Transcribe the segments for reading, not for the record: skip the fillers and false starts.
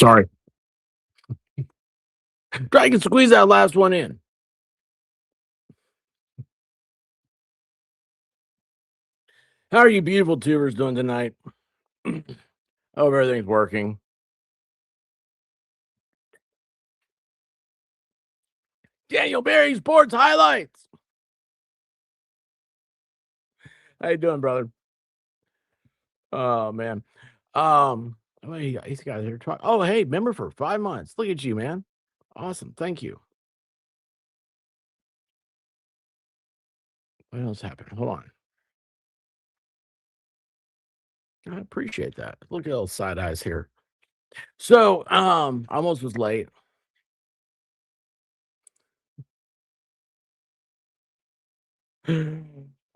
Sorry. Try to squeeze that last one in. How are you beautiful tubers doing tonight? Hope everything's working. Daniel Berry Sports Highlights. How you doing, brother? Oh, man. He's got here. Oh, hey, member for 5 months. Look at you, man. Awesome. Thank you. What else happened? Hold on. I appreciate that. Look at little side eyes here. So, almost was late. I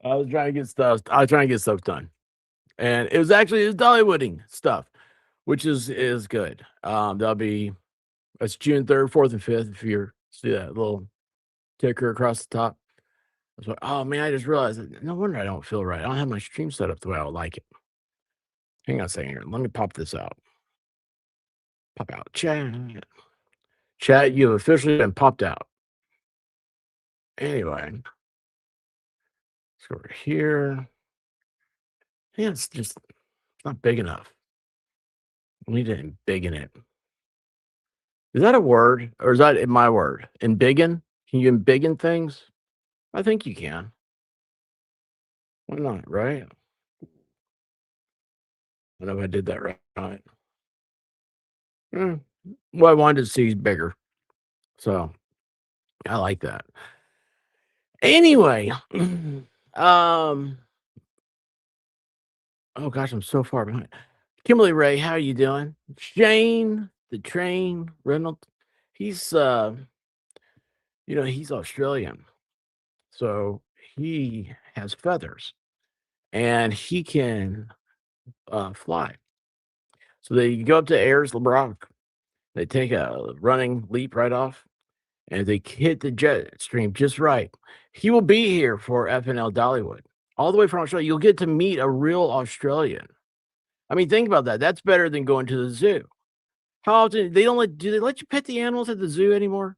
was trying to get stuff done. And it was Dollywooding stuff, which is good. That's June 3rd, 4th, and 5th. If you see that little ticker across the top. I was like, oh man, I just realized that no wonder I don't feel right. I don't have my stream set up the way I would like it. Hang on a second here. Let me pop this out. Pop out. Chat, you have officially been popped out. Anyway. Let's go over here. Yeah, it's not big enough. We need to embiggen it. Is that a word? Or is that my word? Embiggen? Can you embiggen things? I think you can. Why not, right? I know if I did that right. Well, I wanted to see bigger. So I like that. Anyway, oh gosh, I'm so far behind. Kimberly Ray, how are you doing? Shane, the train, Reynolds. He's he's Australian. So he has feathers and he can fly. So they go up to Ayers Rock. They take a running leap right off and they hit the jet stream just right. He will be here for FNL Dollywood, all the way from Australia. You'll get to meet a real Australian. I mean, think about that. That's better than going to the zoo. How often do they let you pet the animals at the zoo anymore?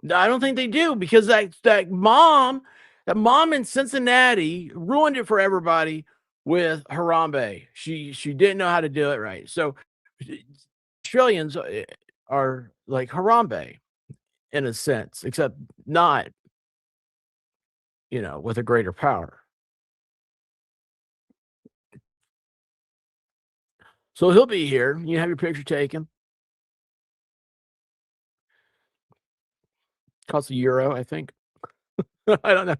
I don't think they do because that mom in Cincinnati ruined it for everybody with Harambe. She didn't know how to do it right. So Australians are like Harambe in a sense, except not, with a greater power. So he'll be here. You have your picture taken. Costs €1, I think. I don't know.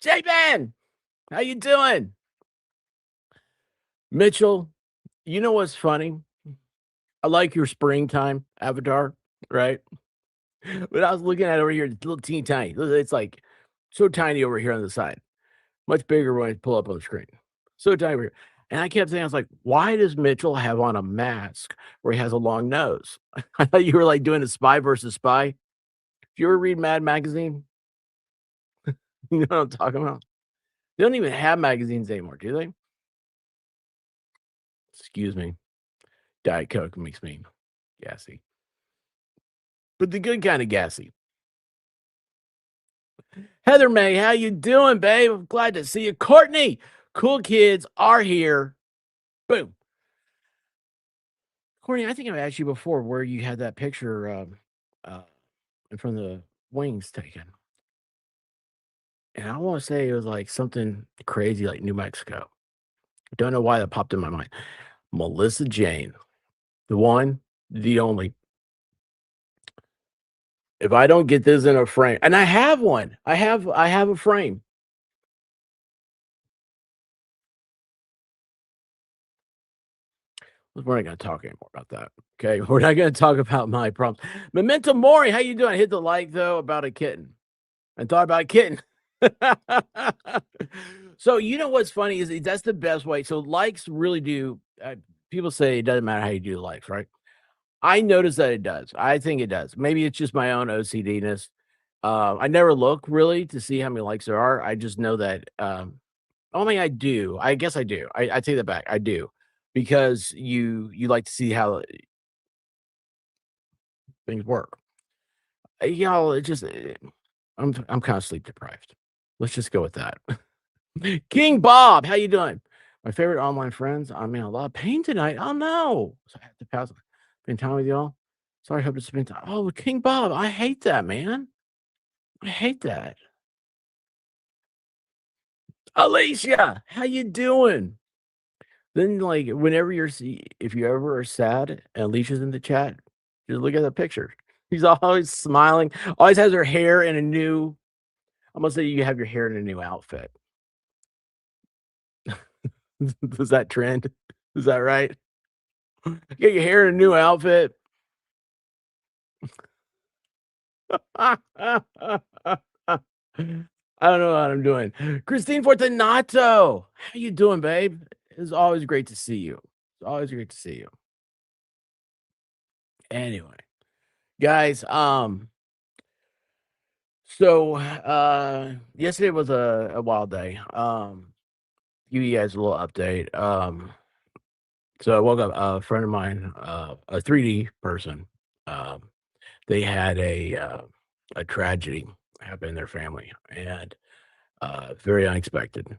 J-Man, how you doing? Mitchell, you know what's funny? I like your springtime avatar, right? But I was looking at it over here, it's a little teeny tiny. It's like so tiny over here on the side. Much bigger when I pull up on the screen. So tiny over here. And I kept saying, I was like, why does Mitchell have on a mask where he has a long nose? I thought you were like doing a spy versus spy. If you ever read Mad Magazine, you know what I'm talking about? They don't even have magazines anymore, do they? Excuse me. Diet Coke makes me gassy. But the good kind of gassy. Heather May, how you doing, babe? I'm glad to see you. Courtney, cool kids are here. Boom. Courtney, I think I've asked you before where you had that picture in front of the wings taken. And I want to say it was like something crazy like New Mexico. Don't know why that popped in my mind. Melissa Jane, the one, the only. If I don't get this in a frame, and I have one, I have a frame. We're not going to talk anymore about that. Okay, we're not going to talk about my problems. Memento Mori, how you doing? I hit the like though about a kitten. I thought about a kitten. So you know what's funny is that's the best way. So likes really do. People say it doesn't matter how you do likes, right? I notice that it does. I think it does. Maybe it's just my own OCD-ness. I never look really to see how many likes there are. I just know that. I do. I guess I do. I take that back. I do. because you like to see how things work. It just I'm kind of sleep deprived. Let's just go with that. King Bob, how you doing? My favorite online friends. I'm in a lot of pain tonight. Oh no. So I have to pass spend time with y'all. Sorry, hope to spend time. Oh, King Bob, I hate that, man. I hate that. Alicia, how you doing? Then, like, whenever if you ever are sad and Alicia's in the chat, just look at the picture. She's always smiling, always has her hair in a new I'm gonna say you have your hair in a new outfit. Does that trend? Is that right? Get your hair in a new outfit. I don't know what I'm doing. Christine Fortunato, how you doing, babe? It's always great to see you. It's always great to see you. Anyway, guys, yesterday was a wild day. Give you guys a little update. So I woke up, a friend of mine, a 3D person, um, they had a tragedy happen in their family, and very unexpected.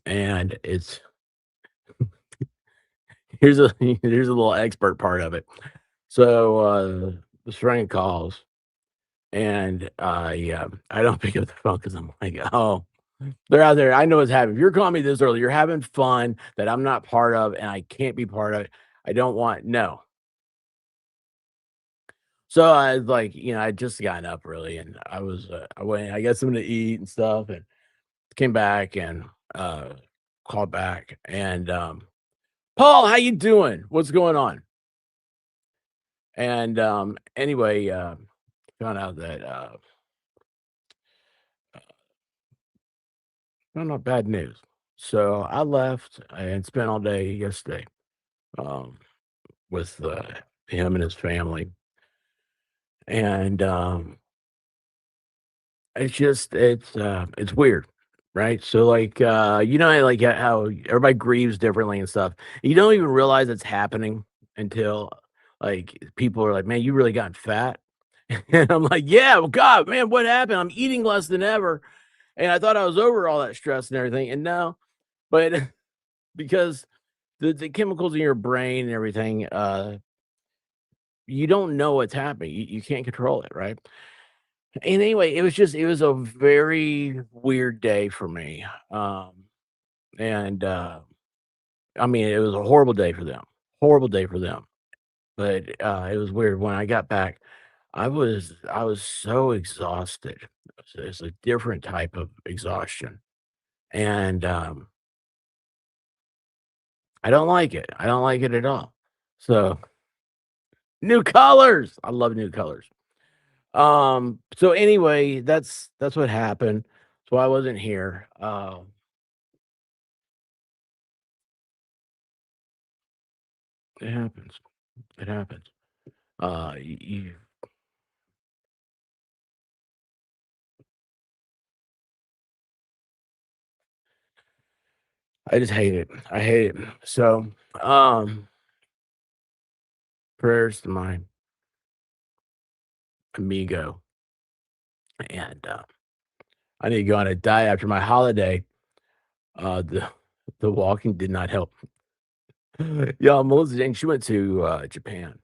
And it's here's a little expert part of it. So this friend calls, and I don't pick up the phone because I'm like, oh, they're out there. I know what's happening. If you're calling me this early, you're having fun that I'm not part of, and I can't be part of it. I don't want no. So I was like, I just gotten up really, and I went, I got something to eat and stuff, and came back and called back. And Paul, how you doing? What's going on? And anyway, found out that found out bad news. So I left and spent all day yesterday um, with him and his family, and it's weird, right? So, like, like, how everybody grieves differently and stuff. You don't even realize it's happening until, like, people are like, "Man, you really gotten fat." And I'm like, "Yeah, well, God, man, what happened? I'm eating less than ever, and I thought I was over all that stress and everything, and no." But because the chemicals in your brain and everything, you don't know what's happening. You can't control it, right? And anyway, it was a very weird day for me. And I mean, it was a horrible day for them. Horrible day for them. But it was weird. When I got back, I was so exhausted. It's a different type of exhaustion. And I don't like it. I don't like it at all. So new colors. I love new colors. So anyway, that's what happened. So I wasn't here. It happens. It happens. You I just hate it. I hate it. So, um, prayers to my amigo, and I need to go on a diet after my holiday. The walking did not help. Y'all, Melissa Jane, she went to Japan.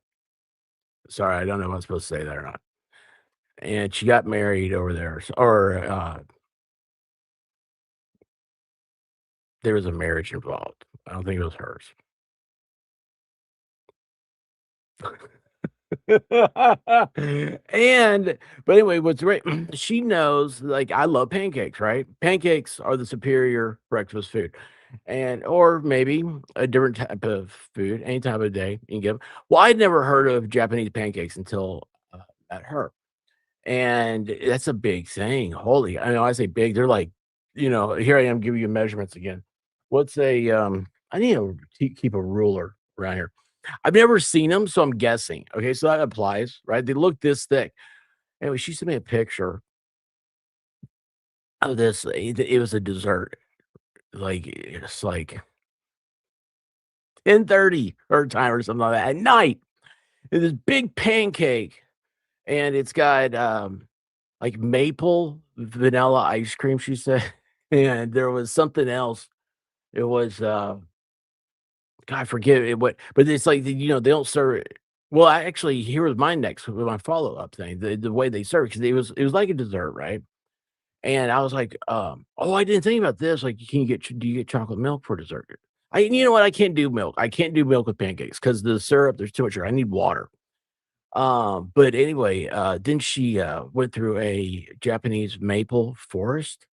Sorry, I don't know if I'm supposed to say that or not. And she got married over there, or there was a marriage involved. I don't think it was hers. And but anyway, what's great, she knows, like, I love pancakes, right? Pancakes are the superior breakfast food, and or maybe a different type of food, any time of day you can give. Well, I'd never heard of Japanese pancakes until met her, and that's a big thing. Holy, I know I say big, they're like, here I am giving you measurements again. What's a I need to keep a ruler around here. I've never seen them, so I'm guessing. Okay, so that applies, right? They look this thick. Anyway, she sent me a picture of this. It was a dessert. Like it's like 10:30 her time or something like that at night. And this big pancake, and it's got, like, maple vanilla ice cream, she said, and there was something else. It was, God, I forget it what but it's like, they don't serve it well, I actually here was my next my follow-up thing, the way they serve it, 'cause it was like a dessert, right? And I was like, "Oh, I didn't think about this, like, can you get do you get chocolate milk for dessert?" You know what? I can't do milk. I can't do milk with pancakes because the syrup, there's too much sugar. I need water. But anyway, then she, went through a Japanese maple forest,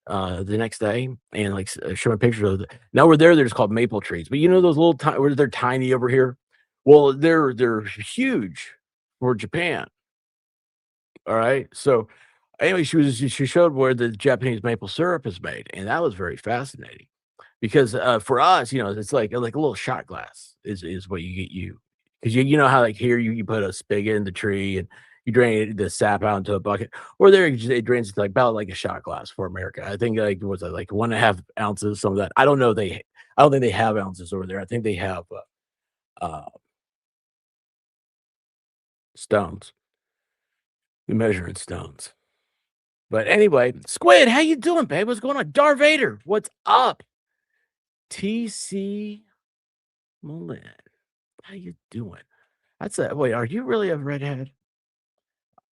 the next day and, like, showing pictures of it. Now we're there, they're just called maple trees, but you know those little where they're tiny over here? Well, they're huge for Japan, alright? So, anyway, she showed where the Japanese maple syrup is made, and that was very fascinating because, for us, it's like a little shot glass is what you 'cause you know how, like, here you put a spigot in the tree and you drain the sap out into a bucket, or there it drains into, like, about like a shot glass for America. I think, like, was it like 1.5 ounces, some of that. I don't think they have ounces over there. I think they have, uh, stones. They measure in stones. But anyway, Squid, how you doing, babe? What's going on? Darth Vader, what's up? TC Mullen, how you doing? Wait, are you really a redhead?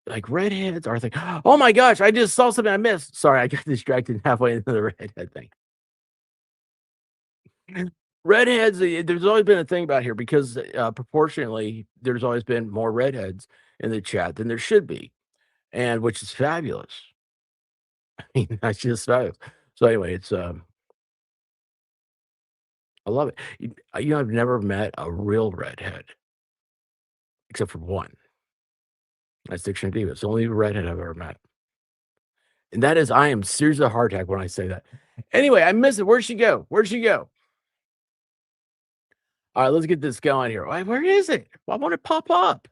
Like redheads are like, oh my gosh, I just saw something I missed. Sorry, I got distracted halfway into the redhead thing. Redheads, there's always been a thing about here because proportionately, there's always been more redheads in the chat than there should be, and which is fabulous. I mean, that's just fabulous. So anyway, I love it. I've never met a real redhead except for one. That's Dictionary Diva. It's the only redhead I've ever met. And that is, I am seriously a heart attack when I say that. Anyway, I miss it. Where'd she go? Where'd she go? All right, let's get this going here. Where is it? Why won't it pop up?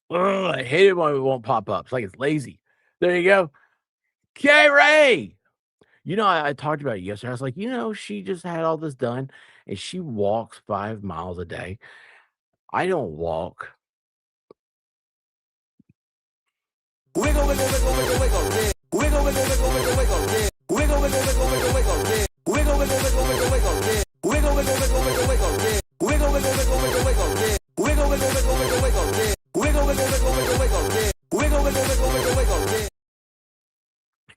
Ugh, I hate it when it won't pop up. It's like it's lazy. There you go. K Ray. I talked about it yesterday. I was like, she just had all this done and she walks 5 miles a day. I don't walk. Wiggle, wiggle, wiggle, wiggle, wiggle, yeah. Wiggle, wiggle, wiggle, wiggle, wiggle, yeah. Wiggle, wiggle, wiggle, wiggle, wiggle, yeah. Wiggle, wiggle, wiggle, wiggle, wiggle, yeah. Wiggle, wiggle, wiggle, wiggle, wiggle, yeah. Wiggle, wiggle, wiggle, wiggle, wiggle, yeah. Wiggle, wiggle, wiggle, wiggle, wiggle, yeah. Wiggle, wiggle, wiggle, wiggle, wiggle, yeah. Wiggle, wiggle, wiggle, wiggle, wiggle, yeah.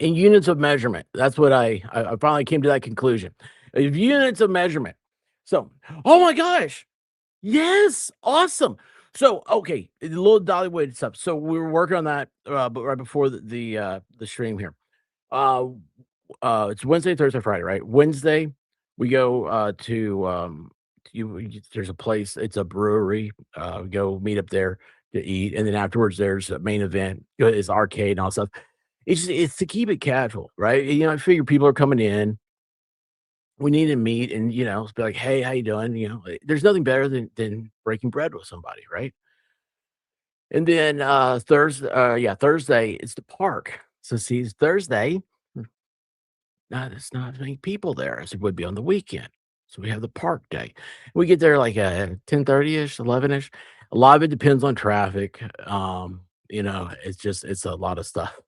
In units of measurement, that's what I finally came to that conclusion. Units of measurement. So, oh my gosh, yes, awesome. So, okay, the little Dollywood stuff. So we were working on that, but right before the stream here. Uh, it's Wednesday, Thursday, Friday, right? Wednesday, we go there's a place, it's a brewery. We go meet up there to eat, and then afterwards there's a main event. It's arcade and all stuff. It's to keep it casual, right? I figure people are coming in. We need to meet and be like, hey, how you doing? There's nothing better than breaking bread with somebody, right? And then Thursday it's the park. So see, it's Thursday. There's not as many people there as it would be on the weekend. So we have the park day. We get there like 10:30ish, 11ish. A lot of it depends on traffic. It's a lot of stuff.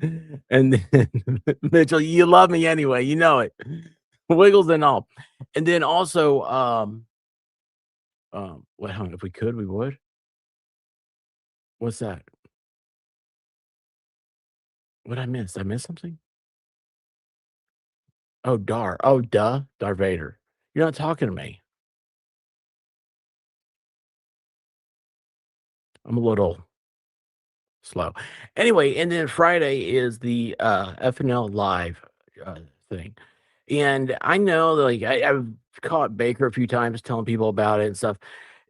And then Mitchell, you love me anyway, you know it. Wiggles and all. And then also, well, hang on, if we could, we would. What's that? What I miss? Did I miss something? Oh, Oh, duh. Darth Vader. You're not talking to me. I'm a little slow. Anyway, and then Friday is the FNL Live thing. And I know that, like I've caught Baker a few times telling people about it and stuff.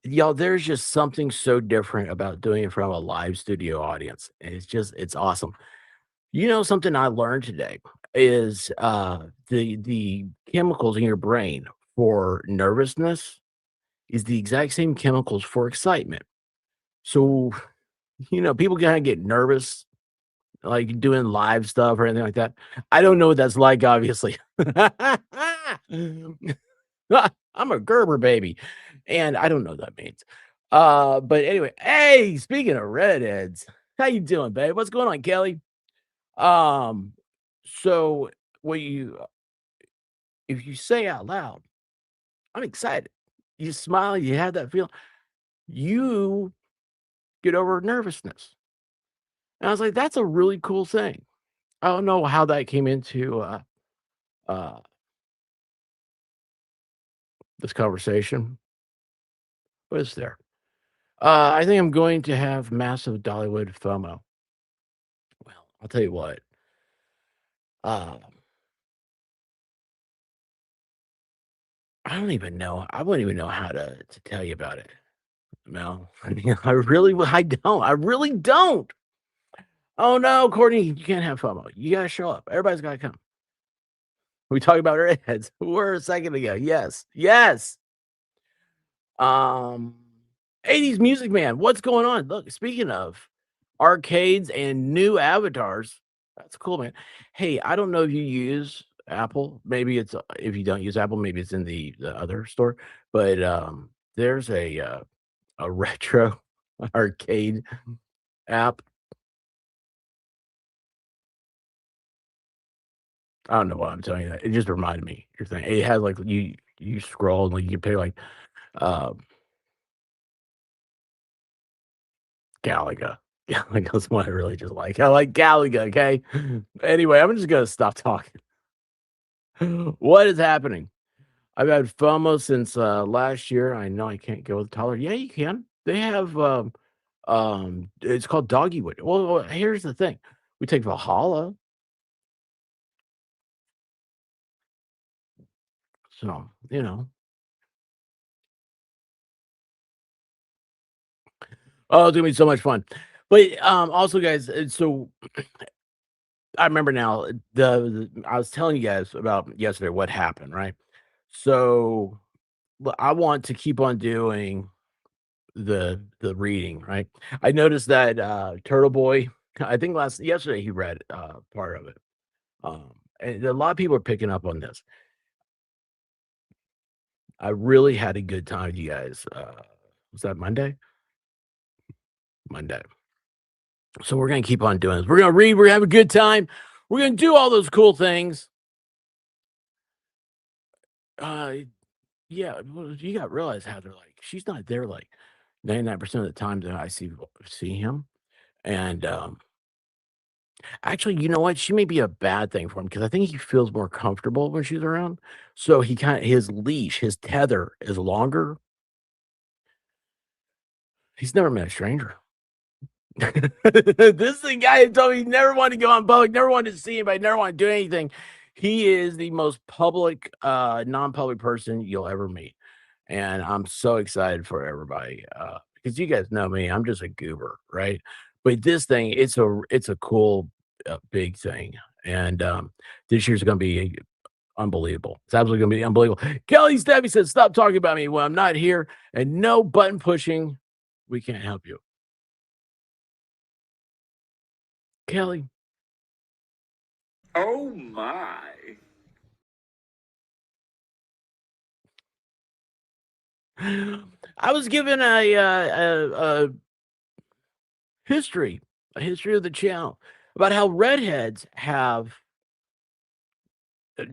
Y'all, there's just something so different about doing it from a live studio audience. And it's awesome. Something I learned today is the chemicals in your brain for nervousness is the exact same chemicals for excitement. So, people kind of get nervous like doing live stuff or anything like that. I don't know what that's like, obviously. I'm a Gerber baby, and I don't know what that means. But anyway, hey, speaking of redheads, how you doing, babe? What's going on, Kelly? Um, so what you if you say out loud, I'm excited. You smile, you have that feel, you get over nervousness. And I was like, that's a really cool thing. I don't know how that came into uh this conversation, but it's there. I think I'm going to have massive Dollywood FOMO. Well, I'll tell you what. Um, I don't even know. I wouldn't even know how to tell you about it. No, I mean, I don't. I really don't. Oh no, Courtney, you can't have FOMO. You gotta show up. Everybody's gotta come. We talked about redheads. We're a second ago. Yes, yes. Um, 80s Music Man. What's going on? Look, speaking of arcades and new avatars, that's cool, man. Hey, I don't know if you use Apple. Maybe it's if you don't use Apple, maybe it's in the other store. But there's a retro arcade app. I don't know why I'm telling you that. It just reminded me. Your thing. It has like you scroll and like you can pay like um Galaga. Galaga's one I really just like. I like Galaga, okay? Anyway, I'm just gonna stop talking. What is happening? I've had FOMO since last year. I know I can't go with taller. Yeah, you can. They have it's called Doggywood. Well, here's the thing. We take Valhalla, so oh, it's gonna be so much fun. But also guys, so I remember now I was telling you guys about yesterday what happened, right? So I want to keep on doing the reading, right? I noticed that Turtleboy, I think last yesterday he read part of it. And a lot of people are picking up on this. I really had a good time with you guys. Was that Monday? Monday. So we're gonna keep on doing this. We're gonna read, we're gonna have a good time, we're gonna do all those cool things. Uh yeah, well, you gotta realize how they're like, she's not there like 99% of the times that I see him. And actually, you know what? She may be a bad thing for him because I think he feels more comfortable when she's around. So he kind of his leash, his tether is longer. He's never met a stranger. This is the guy who told me he never wanted to go on public, never wanted to see anybody, never want to do anything. He is the most public, non-public person you'll ever meet. And I'm so excited for everybody. Because you guys know me, I'm just a goober, right? But this thing, it's a cool big thing. And this year's gonna be unbelievable. It's absolutely gonna be unbelievable. Kelly Stabby says, stop talking about me when I'm not here and no button pushing. We can't help you. Kelly. Oh my. I was given a history, a history of the channel about how redheads have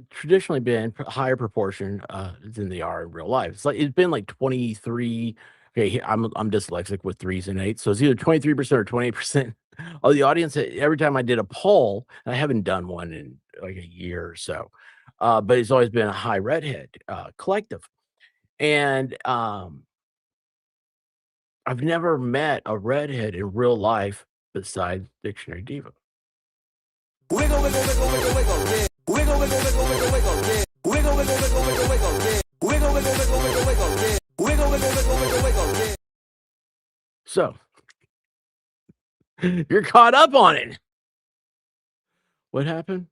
traditionally been higher proportion than they are in real life. It's been like 23. Okay, I'm dyslexic with threes and eights, so it's either 23% or 28% of the audience. Every time I did a poll, and I haven't done one in like a year or so, but it's always been a high redhead collective, and I've never met a redhead in real life besides Dictionary Diva. Wiggle, wiggle, wiggle, wiggle, wiggle, yeah. Wiggle, wiggle, wiggle, wiggle, wiggle, yeah. Wiggle, wiggle, wiggle, wiggle, wiggle, yeah. Wiggle, wiggle, wiggle, wiggle, wiggle, yeah. Wiggle, wiggle, wiggle, wiggle, wiggle, yeah. So you're caught up on it. What happened?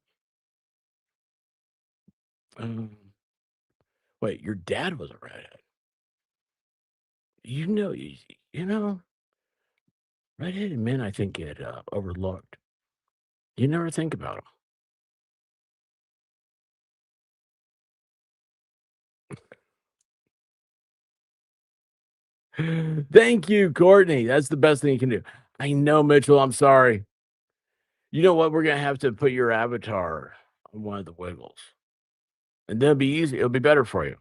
Um, wait, your dad was a redhead. You know, redheaded men, I think, get overlooked. You never think about them. Thank you, Courtney. That's the best thing you can do. I know, Mitchell. I'm sorry. You know what? We're gonna have to put your avatar on one of the wiggles, and then it'll be easy. It'll be better for you.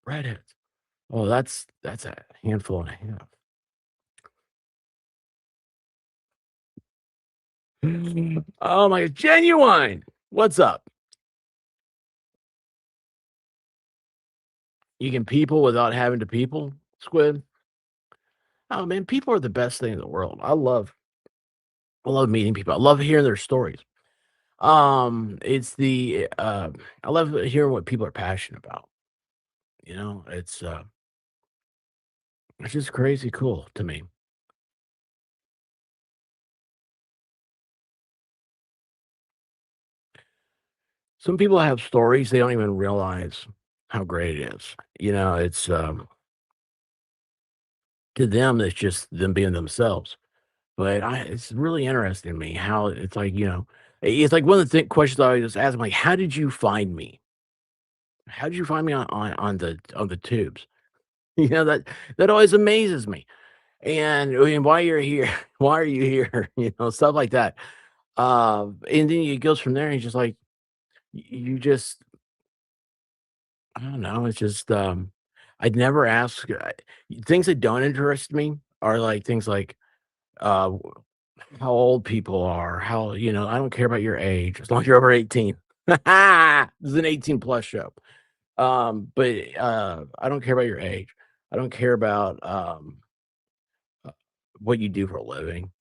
Redheads. Oh, that's a handful and a half. Oh my, genuine. What's up? You can people without having to people, Squid. Oh man, people are the best thing in the world. I love meeting people. I love hearing their stories. It's the I love hearing what people are passionate about. You know, it's just crazy cool to me. Some people have stories they don't even realize how great it is. You know, it's to them it's just them being themselves. But it's really interesting to me how it's like, it's like one of the questions I always ask, I'm like, how did you find me? How did you find me on the tubes? That always amazes me. And I mean, why you're here? Why are you here? Stuff like that. And then it goes from there. And it's just like you just, I don't know. It's just, I'd never ask things that don't interest me are like things like uh, how old people are. I don't care about your age as long as you're over 18. This is an 18 plus show. But I don't care about your age. I don't care about uh, what you do for a living.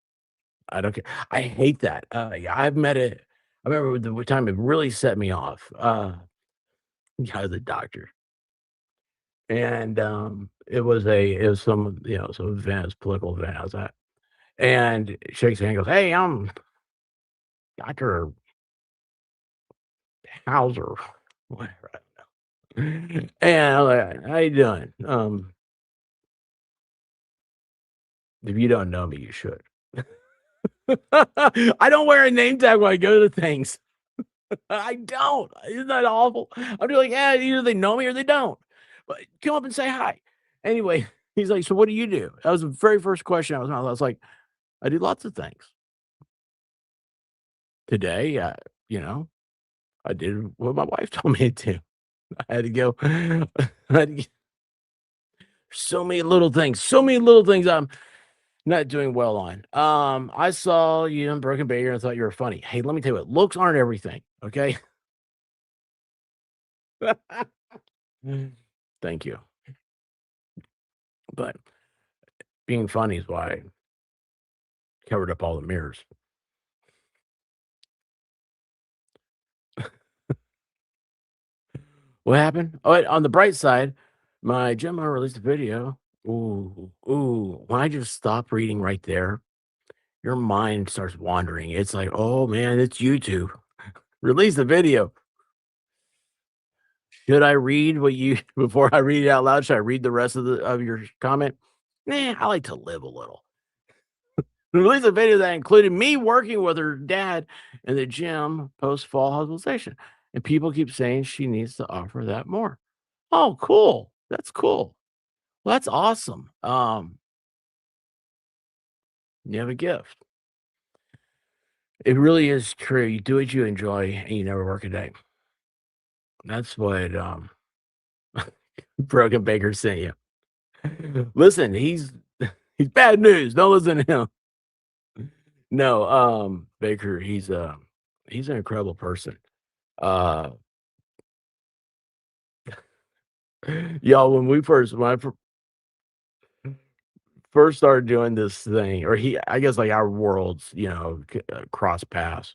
I don't care. I hate that. Yeah, I've met it. I remember the time it really set me off. Yeah, the doctor, and it was some event, political event I was at, and shakes hand, goes, "Hey, I'm Doctor Hauser," whatever. I don't know. And I'm like, "How you doing? If you don't know me, you should." I don't wear a name tag when I go to things. I don't. Isn't that awful? I'm just like, yeah, either they know me or they don't. But come up and say hi. Anyway, he's like, so what do you do? That was the very first question I was like, I do lots of things. Today, you know, I did what my wife told me to do. I had to go. I had to get so many little things I'm not doing well on. I saw you in Broken Baker and I thought you were funny. Hey, let me tell you what, looks aren't everything. Okay. Thank you. But being funny is why I covered up all the mirrors. What happened? Oh, wait, on the bright side, my Gemma released a video. Ooh, ooh. When I just stop reading right there, your mind starts wandering. It's like, oh man, it's YouTube. Release the video. Should I read what you before I read it out loud? Should I read the rest of your comment? Nah, I like to live a little. Release a video that included me working with her dad in the gym post fall hospitalization. And people keep saying she needs to offer that more. Oh, cool. That's cool. Well, that's awesome. You have a gift. It really is true. You do what you enjoy and you never work a day. That's what Broken Baker sent you. Listen, he's bad news. Don't listen to him. No, Baker, he's an incredible person. Uh y'all, when I first started doing this thing, or I guess like our worlds, cross paths.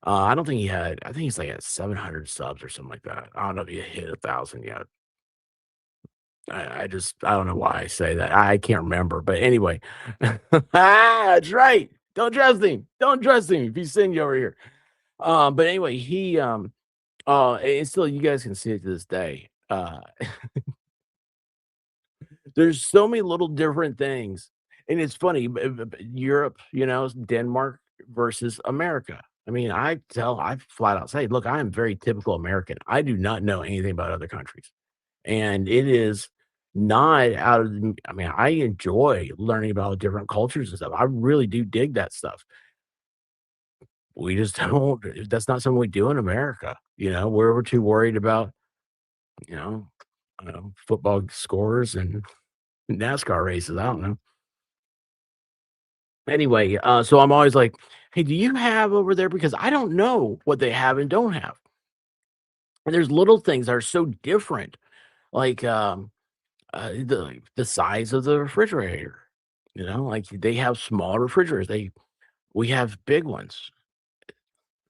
I don't think I think he's like at 700 subs or something like that. I don't know if he hit 1,000 yet. I don't know why I say that. I can't remember, but anyway, that's right. Don't trust him. Don't trust him if he's sending you over here. But anyway, and still, you guys can see it to this day. There's so many little different things, and it's funny, Europe, Denmark versus America. I mean, I flat out say, "Look, I am very typical American. I do not know anything about other countries." and it is not out of the I mean, I enjoy learning about different cultures and stuff. I really do dig that stuff. We just don't that's not something we do in America, we're too worried about, you know, I don't know, football scores and NASCAR races, I don't know. Anyway, so I'm always like, "Hey, do you have over there?" Because I don't know what they have and don't have. And there's little things that are so different, like, the size of the refrigerator, like, they have small refrigerators, we have big ones.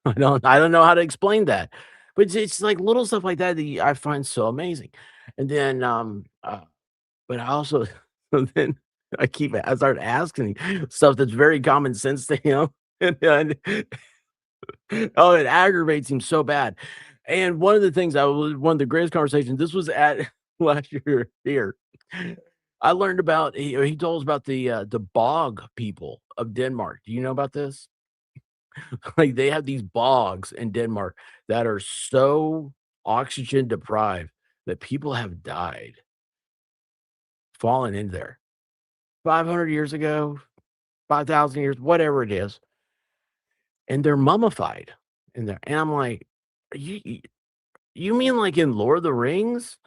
I don't know how to explain that, but it's like little stuff like that that I find so amazing. And then, but I also so then I start asking stuff that's very common sense to him, and oh, it aggravates him so bad. And one of the things one of the greatest conversations, this was at last year here. I learned about he told us about the bog people of Denmark. Do you know about this? Like, they have these bogs in Denmark that are so oxygen deprived that people have died falling in there. 500 years ago, 5,000 years, whatever it is, and they're mummified in there. And I'm like, "You mean like in Lord of the Rings?"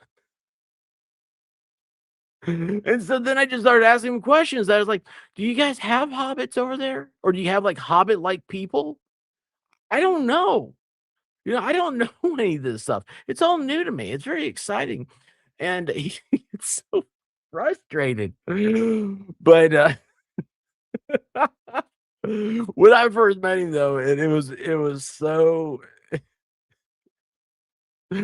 And so then I just started asking him questions. I was like, "Do you guys have hobbits over there? Or do you have, like, hobbit-like people?" I don't know. I don't know any of this stuff. It's all new to me. It's very exciting, and he gets so frustrated. But, when I first met him, though, and it was so let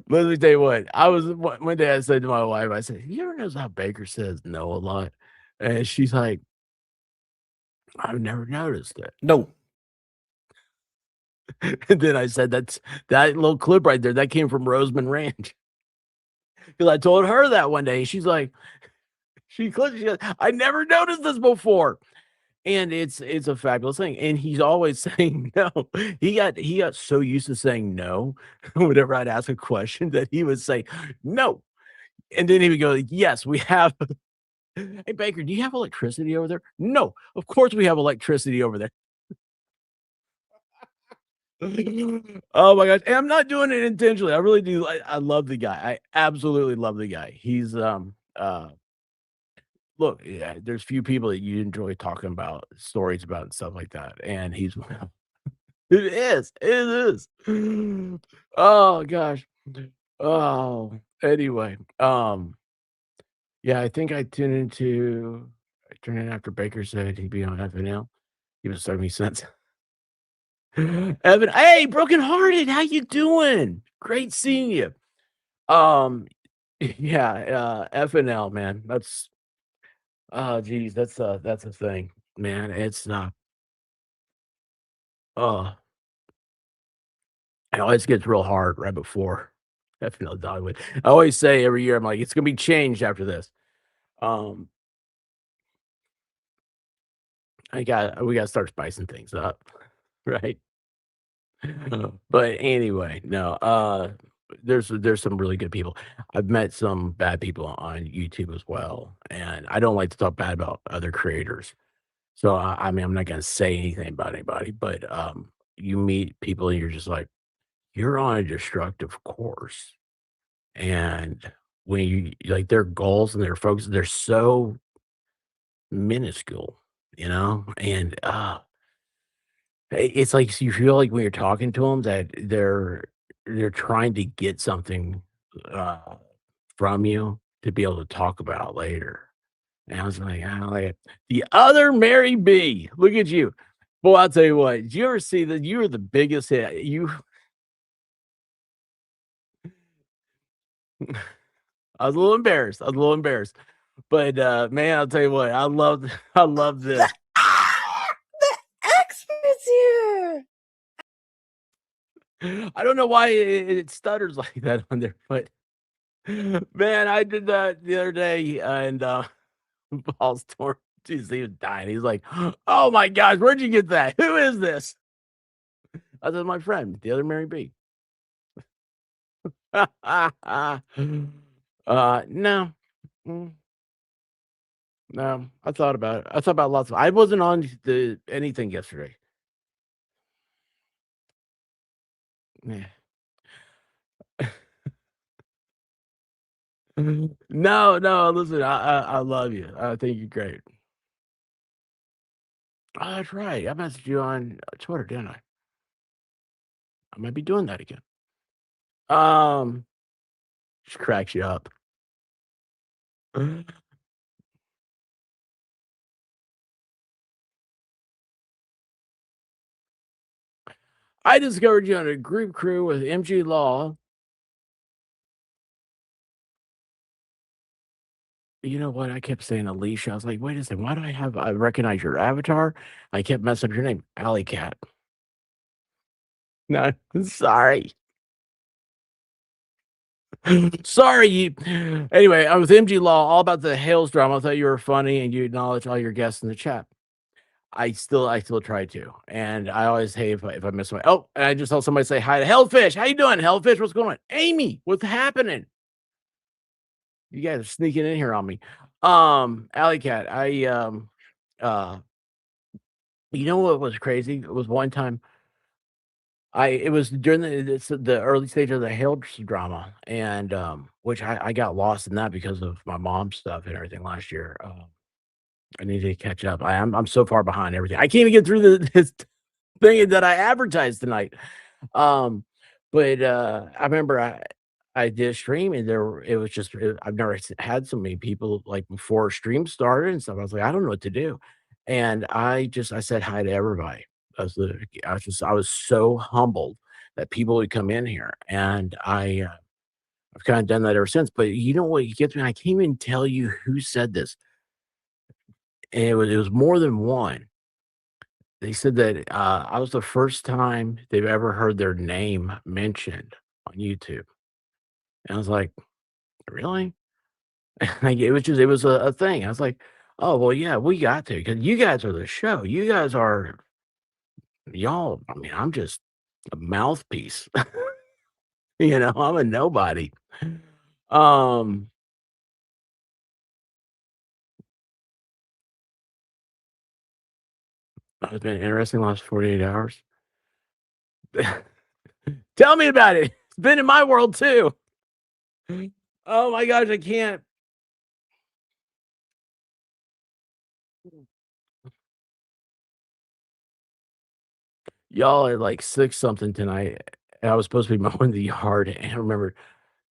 me tell you what, I was one day I said to my wife, I said, "You ever notice how Baker says no a lot?" And she's like, "I've never noticed it." No. And then I said, that little clip right there, that came from Roseman Ranch. Because I told her that one day, and she's like, she goes, "I never noticed this before." And it's a fabulous thing. And he's always saying no. He got so used to saying no whenever I'd ask a question that he would say, "No." And then he would go, "Yes, we have." "Hey, Baker, do you have electricity over there?" "No, of course we have electricity over there." Oh my gosh, and I'm not doing it intentionally. I really do. I love the guy. I absolutely love the guy. He's look, yeah, there's few people that you enjoy talking about stories about and stuff like that, and he's one of 'em. It is. It is. Oh gosh. Oh, anyway, yeah, I think I tuned in after Baker said he'd be on FNL. He was 70 cents. Evan, hey, broken hearted, how you doing? Great seeing you. Um, yeah, FNL, man. That's oh geez, that's a thing, man. It's uh it always gets real hard right before FNL Dollywood. I always say every year, I'm like, it's gonna be changed after this. Um, we gotta start spicing things up, right? But anyway, no, there's some really good people. I've met some bad people on YouTube as well, and I don't like to talk bad about other creators. So I mean, I'm not gonna say anything about anybody, but you meet people and you're just like, you're on a destructive course. And when you like their goals and their focus, they're so minuscule, and it's like you feel like when you're talking to them that they're trying to get something, uh, from you to be able to talk about later. And I was like, "I don't like it." The other Mary B, look at you. Boy, I'll tell you what, did you ever see that you were the biggest hit? I was a little embarrassed. I was a little embarrassed. But, man, I'll tell you what, I love this. The expert's here. I don't know why it stutters like that on there, but man, I did that the other day, and, Paul's torn. Jeez, he was dying. He's like, "Oh my gosh, where'd you get that? Who is this?" I said, "My friend, the other Mary B." No. Mm, no, I thought about it. I thought about lots of I wasn't on the anything yesterday. Yeah. No, no, listen, I love you. I think you're great. Oh, that's right. I messaged you on Twitter, didn't I? I might be doing that again. Um, just cracks you up. I discovered you on a group crew with MG Law. You know what? I kept saying Alicia. I was like, wait a second, why do I recognize your avatar? I kept messing up your name, Alley Cat. No, sorry. Sorry, you anyway, I was MG Law, all about the Hales drama. I thought you were funny and you acknowledge all your guests in the chat. I still try to, and I always hate if I miss my and I just saw somebody say hi to Hellfish. How you doing, Hellfish? What's going on? Amy, what's happening? You guys are sneaking in here on me. Alley Cat, uh, you know what was crazy? It was one time it was during the early stage of the Hales drama, and which I got lost in that because of my mom's stuff and everything last year. I need to catch up. I'm so far behind everything. I can't even get through this thing that I advertised tonight. Um, but I remember I did a stream and it was just I've never had so many people like before stream started and stuff. I was like, I don't know what to do. And I said hi to everybody. I was so humbled that people would come in here. And I've kind of done that ever since. But you know what gets me? I can't even tell you who said this. And it was more than one. They said that, I was the first time they've ever heard their name mentioned on YouTube, and I was like, "Really?" Like, it was a thing. I was like, "Oh, well, yeah, we got to because you guys are the show. You guys are y'all I mean, I'm just a mouthpiece, you know, I'm a nobody." Um, it's been interesting the last 48 hours. Tell me about it. It's been in my world too. Oh my gosh, I can't. Y'all are like 6 something tonight, and I was supposed to be mowing the yard, and I remember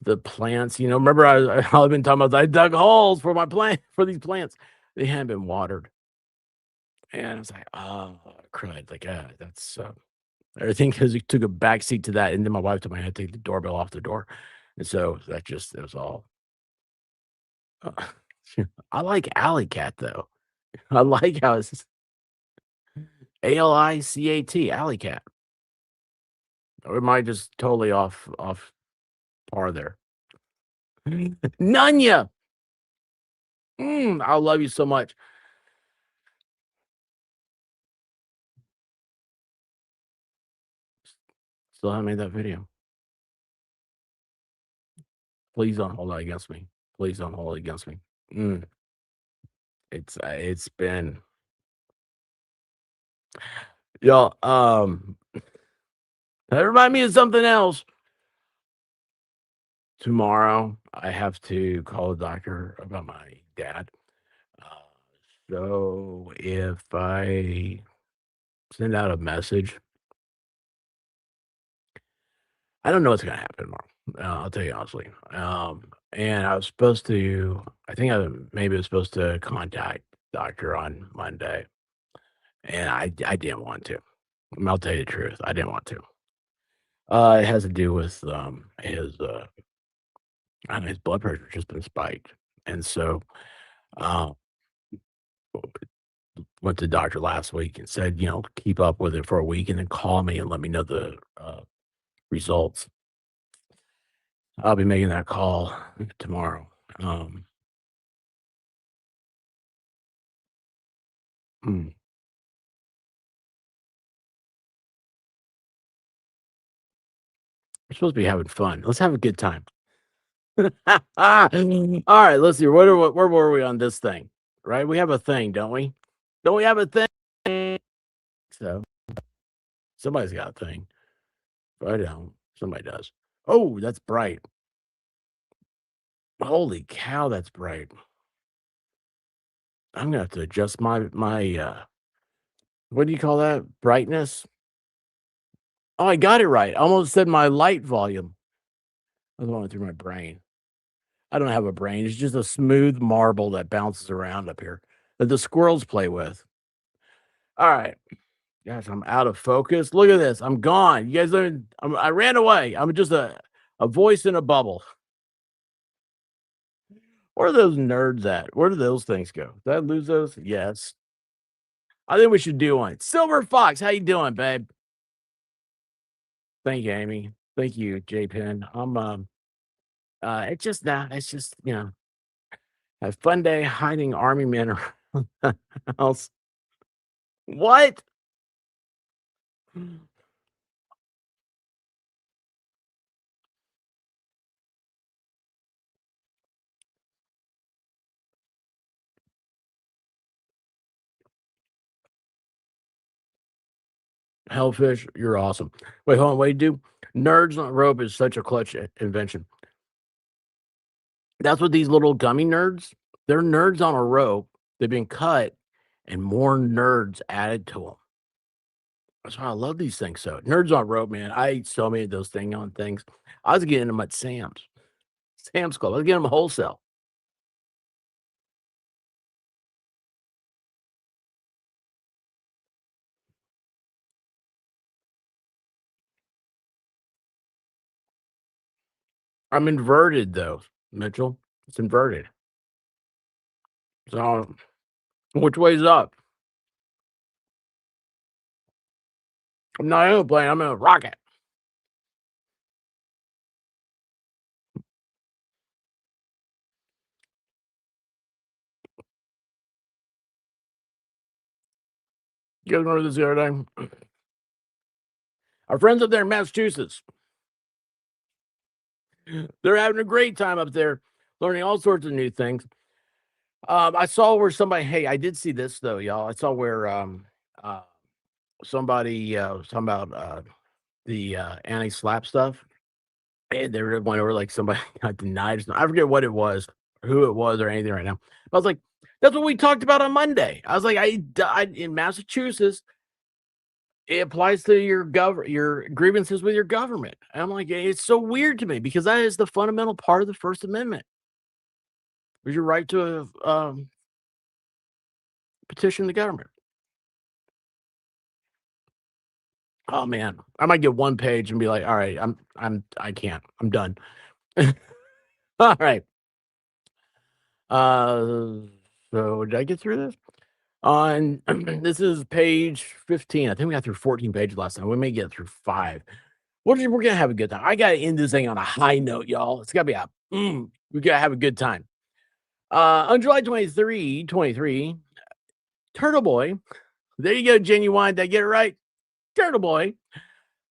the plants, remember I've been talking about I dug holes for my plant for these plants. They hadn't been watered, and I was like, "Oh," I cried, like, that's, everything because it took a backseat to that, and then my wife told me I had to take the doorbell off the door, and so it was all uh, I like Alley Cat, though. I like how it's Alicat, Alley Cat. Or am I just totally off par there? Nunya! I love you so much. Still haven't made that video. Please don't hold that against me. Please don't hold it against me. Mm, it's been y'all, that remind me of something else. Tomorrow, I have to call the doctor about my dad. Uh, so if I send out a message, I don't know what's gonna happen tomorrow. I'll tell you honestly. And I was supposed to, I think I maybe was supposed to contact doctor on Monday, and I didn't want to. I'll tell you the truth, I didn't want to. It has to do with his I don't know, his blood pressure just been spiked, and so uh, went to the doctor last week and said, keep up with it for a week and then call me and let me know the results. I'll be making that call tomorrow. Um, mm, we're supposed to be having fun. Let's have a good time. All right, let's see. Where were we on this thing? Right? We have a thing, don't we? Don't we have a thing? So somebody's got a thing. If I don't. Somebody does. Oh, that's bright. Holy cow, that's bright. I'm gonna have to adjust my what do you call that? Brightness? Oh, I got it right. I almost said my light volume. I was going through my brain. I don't have a brain. It's just a smooth marble that bounces around up here that the squirrels play with. All right. Gosh, I'm out of focus. Look at this. I'm gone. You guys don't. I ran away. I'm just a voice in a bubble. Where are those nerds at? Where do those things go? Did I lose those? Yes. I think we should do one. Silver Fox, how you doing, babe? Thank you, Amy. Thank you, J Pen. It's just it's just, a fun day hiding army men around the house. What? Hellfish, you're awesome. Wait, hold on. Wait, dude. Nerds on rope is such a clutch invention. That's what these little gummy nerds, they're nerds on a rope. They've been cut and more nerds added to them. That's why I love these things. So nerds on rope, man. I ate so many of those things on things. I was getting them at Sam's Club. I was getting them wholesale. I'm inverted though, Mitchell. It's inverted. So which way's up? I'm not in a plane. I'm in a rocket. You guys remember this the other day? Our friends up there in Massachusetts, they're having a great time up there, learning all sorts of new things. I saw where somebody, hey, I did see this though, y'all. I saw where somebody was talking about the anti-slap stuff, and they went over like somebody got denied. I forget what it was, who it was, or anything right now. I was like, that's what we talked about on Monday. I was like, I in Massachusetts, it applies to your grievances with your government. And I'm like, it's so weird to me because that is the fundamental part of the First Amendment. Was your right to petition the government. Oh man, I might get one page and be like, all right, I can't. I'm done. All right. So did I get through this? On this is page 15. I think we got through 14 pages last time. We may get through 5. We're gonna have a good time. I gotta end this thing on a high note, y'all. It's gotta be we gotta have a good time. On July 23, Turtleboy, there you go, Genuine. Did I get it right? Turtleboy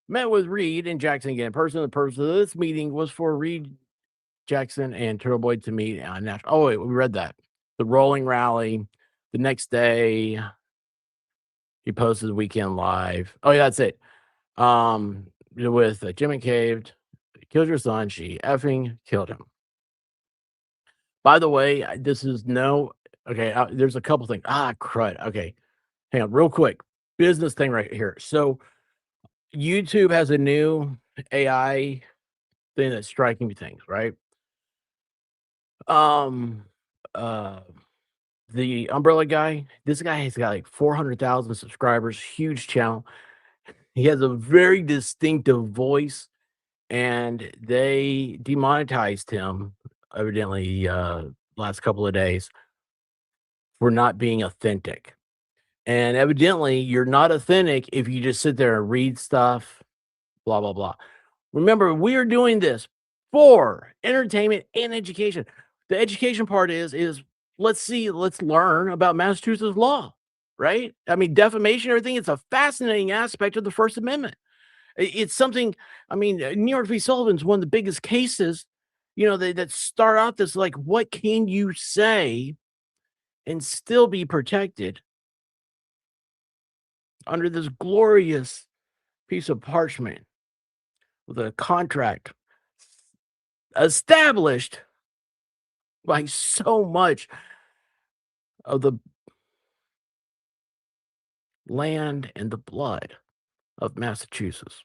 met with Reed and Jackson again in person. The purpose of this meeting was for Reed, Jackson, and Turtleboy to meet on national. Oh, wait, we read that. The rolling rally. The next day, he posted the weekend live. Oh, yeah, that's it. With Jim McCabe, killed your son. She effing killed him. By the way, this is okay. There's a couple things. Crud. Okay, hang on, real quick. Business thing right here. So, YouTube has a new AI thing that's striking me things, right? The Umbrella guy. This guy has got like 400,000 subscribers. Huge channel. He has a very distinctive voice, and they demonetized him evidently last couple of days for not being authentic. And evidently, you're not authentic if you just sit there and read stuff, blah, blah, blah. Remember, we are doing this for entertainment and education. The education part is let's learn about Massachusetts law, right? I mean, defamation, everything. It's a fascinating aspect of the First Amendment. It's something, New York v. Sullivan is one of the biggest cases, that start out this like, what can you say and still be protected under this glorious piece of parchment with a contract established by so much of the land and the blood of Massachusetts.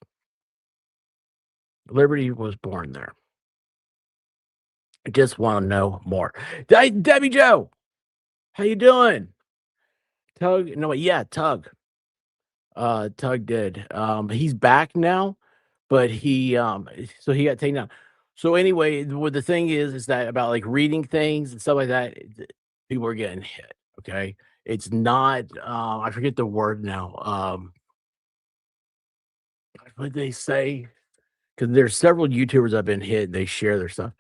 Liberty was born there. I just want to know more. Debbie Joe, how you doing? Tug, no, yeah, Tug. Tug did. He's back now, but so he got taken down. So anyway, what the thing is that about like reading things and stuff like that, people are getting hit. Okay, it's not. I forget the word now. What they say, because there's several YouTubers that have been hit. They share their stuff.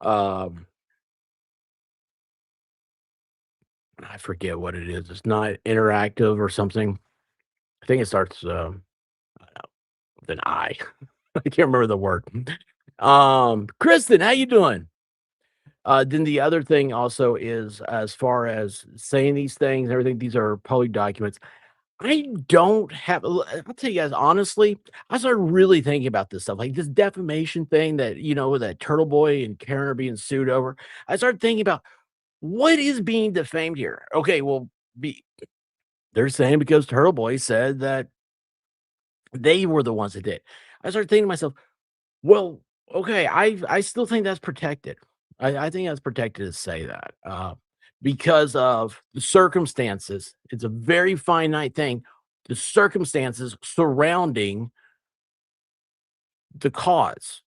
Um, I forget what it is. It's not interactive or something. I think it starts with an I. I can't remember the word. Kristen, how you doing? Then the other thing also is as far as saying these things, everything, these are public documents. I don't have, I'll tell you guys honestly, I started really thinking about this stuff, like this defamation thing that, that Turtleboy and Karen are being sued over. I started thinking about what is being defamed here. Okay, well, they're saying because Turtleboy said that they were the ones that did. I started thinking to myself, well, okay, I still think that's protected. I think that's protected to say that because of the circumstances. It's a very finite thing. The circumstances surrounding the cause.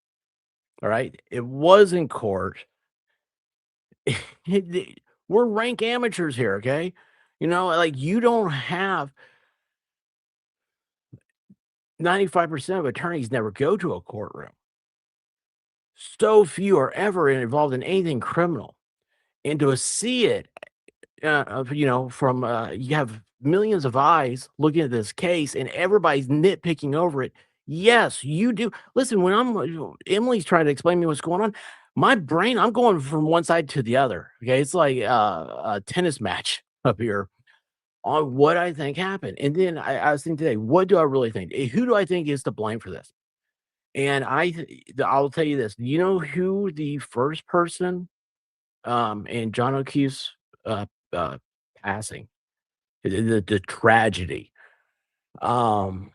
All right, it was in court. We're rank amateurs here, okay? Like you don't have 95% of attorneys never go to a courtroom. So few are ever involved in anything criminal, and to see it, from you have millions of eyes looking at this case, and everybody's nitpicking over it. Yes, you do. Listen, when Emily's trying to explain to me what's going on, my brain, I'm going from one side to the other. Okay, it's like a tennis match up here on what I think happened, and then I was thinking today, what do I really think? Who do I think is to blame for this? And I'll tell you this. You know who the first person, in John O'Keefe's, uh, passing, the tragedy, um,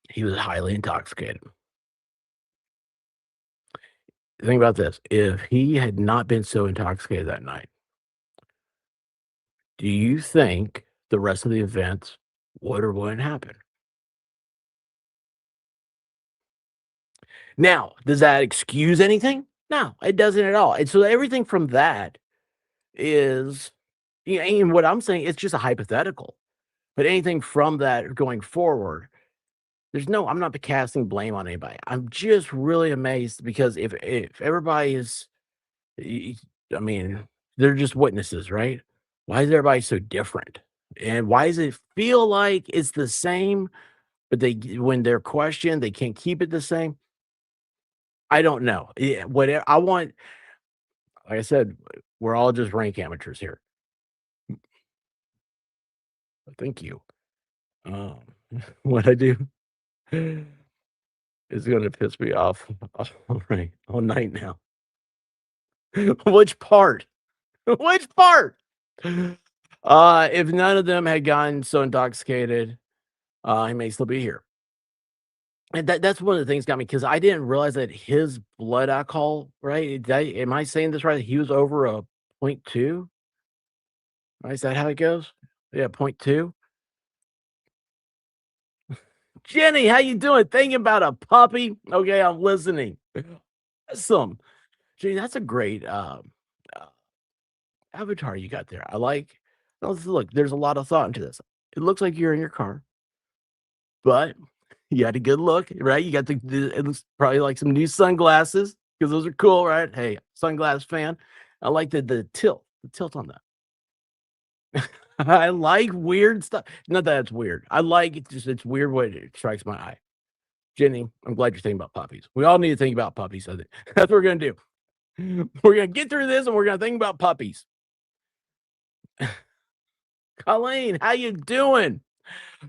he was highly intoxicated. Think about this, if he had not been so intoxicated that night, do you think the rest of the events would or wouldn't happen? Now, does that excuse anything? No, it doesn't at all. And so everything from that is, and what I'm saying, it's just a hypothetical. But anything from that going forward, I'm not casting blame on anybody. I'm just really amazed because if everybody is, y- I mean, they're just witnesses, right? Why is everybody so different? And why does it feel like it's the same, but when they're questioned, they can't keep it the same? I don't know. Whatever I want, like I said, we're all just rank amateurs here. Thank you. Um, what I do is gonna piss me off all night now. Which part? Which part? If none of them had gotten so intoxicated, he may still be here. And that's one of the things got me because I didn't realize that his blood alcohol, right? Am I saying this right? He was over a 0.2. Right? Is that how it goes? Yeah, 0.2. Jenny, how you doing? Thinking about a puppy? Okay, I'm listening. Awesome. Jenny, that's a great uh, avatar you got there. I like. Look, there's a lot of thought into this. It looks like you're in your car, but you had a good look, right? You got it looks probably like some new sunglasses because those are cool, right? Hey, sunglass fan. I like the tilt on that. I like weird stuff. Not that it's weird. I like it. Just it's weird when it strikes my eye. Jenny, I'm glad you're thinking about puppies. We all need to think about puppies. I think that's what we're gonna do. We're gonna get through this, and we're gonna think about puppies. Colleen, how you doing?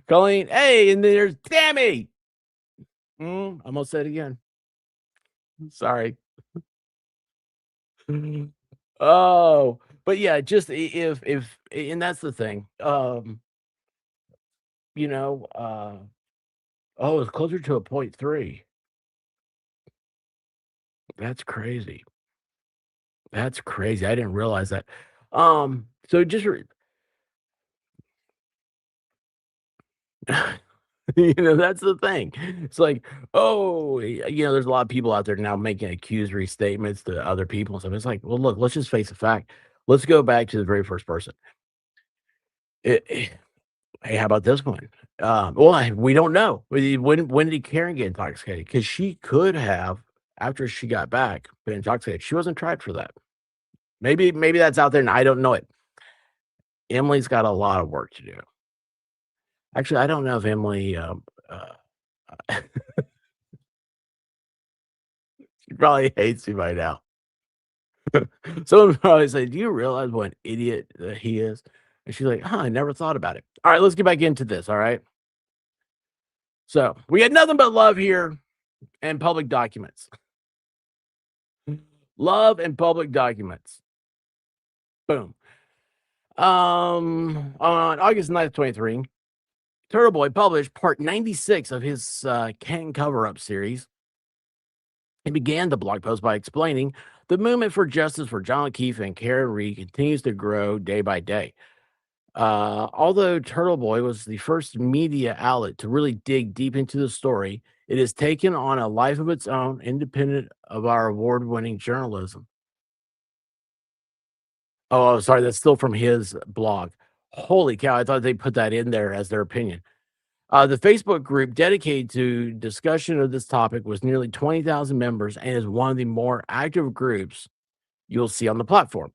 Colleen, hey, and there's Tammy. I'm gonna say it again. Sorry. Oh, but yeah, just if and that's the thing. You know, oh, it's closer to a 0.3. That's crazy. That's crazy. I didn't realize that. So just that's the thing. It's like, oh, there's a lot of people out there now making accusory statements to other people and stuff. It's like, well, look, let's just face the fact. Let's go back to the very first person. Hey, how about this one? We don't know. When did Karen get intoxicated? Because she could have, after she got back, been intoxicated. She wasn't tried for that. Maybe that's out there and I don't know it. Emily's got a lot of work to do. Actually, I don't know if Emily, she probably hates me by now. Someone probably say, "Do you realize what an idiot he is?" And she's like, "Huh, I never thought about it." All right, let's get back into this. All right. So we had nothing but love here and public documents. Love and public documents. Boom. On August 9th, 23, Turtleboy published part 96 of his Ken cover-up series. He began the blog post by explaining the movement for justice for John O'Keefe and Karen Reed continues to grow day by day. Although Turtleboy was the first media outlet to really dig deep into the story, it has taken on a life of its own, independent of our award-winning journalism. Oh, sorry, that's still from his blog. Holy cow, I thought they put that in there as their opinion. The Facebook group dedicated to discussion of this topic was nearly 20,000 members and is one of the more active groups you'll see on the platform.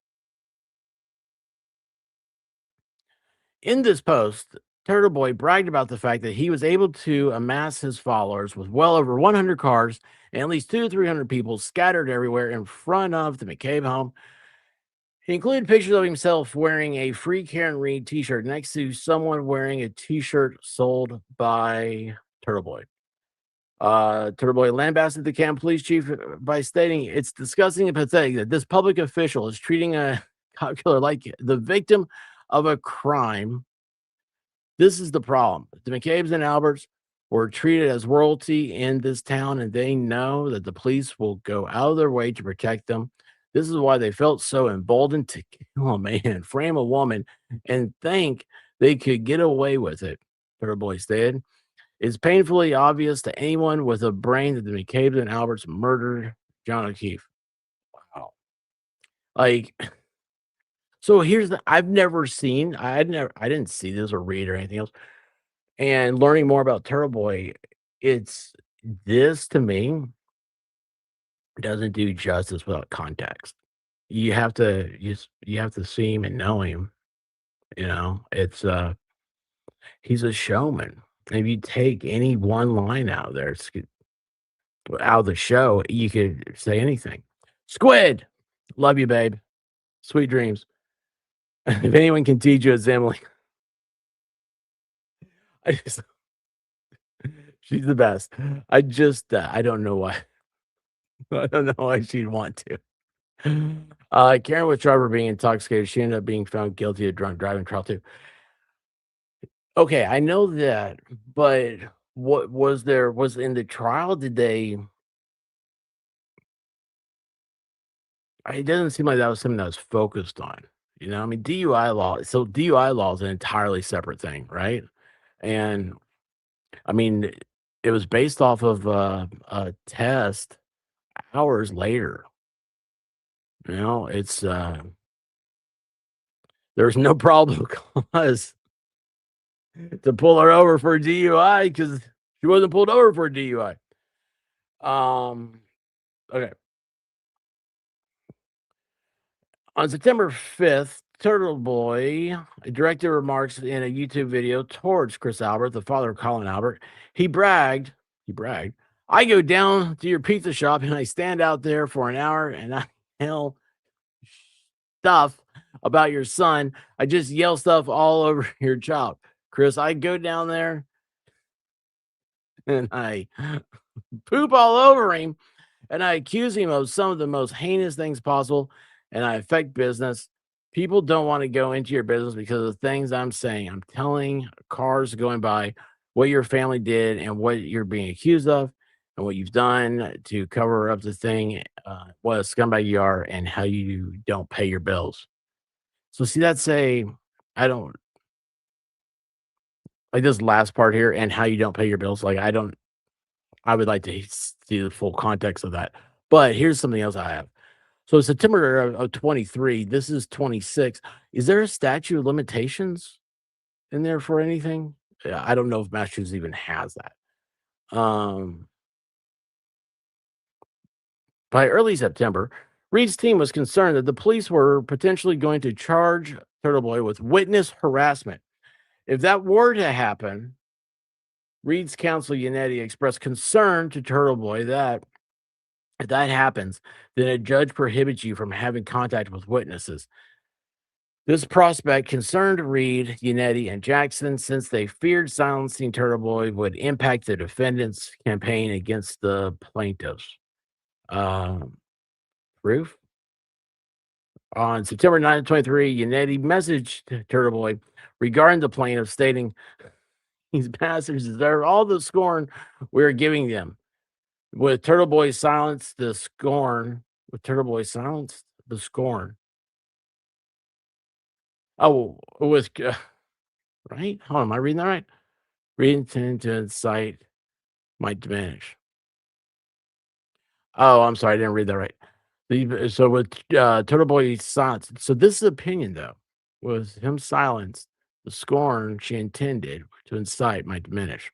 In this post, Turtleboy bragged about the fact that he was able to amass his followers with well over 100 cars and at least 200 to 300 people scattered everywhere in front of the McCabe home. He included pictures of himself wearing a Free Karen Reed t-shirt next to someone wearing a t-shirt sold by Turtleboy. Turtleboy lambasted the Canton police chief by stating, "It's disgusting and pathetic that this public official is treating a cop killer like the victim of a crime. This is the problem. The McCabes and Alberts were treated as royalty in this town, and they know that the police will go out of their way to protect them. This is why they felt so emboldened to kill a man, frame a woman, and think they could get away with it," Turtleboy said. "It's painfully obvious to anyone with a brain that the McCabes and Alberts murdered John O'Keefe." Wow. Like, so here's the I didn't see this or read or anything else. And learning more about Turtleboy, it's this to me doesn't do justice without context. You have to see him and know him. It's he's a showman. If you take any one line out of there, out of the show, you could say anything. Squid, love you, babe. Sweet dreams. If anyone can teach you, it's Emily. I just, she's the best. I don't know why. I don't know why she'd want to. Karen was charged for being intoxicated. She ended up being found guilty of drunk driving trial too. Okay, I know that, but what was in the trial? Did they? It doesn't seem like that was something that was focused on. I mean, DUI law. So DUI law is an entirely separate thing, right? And I mean, it was based off of a test hours later. It's there's no probable cause to pull her over for a DUI because she wasn't pulled over for a DUI. Okay. On September 5th, Turtleboy directed remarks in a YouTube video towards Chris Albert, the father of Colin Albert. He bragged, He bragged. I go down to your pizza shop and I stand out there for an hour and I yell stuff about your son. I just yell stuff all over your shop. Chris, I go down there and I poop all over him and I accuse him of some of the most heinous things possible and I affect business. People don't want to go into your business because of the things I'm saying. I'm telling cars going by what your family did and what you're being accused of and what you've done to cover up the thing, what a scumbag you are, and how you don't pay your bills. So, see, that's I don't like this last part here and how you don't pay your bills. Like, I would like to see the full context of that. But here's something else I have. So September of 23, this is 26. Is there a statute of limitations in there for anything? Yeah, I don't know if Massachusetts even has that. By early September, Reed's team was concerned that the police were potentially going to charge Turtleboy with witness harassment. If that were to happen, Reed's counsel Yannetti expressed concern to Turtleboy that if that happens, then a judge prohibits you from having contact with witnesses. This prospect concerned Reed, Yannetti, and Jackson since they feared silencing Turtleboy would impact the defendant's campaign against the plaintiffs. Proof? On September 9th, 23, Yannetti messaged Turtleboy regarding the plaintiff, stating, these bastards deserve all the scorn we're giving them. With Turtleboy silenced the scorn. With Turtleboy silenced the scorn. Oh, with right? Hold on, am I reading that right? Reading to incite might diminish. Oh, I'm sorry, I didn't read that right. So with Turtleboy silence. So this is opinion though. Was him silenced, the scorn she intended to incite might diminish.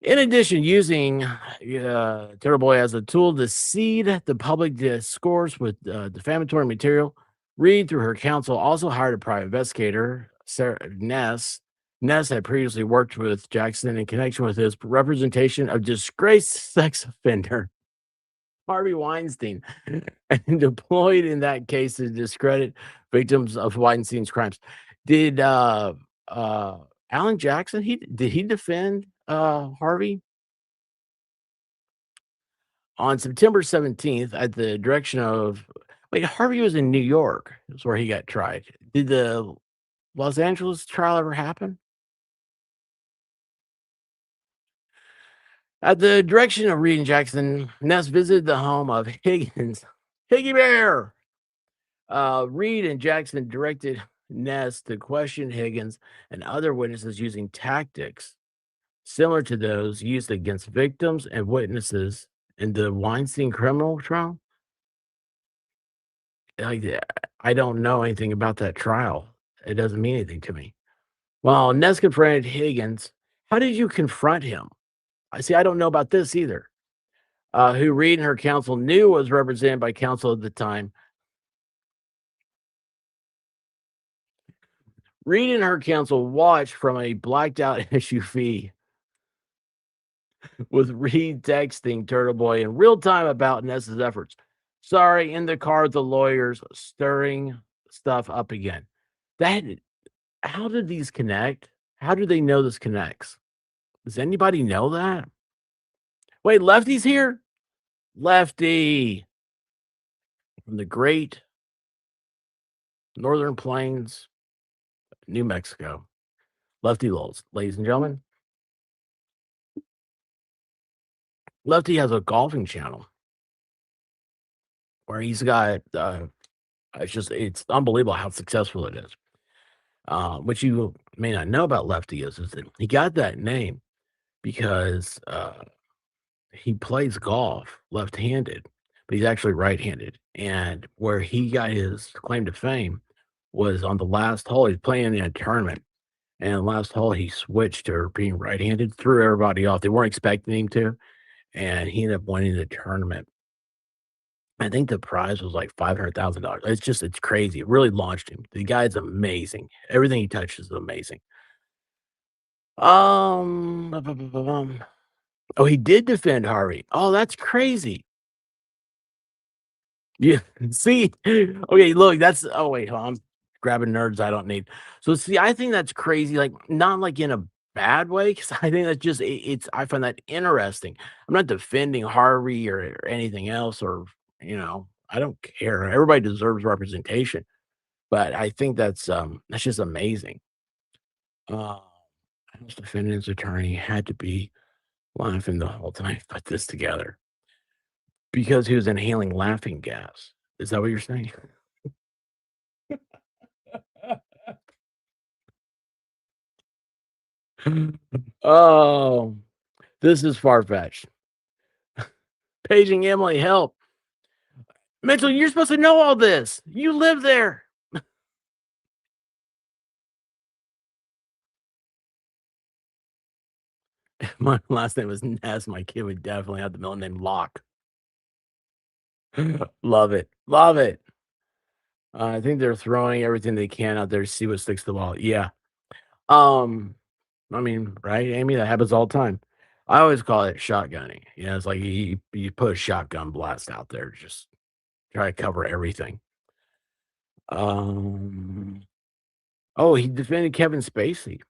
In addition, using Turtleboy as a tool to seed the public discourse with defamatory material, Reed, through her counsel, also hired a private investigator, Sarah Ness. Ness had previously worked with Jackson in connection with his representation of disgraced sex offender Harvey Weinstein and deployed in that case to discredit victims of Weinstein's crimes. Did Alan Jackson, did he defend Harvey? On September 17th, at the direction of Harvey was in New York, is where he got tried. Did the Los Angeles trial ever happen? At the direction of Reed and Jackson, Ness visited the home of Higgins, Higgy Bear. Reed and Jackson directed Ness to question Higgins and other witnesses using tactics similar to those used against victims and witnesses in the Weinstein criminal trial. Like, I don't know anything about that trial. It doesn't mean anything to me. Well, Ness confronted Higgins. How did you confront him? I don't know about this either. Who Reed and her counsel knew was represented by counsel at the time. Reed and her counsel watched from a blacked out SUV with Reed texting Turtleboy in real time about Ness's efforts. Sorry, in the car, the lawyers stirring stuff up again. How did these connect? How do they know this connects? Does anybody know that? Wait, Lefty's here? Lefty from the great Northern Plains, New Mexico. Lefty Lulz, ladies and gentlemen. Lefty has a golfing channel where he's got it's unbelievable how successful it is. What you may not know about Lefty is that he got that name because he plays golf left-handed, but he's actually right-handed. And where he got his claim to fame was on the last hole. He's playing in a tournament, and the last hole he switched to being right-handed, threw everybody off. They weren't expecting him to, and he ended up winning the tournament. I think the prize was like $500,000. It's crazy. It really launched him. The guy's amazing. Everything he touches is amazing. Oh, he did defend Harvey. Oh, that's crazy. Yeah. See, okay, look, that's oh wait, hold on. I'm grabbing nerds I don't need. So see, I think that's crazy, like not like in a bad way, because I think that's just it's I find that interesting. I'm not defending Harvey or anything else, or I don't care. Everybody deserves representation, but I think that's just amazing. Uh, House defendant's attorney had to be laughing the whole time he put this together because he was inhaling laughing gas. Is that what you're saying? Oh, this is far-fetched. Paging Emily, help. Mitchell, you're supposed to know all this. You live there. My last name was Ness. My kid would definitely have the middle name Locke. Love it. Love it. I think they're throwing everything they can out there to see what sticks to the wall. Yeah. Um, I mean, right, Amy? That happens all the time. I always call it shotgunning. It's like you put a shotgun blast out there, just try to cover everything. Um, oh, he defended Kevin Spacey.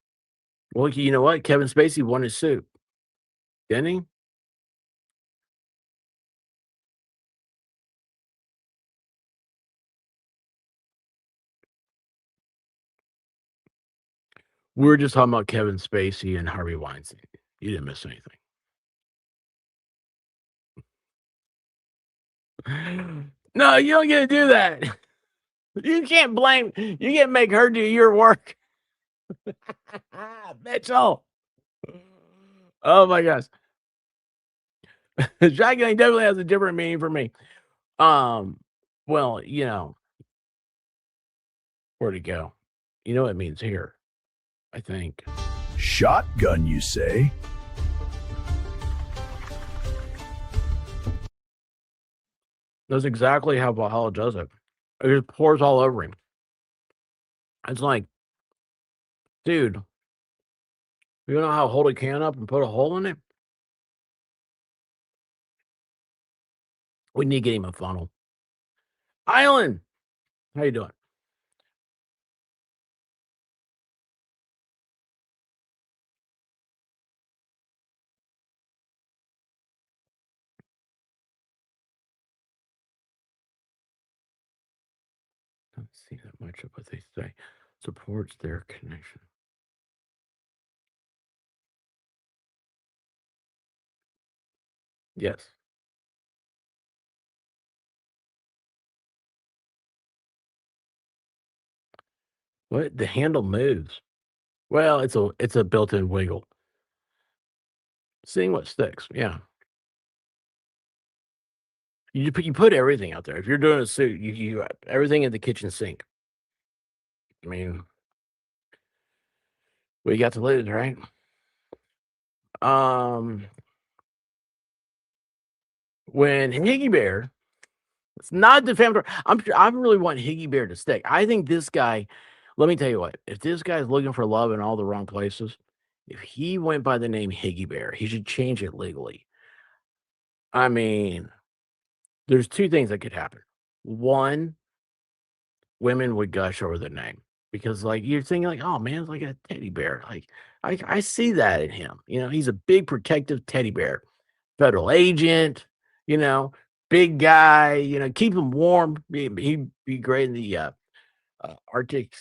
Well, you know what? Kevin Spacey won his suit, didn't he? We were just talking about Kevin Spacey and Harvey Weinstein. You didn't miss anything. No, you don't get to do that. You can't blame. You can't make her do your work. Mitchell. Oh my gosh. Shotgunning definitely has a different meaning for me. Well, where'd it go? You know what it means here, I think. Shotgun, you say? That's exactly how Valhalla does it. It just pours all over him. It's like, dude, you know how to hold a can up and put a hole in it? We need to get him a funnel. Island, how you doing? Don't see that much of what they say. Supports their connection. Yes. What? The handle moves. Well, it's a built-in wiggle. Seeing what sticks. Yeah. You put everything out there. If you're doing a suit, you everything in the kitchen sink. I mean, we got to lose, right? Um, when Higgy Bear, it's not defamatory. I really want Higgy Bear to stick. I think this guy. Let me tell you what. If this guy's looking for love in all the wrong places, if he went by the name Higgy Bear, he should change it legally. I mean, there's two things that could happen. One, women would gush over the name because, like, you're thinking, like, oh man, it's like a teddy bear. Like, I see that in him. He's a big protective teddy bear, federal agent. You know, big guy. Keep him warm. He'd be great in the Arctic,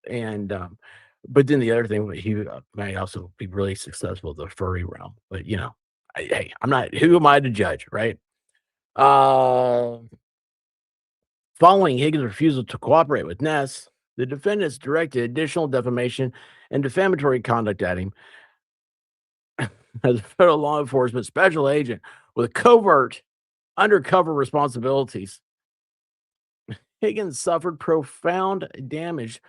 and but then the other thing, he might also be really successful in the furry realm. But hey, I'm not. Who am I to judge, right? Uh, Following Higgins' refusal to cooperate with Ness, the defendants directed additional defamation and defamatory conduct at him as a federal law enforcement special agent with covert, undercover responsibilities. Higgins suffered profound damage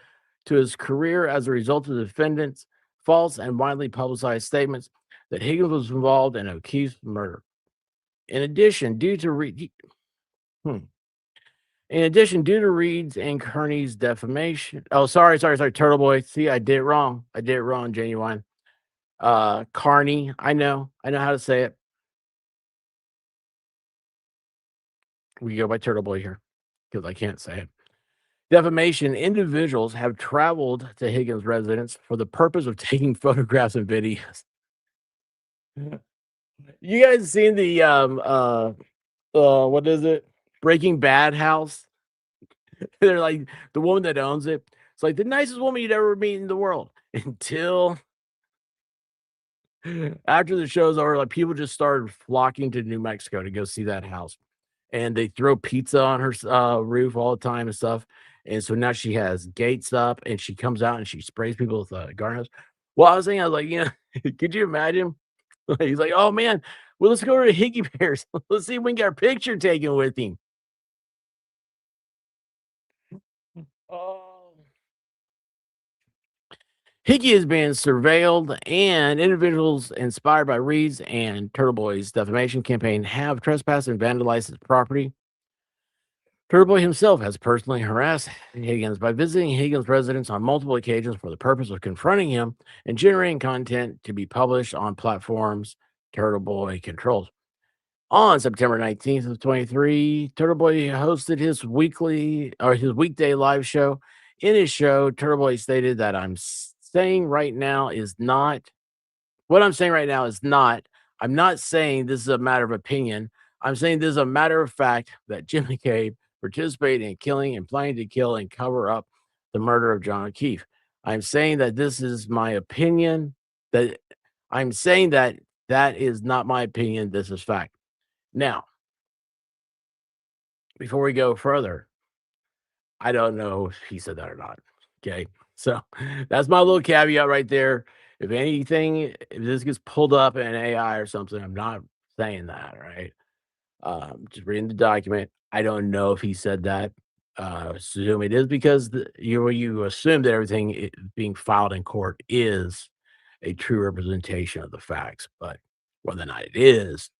to his career as a result of the defendant's false and widely publicized statements that Higgins was involved in accused murder. In addition, due to Reed's and Kearney's defamation. Oh, sorry, Turtleboy. See, I did it wrong. Genuine. Kearney, I know how to say it. We go by Turtleboy here because I can't say it. Defamation, individuals have traveled to Higgins' residence for the purpose of taking photographs and videos. You guys seen the what is it? Breaking Bad house? They're like the woman that owns it. It's like the nicest woman you'd ever meet in the world until after the show's over, like people just started flocking to New Mexico to go see that house. And they throw pizza on her roof all the time and stuff. And so now she has gates up and she comes out and she sprays people with garden hose. Well, I was thinking, I was like, you know, could you imagine? He's like, oh man, well, let's go to Higgy Bears. Let's see if we can get our picture taken with him. Oh. Higgy is being surveilled, and individuals inspired by Reed's and Turtleboy's defamation campaign have trespassed and vandalized his property. Turtleboy himself has personally harassed Higgins by visiting Higgins' residence on multiple occasions for the purpose of confronting him and generating content to be published on platforms Turtleboy controls. On September 19th of 23, Turtleboy hosted his weekday live show. In his show, Turtleboy stated that I'm saying right now is not what I'm saying right now is not. I'm not saying this is a matter of opinion. I'm saying this is a matter of fact that Jim McCabe participated in killing and planning to kill and cover up the murder of John O'Keefe. I'm saying that this is my opinion. That I'm saying that is not my opinion. This is fact. Now, before we go further, I don't know if he said that or not. Okay. So that's my little caveat right there. If anything, if this gets pulled up in AI or something, I'm not saying that, right? Just reading the document. I don't know if he said that. Assume it is because you assume that everything being filed in court is a true representation of the facts, but whether or not it is,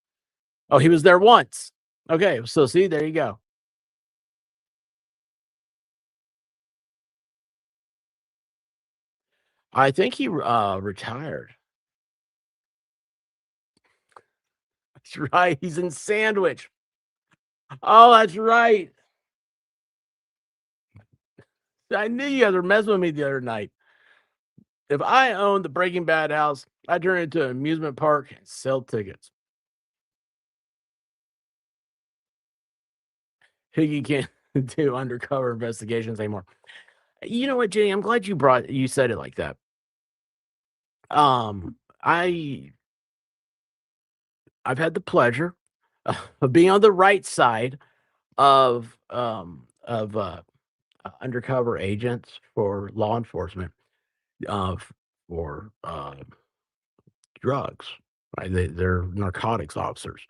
oh, he was there once. Okay, so see, there you go. I think he retired. That's right. He's in Sandwich. Oh, that's right. I knew you guys were messing with me the other night. If I owned the Breaking Bad house, I'd turn it into an amusement park and sell tickets. Higgy can't do undercover investigations anymore. You know what, Jenny? I'm glad you said it like that. I've had the pleasure of being on the right side of undercover agents for law enforcement for drugs. Right? They're narcotics officers,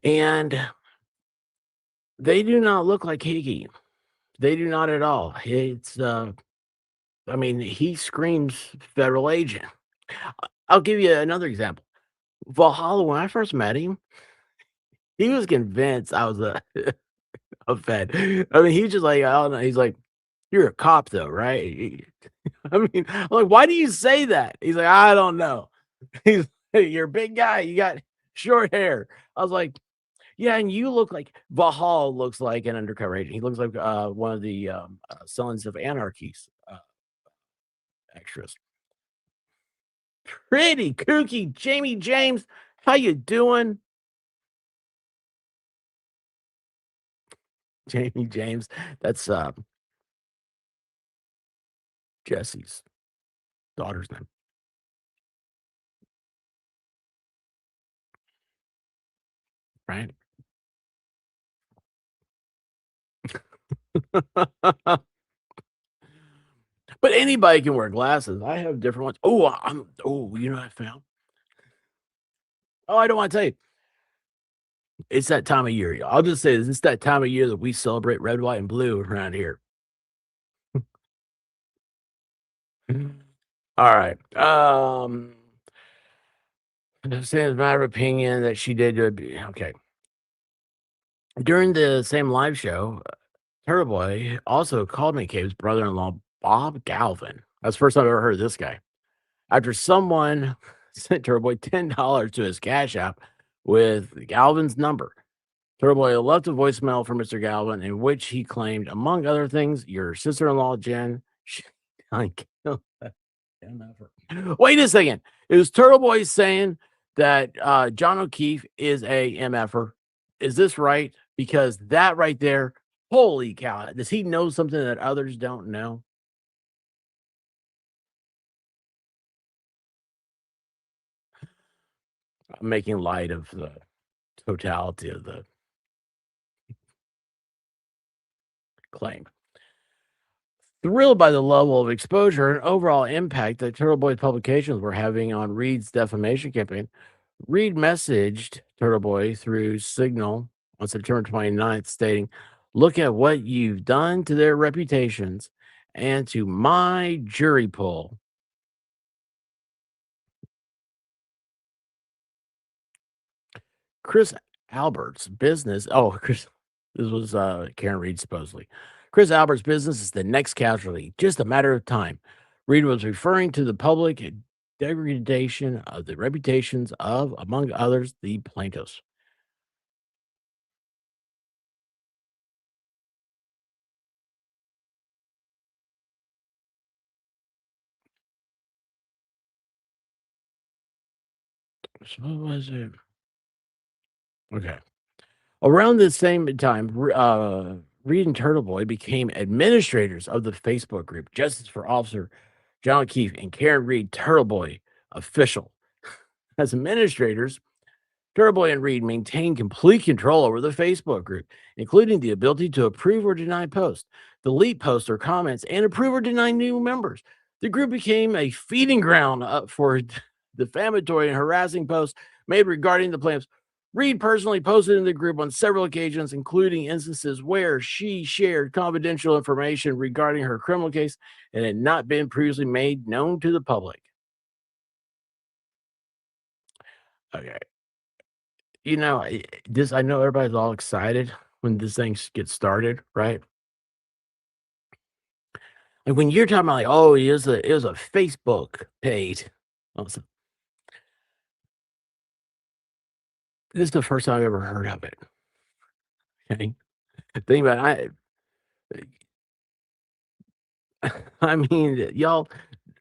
and they do not look like Higgy. They do not at all. It's I mean, he screams federal agent. I'll give you another example. Valhalla, when I first met him, he was convinced I was a Fed. I mean, he's just like, I don't know. He's like, "You're a cop, though, right?" I mean, I'm like, "Why do you say that?" He's like, "I don't know." He's like, "You're a big guy. You got short hair." I was like, "Yeah, and you look like Valhalla looks like an undercover agent. He looks like one of the Sons of Anarchy's extras. Pretty kooky, Jamie James. How you doing, Jamie James? That's Jesse's daughter's name, right? But anybody can wear glasses. I have different ones. You know what I found? Oh, I don't want to tell you. It's that time of year, y'all. I'll just say this. It's that time of year that we celebrate red, white, and blue around here. All right. Saying it's a matter of opinion that she did. Okay. During the same live show, Turtleboy also called McCabe's brother-in-law Bob Galvin. That's the first time I've ever heard of this guy. after someone sent Turtleboy $10 to his Cash App with Galvin's number. Turtleboy left a voicemail for Mr. Galvin in which he claimed, among other things, your sister-in-law, Jen, Wait a second. Is Turtleboy saying that John O'Keefe is a MFer? Is this right? Because that right there, holy cow, does he know something that others don't know? I'm making light of the totality of the claim. Thrilled by the level of exposure and overall impact that Turtleboy's publications were having on Reed's defamation campaign, Reed messaged Turtleboy through Signal on September 29th, stating, "Look at what you've done to their reputations and to my jury pool." Chris Albert's business. This was Karen Reed, supposedly. Chris Albert's business is the next casualty, just a matter of time. Reed was referring to the public degradation of the reputations of, among others, the plaintiffs. So what was it? Okay. Around the same time, Reed and Turtleboy became administrators of the Facebook group Justice for Officer John O'Keefe and Karen Reed Turtleboy Official. As administrators, Turtleboy and Reed maintain complete control over the Facebook group, including the ability to approve or deny posts, delete posts or comments, and approve or deny new members. The group became a feeding ground for defamatory and harassing posts made regarding the plaintiffs. Reed personally posted in the group on several occasions, including instances where she shared confidential information regarding her criminal case and had not been previously made known to the public. Okay. You know, I know everybody's all excited when this thing gets started, right? Like when you're talking about like, oh, it was a Facebook page. Also, this is the first time I've ever heard of it. Okay. Think about it. I mean, y'all,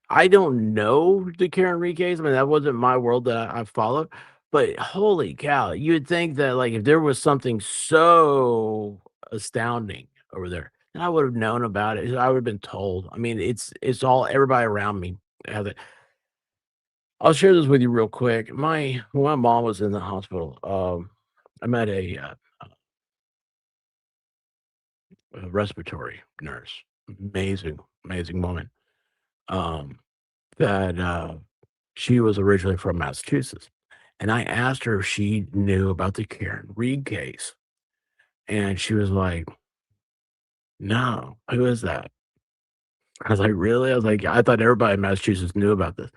I don't know the Karen Reed case. I mean, that wasn't my world that I followed. But holy cow, you would think that like if there was something so astounding over there, then I would have known about it. I would have been told. I mean, it's all everybody around me have it. I'll share this with you real quick. When my mom was in the hospital, I met a respiratory nurse, amazing, amazing woman. That she was originally from Massachusetts. And I asked her if she knew about the Karen Reed case. And she was like, "No, who is that?" I was like, "Really?" I was like, "I thought everybody in Massachusetts knew about this."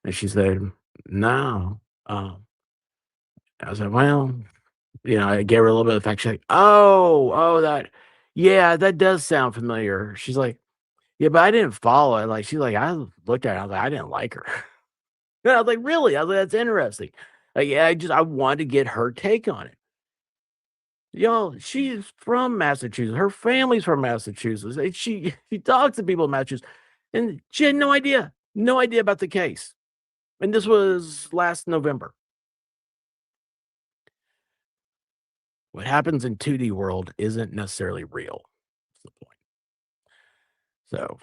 And she said, "No." I was like, "Well," I gave her a little bit of fact. She's like, "Oh, that, yeah, that does sound familiar." She's like, "Yeah, but I didn't follow it." Like, she's like, "I looked at it, I was like, I didn't like her." And I was like, "Really?" I was like, "That's interesting." Like, yeah, I wanted to get her take on it. Y'all, she's from Massachusetts. Her family's from Massachusetts. And she talks to people in Massachusetts, and she had no idea about the case. And this was last November. What happens in 2D world isn't necessarily real. That's the point. So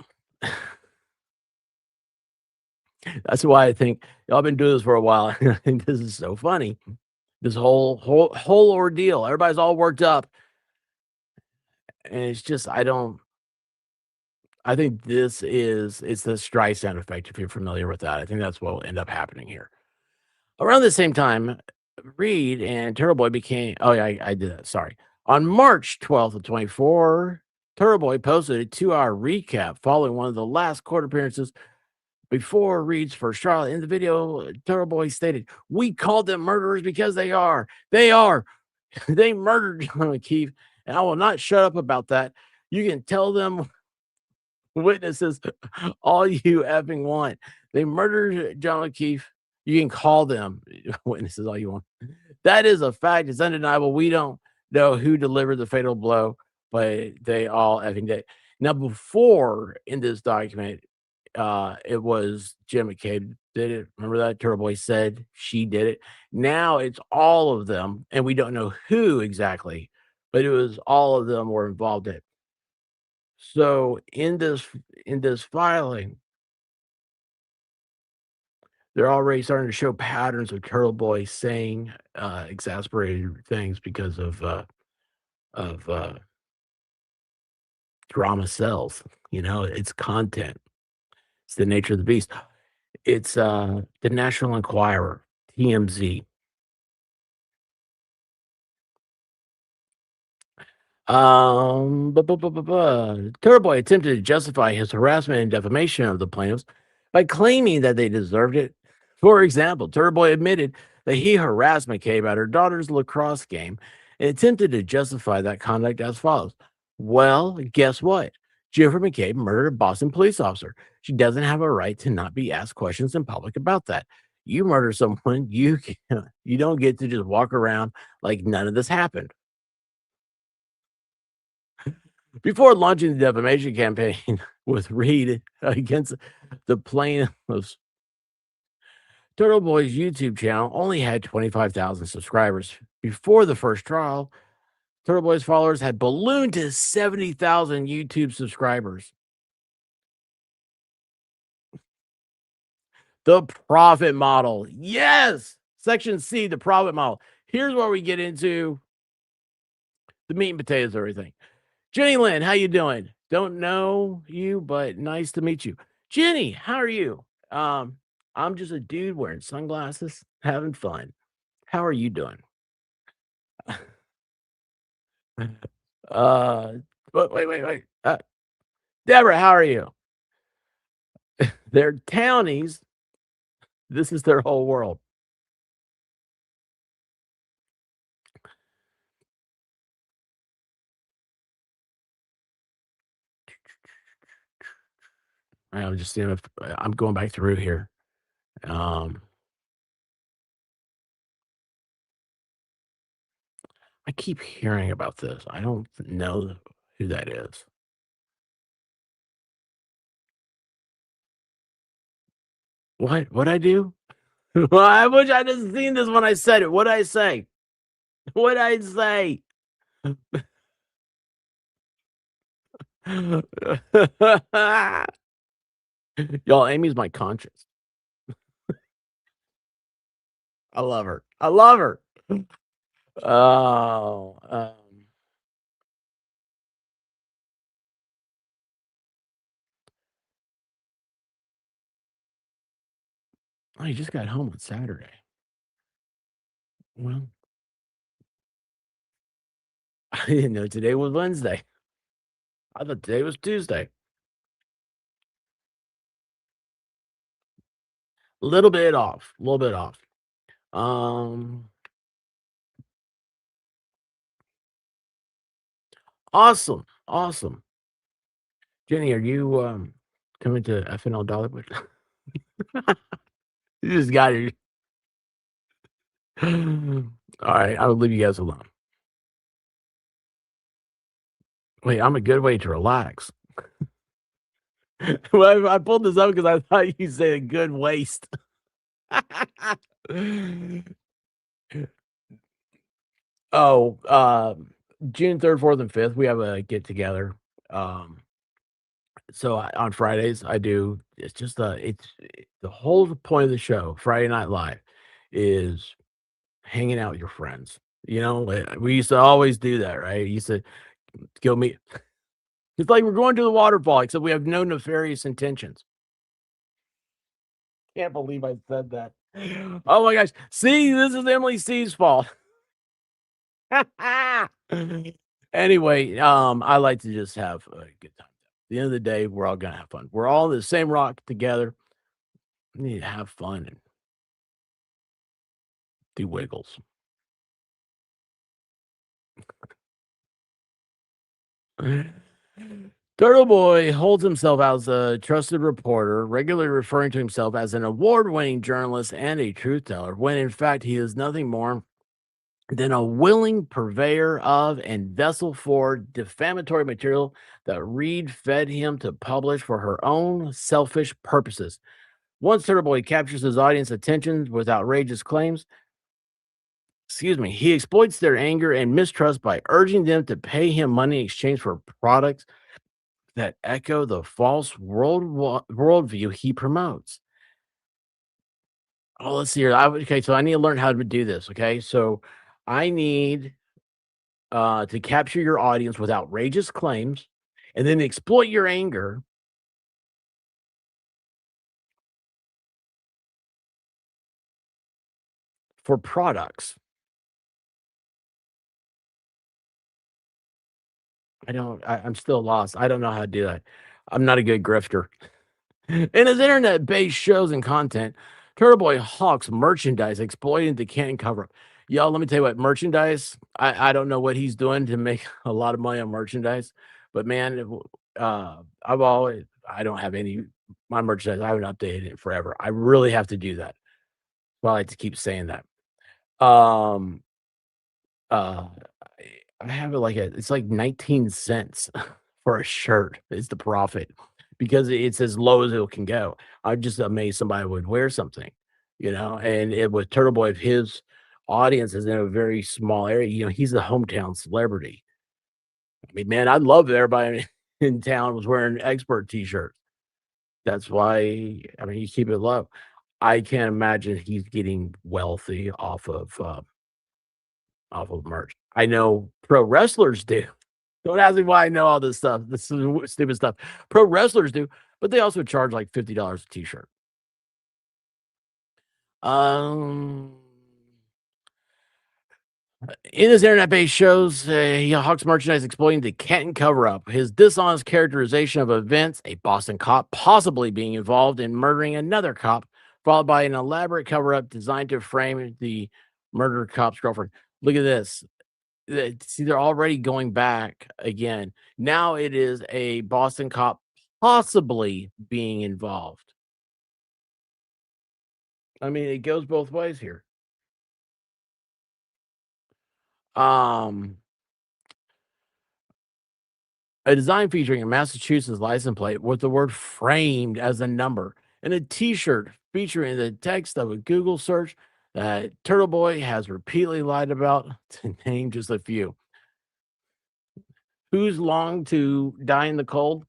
that's why I think y'all been doing this for a while. I think this is so funny. This whole ordeal. Everybody's all worked up. And it's just I think it's the Streisand effect, if you're familiar with that. I think that's what will end up happening here. Around the same time, Reed and Turtleboy became I did that, sorry. On March 12th of 24, Turtleboy posted a 2-hour recap following one of the last court appearances before Reed's first trial. In the video, Turtleboy stated, "We called them murderers because they are. They murdered John O'Keefe, and I will not shut up about that. You can tell them witnesses all you effing want. They murdered John O'Keefe. You can call them witnesses all you want. That is a fact. It's undeniable. We don't know who delivered the fatal blow, but they all effing did. Now, before in this document, it was Jim McCabe did it. Remember that Turtleboy said she did it. Now it's all of them, and we don't know who exactly, but it was all of them were involved in it. So in this filing, they're already starting to show patterns of Turtleboy saying exasperated things because of drama sells. It's content. It's the nature of the beast. It's the National Enquirer, TMZ. Turtleboy attempted to justify his harassment and defamation of the plaintiffs by claiming that they deserved it. For example, Turtleboy admitted that he harassed McCabe at her daughter's lacrosse game and attempted to justify that conduct as follows. Well, guess what? Jennifer McCabe murdered a Boston police officer. She doesn't have a right to not be asked questions in public about that. You murder someone, you don't get to just walk around like none of this happened. Before launching the defamation campaign with Read against the plaintiffs, Turtleboy's YouTube channel only had 25,000 subscribers. Before the first trial, Turtleboy's followers had ballooned to 70,000 YouTube subscribers. The profit model. Yes. Section C, the profit model. Here's where we get into the meat and potatoes of everything. Jenny Lynn, how you doing? Don't know you, but nice to meet you. Jenny, how are you? I'm just a dude wearing sunglasses, having fun. How are you doing? Wait. Deborah, how are you? They're townies. This is their whole world. I'm just seeing if I'm going back through here. I keep hearing about this. I don't know who that is. What I do? Well, I wish I'd have seen this when I said it. What'd I say? What'd I say? Y'all, Amy's my conscience. I love her. I love her. Oh, I just got home on Saturday. Well, I didn't know today was Wednesday. I thought today was Tuesday. A little bit off. A little bit off. Awesome. Awesome. Jenny, are you coming to FNL Dollywood? You just got it. All right, I will leave you guys alone. Wait, I'm a good way to relax. Well, I pulled this up because I thought you said a good waste. Oh, June 3rd, 4th, and 5th, we have a get together. So on Fridays, I do. It's just the whole point of the show, Friday Night Live, is hanging out with your friends. We used to always do that, right? You used to go meet. It's like we're going to the waterfall, except we have no nefarious intentions. Can't believe I said that. Oh my gosh. See, this is Emily C's fault. Anyway, I like to just have a good time. At the end of the day, we're all gonna have fun. We're all in the same rock together. We need to have fun and do wiggles. Turtleboy holds himself as a trusted reporter, regularly referring to himself as an award-winning journalist and a truth teller, when in fact he is nothing more than a willing purveyor of and vessel for defamatory material that Reed fed him to publish for her own selfish purposes. Once Turtleboy captures his audience attention with outrageous claims, he exploits their anger and mistrust by urging them to pay him money in exchange for products that echo the false worldview he promotes. Oh, let's see here. Okay, so I need to learn how to do this. Okay, so I need to capture your audience with outrageous claims and then exploit your anger for products. I'm still lost. I don't know how to do that. I'm not a good grifter. In his internet-based shows and content, Turtleboy hawks merchandise exploiting the Canton cover-up. Y'all, let me tell you what, merchandise, I don't know what he's doing to make a lot of money on merchandise, but man, I don't have any my merchandise. I haven't updated it forever. I really have to do that. Well, I like to keep saying that. Um, uh, I have it like it's like 19 cents for a shirt is the profit because it's as low as it can go. I'm just amazed somebody would wear something, and it with Turtleboy, if his audience is in a very small area, he's a hometown celebrity. I mean, man, I'd love if everybody in town was wearing expert t-shirts. That's why, I mean, you keep it low. I can't imagine he's getting wealthy off of merch. I know pro wrestlers do. Don't ask me why I know all this stuff. This is stupid stuff. Pro wrestlers do, but they also charge like $50 a t-shirt. Um, in his internet-based shows, he hawks merchandise exploiting the Canton cover-up, his dishonest characterization of events, a Boston cop possibly being involved in murdering another cop, followed by an elaborate cover-up designed to frame the murdered cop's girlfriend. Look at this. See, they're already going back again. Now it is a Boston cop possibly being involved. I mean, it goes both ways here. Um, a design featuring a Massachusetts license plate with the word framed as a number and a t-shirt featuring the text of a Google search that Turtleboy has repeatedly lied about, to name just a few. Who's long to die in the cold?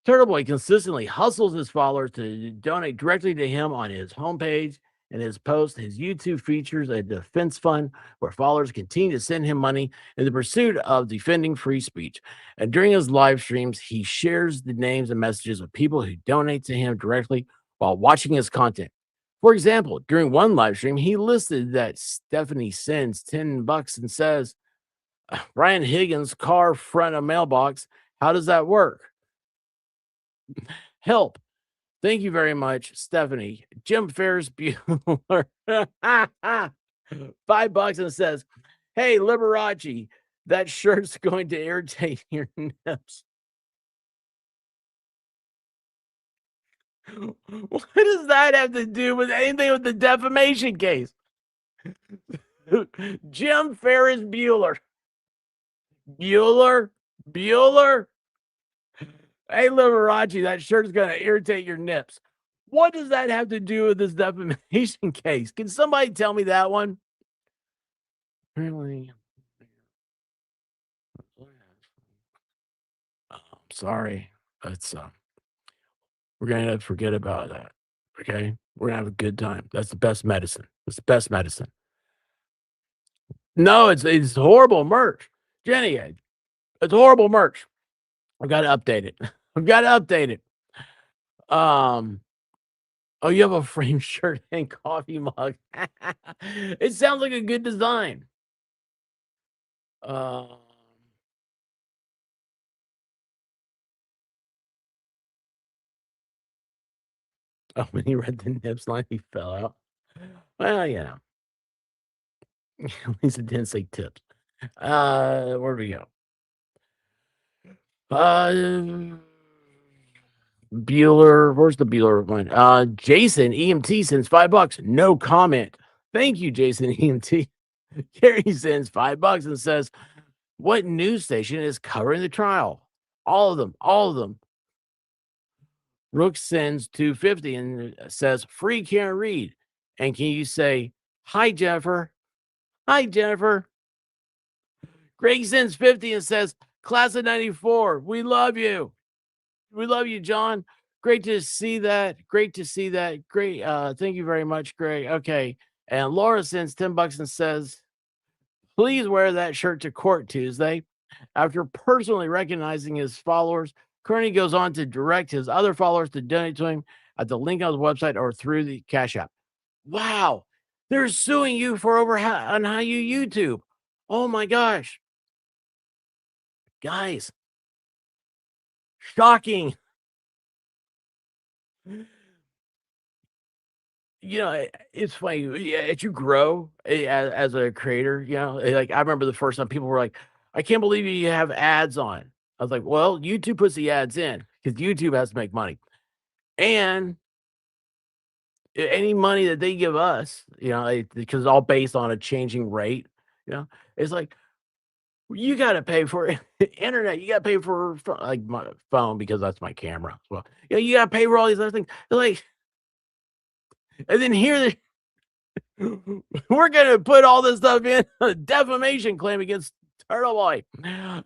Turtleboy consistently hustles his followers to donate directly to him on his homepage and his post. His YouTube features a defense fund where followers continue to send him money in the pursuit of defending free speech. And during his live streams, he shares the names and messages of people who donate to him directly while watching his content. For example, during one live stream, he listed that Stephanie sends $10 and says, Brian Higgins, car front a mailbox. How does that work? Help. Thank you very much, Stephanie. Jim Ferris Bueller. $5 and says, hey, Liberace, that shirt's going to irritate your nips. What does that have to do with anything with the defamation case? Jim Ferris Bueller. Bueller. Hey, Liberace, that shirt's going to irritate your nips. What does that have to do with this defamation case? Can somebody tell me that one? Really? I'm sorry. That's we're gonna have to forget about that. Okay? We're gonna have a good time. That's the best medicine. It's the best medicine. No, it's horrible merch. Jenny, it's horrible merch. I've got to update it. I've got to update it. Oh, you have a frame shirt and coffee mug. It sounds like a good design. Oh, when he read the nips line, he fell out. Well, at least it didn't say tips. Where do we go? Bueller, where's the Bueller one? Jason EMT sends $5. No comment. Thank you, Jason EMT. Gary sends $5 and says, "What news station is covering the trial?" All of them. All of them. Rook sends $2.50 and says, "Free Karen Read." And can you say, "Hi, Jennifer"? Hi, Jennifer. Greg sends 50 and says, "Class of 94. We love you. We love you, John." Great to see that. Great to see that. Great. Thank you very much, Greg. Okay. And Laura sends $10 and says, "Please wear that shirt to court Tuesday." After personally recognizing his followers, Kearney goes on to direct his other followers to donate to him at the link on his website or through the Cash App. Wow. They're suing you for on how you YouTube. Oh my gosh. Guys. Shocking. It's funny. As you grow as a creator, like I remember the first time people were like, "I can't believe you have ads on." I was like, "Well, YouTube puts the ads in because YouTube has to make money. And any money that they give us, because it's all based on a changing rate, it's like you got to pay for internet. You got to pay for like my phone because that's my camera as well. You got to pay for all these other things. They're like, and then here we're gonna put all this stuff in a defamation claim against Turtleboy.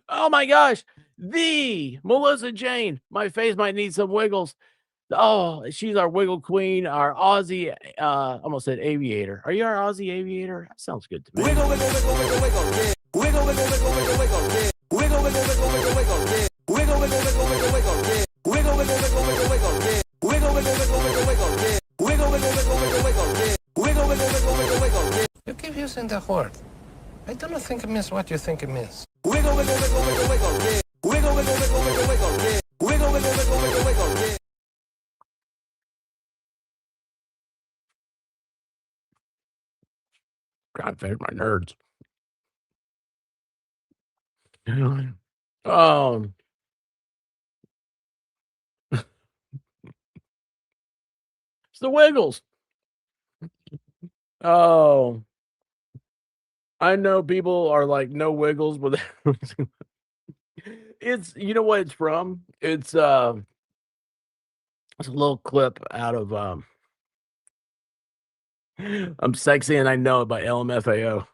Oh my gosh, the Melissa Jane. My face might need some wiggles. Oh, she's our wiggle queen, our Aussie, almost said aviator. Are you our Aussie aviator? That sounds good to me. Wiggle, wiggle, wiggle, wiggle, wiggle, yeah. Wiggle, wiggle, wiggle, wiggle, wiggle, yeah. Wiggle, wiggle, wiggle, wiggle, wiggle, yeah. Wiggle, wiggle, wiggle, wiggle, wiggle, yeah. Wiggle, wiggle, wiggle, wiggle, wiggle, yeah. Wiggle, wiggle, wiggle, wiggle, wiggle, yeah. Wiggle, wiggle, wiggle, wiggle, wiggle, yeah. Wiggle, wiggle, wiggle, wiggle, wiggle, yeah. You keep using that word. I do not think it means what you think it means. Wiggle, wiggle, wiggle, wiggle, wiggle, yeah. Wiggle, wiggle, wiggle, wiggle, wiggle, yeah. Wiggle, wiggle, wiggle, wiggle, wiggle, yeah. God, fed my nerds. Um, it's the Wiggles. Oh, I know people are like no Wiggles, but it's what it's from. It's a little clip out of "I'm Sexy and I Know It" by LMFAO.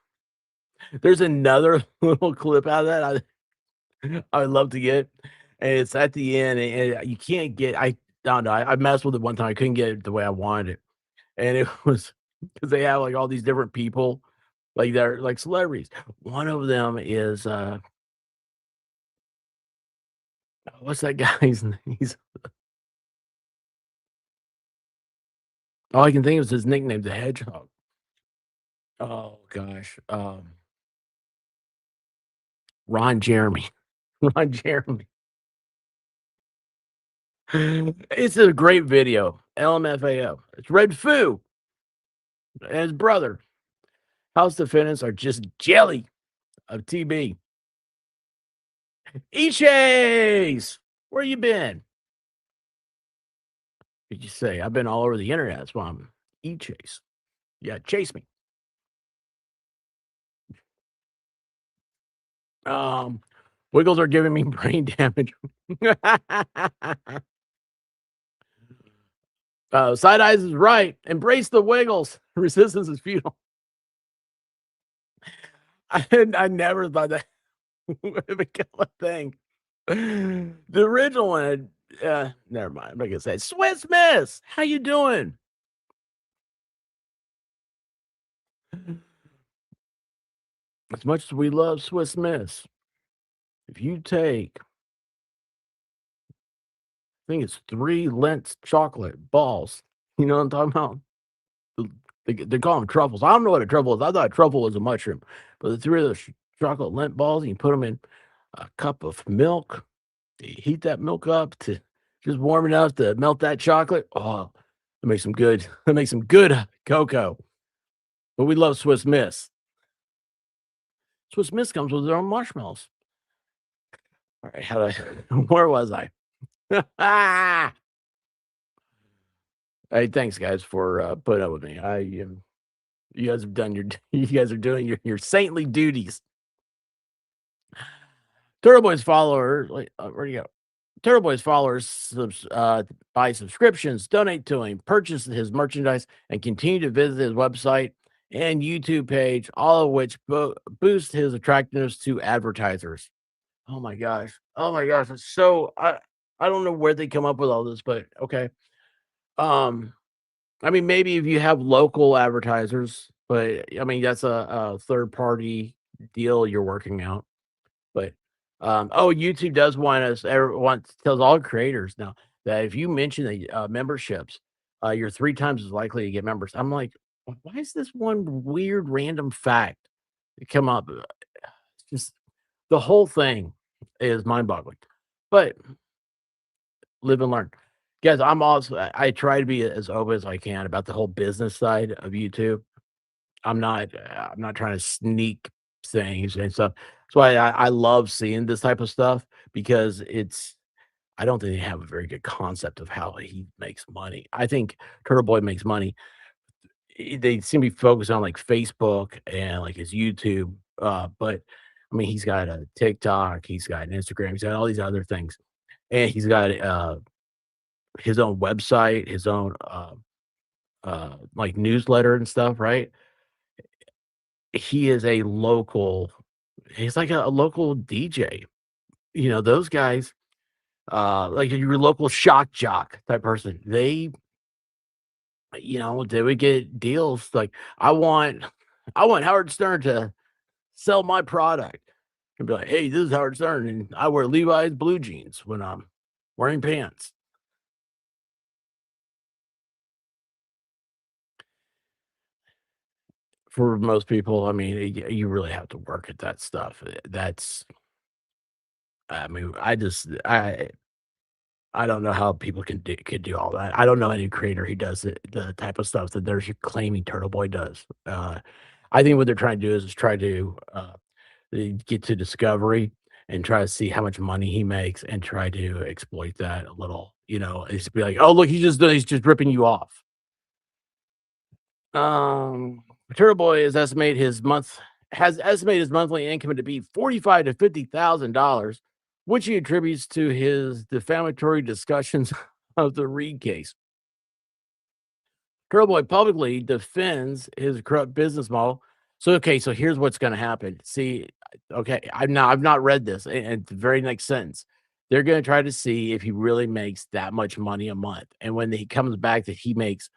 There's another little clip out of that I would love to get, and it's at the end, and you can't get. I don't know. I messed with it one time. I couldn't get it the way I wanted it, and it was because they have like all these different people, like they're like celebrities. One of them is what's that guy's name? All I can think of is his nickname, the Hedgehog. Oh gosh, Ron Jeremy. Ron Jeremy. It's a great video. LMFAO. It's Red Foo and his brother. House defendants are just jelly of TB. E-Chase! Where you been? Did you say? I've been all over the internet. That's why I'm E-Chase. Yeah, chase me. Wiggles are giving me brain damage. Side Eyes is right. Embrace the Wiggles. Resistance is futile. I never thought that would become a thing. The original one, never mind. I'm not gonna say. Swiss Miss, how you doing? As much as we love Swiss Miss, if you take, I think it's 3 Lindt chocolate balls. You know what I'm talking about? They call them truffles. I don't know what a truffle is. I thought a truffle was a mushroom, but the 3 of those chocolate Lindt balls, and you put them in a cup of milk. You heat that milk up to just warm enough to melt that chocolate. Oh, that makes some good. That makes some good cocoa. But we love Swiss Miss. Swiss Miss comes with their own marshmallows. All right, how do I where was I? Hey, thanks guys for putting up with me. You guys have done your you guys are doing your saintly duties. Turtleboy's followers, where'd you go? Turtleboy's followers buy subscriptions, donate to him, purchase his merchandise, and continue to visit his website and YouTube page, all of which boost his attractiveness to advertisers. Oh my gosh! Oh my gosh! It's so I don't know where they come up with all this, but okay. Um, I mean, maybe if you have local advertisers, but I mean that's a third party deal you're working out. But, oh, YouTube does want us wants tells all creators now that if you mention the, memberships, you're 3 times as likely to get members. I'm like, Why is this one weird random fact that come up?" It's just the whole thing is mind-boggling. But live and learn. Guys, I try to be as open as I can about the whole business side of YouTube. I'm not trying to sneak things and stuff. That's why I love seeing this type of stuff because I don't think they have a very good concept of how he makes money. I think Turtle Boy makes money. They seem to be focused on like Facebook and like his YouTube. But I mean, he's got a TikTok, he's got an Instagram, he's got all these other things, and he's got his own website, his own like newsletter and stuff, right? He is a local he's like a local DJ. You know, those guys, like your local shock jock type person, they would get deals like, I want Howard Stern to sell my product. And be like, "Hey, this is Howard Stern, and I wear Levi's blue jeans when I'm wearing pants." For most people, I mean, you really have to work at that stuff. That's I mean, I don't know how people could do all that. I don't know any creator who does the type of stuff that they're claiming Turtle Boy does. I think what they're trying to do is try to get to discovery and try to see how much money he makes and try to exploit that a little. You know, it's be like, "Oh, look, he's just ripping you off." Um, Turtle Boy has estimated his monthly income to be $45,000 to $50,000, which he attributes to his defamatory discussions of the Reed case. Turtle Boy publicly defends his corrupt business model. So here's what's going to happen. See, okay, I've not read this, and the very next sentence, they're going to try to see if he really makes that much money a month, and when he comes back that he makes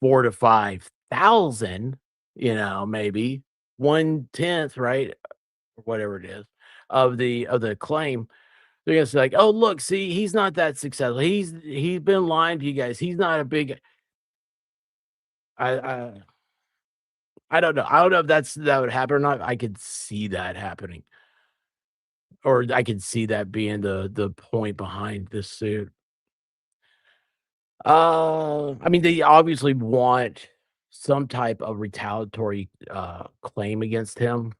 4 to 5,000, maybe 1/10, right? Or whatever it is of the claim, they're gonna say like, "Oh, look, see, he's not that successful. He's been lying to you guys. He's not a big." I I I don't know. I don't know if that would happen or not. I could see that happening, or I could see that being the point behind this suit. I mean, they obviously want some type of retaliatory claim against him.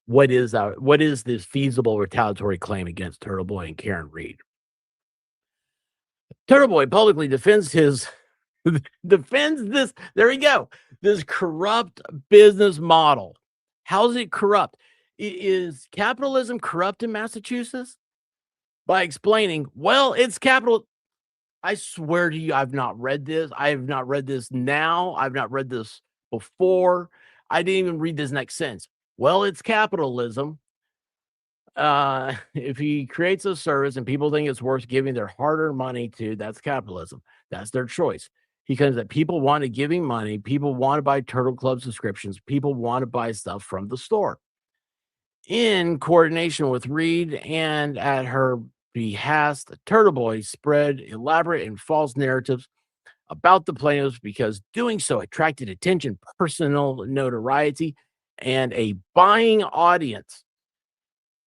What is this feasible retaliatory claim against Turtle Boy and Karen Reed? Turtle Boy publicly defends his defends this. There we go. This corrupt business model. How's it corrupt? Is capitalism corrupt in Massachusetts? By explaining, well, it's capital. I swear to you, I've not read this. I have not read this now. I've not read this before. I didn't even read this next sentence. Well, it's capitalism. If he creates a service and people think it's worth giving their hard-earned money to, that's capitalism. That's their choice. He claims that people want to give him money. People want to buy Turtle Club subscriptions. People want to buy stuff from the store. In coordination with Reed and at her behest, Turtle Boy spread elaborate and false narratives about the plaintiffs because doing so attracted attention, personal notoriety, and a buying audience.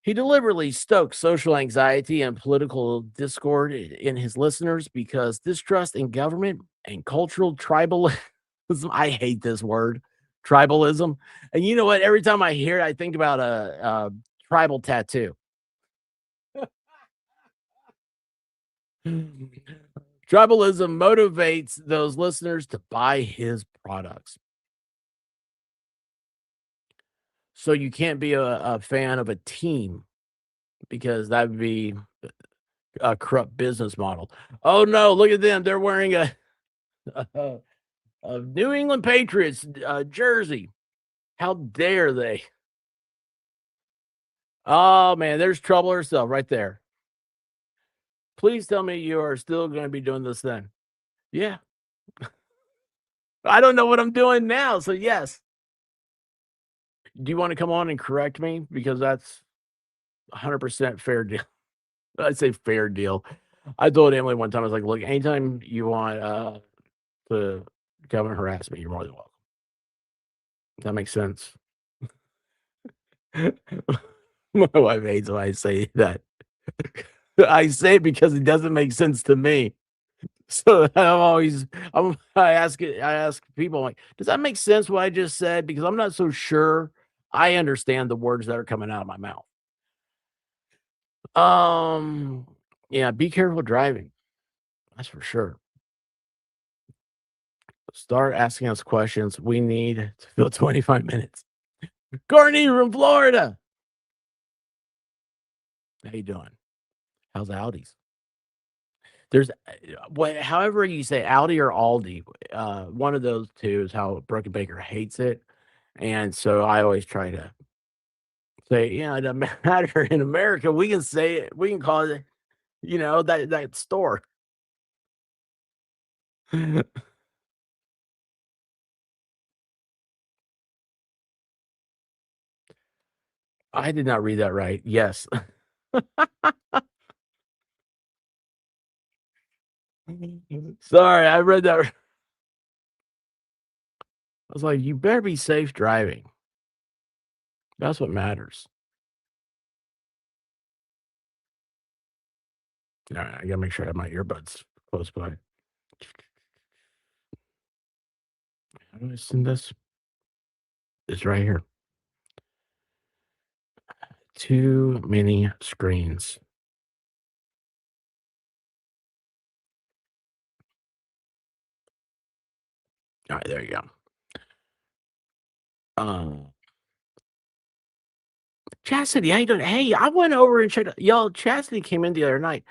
He deliberately stoked social anxiety and political discord in his listeners because distrust in government and cultural tribalism. I hate this word, tribalism. And you know what? Every time I hear it, I think about a tribal tattoo. Tribalism motivates those listeners to buy his products. So you can't be a fan of a team because that would be a corrupt business model. Oh no, look at them. They're wearing a New England Patriots jersey. How dare they? Oh man, there's trouble herself right there. Please tell me you are still going to be doing this then. Yeah. I don't know what I'm doing now. So, yes. Do you want to come on and correct me? Because that's 100% fair deal. I'd say fair deal. I told Emily one time, I was like, look, anytime you want to come and harass me, you're more than welcome. That makes sense. My wife hates when I say that. I say it because it doesn't make sense to me. So I ask people, I'm like, does that make sense what I just said? Because I'm not so sure I understand the words that are coming out of my mouth. Yeah, be careful driving. That's for sure. Start asking us questions. We need to fill 25 minutes. Courtney from Florida. How you doing? How's Aldi's? There's however you say Aldi or Aldi, one of those two is how Brooke and Baker hates it. And so I always try to say, it doesn't matter in America. We can say it, we can call it, that store. I did not read that right. Yes. Sorry, I read that. I was like, you better be safe driving. That's what matters. All right, I gotta make sure I have my earbuds close by. How do I send this? It's right here. Too many screens. All right, there you go. Chastity, how you doing? Hey, I went over and checked. Y'all, Chastity came in the other night.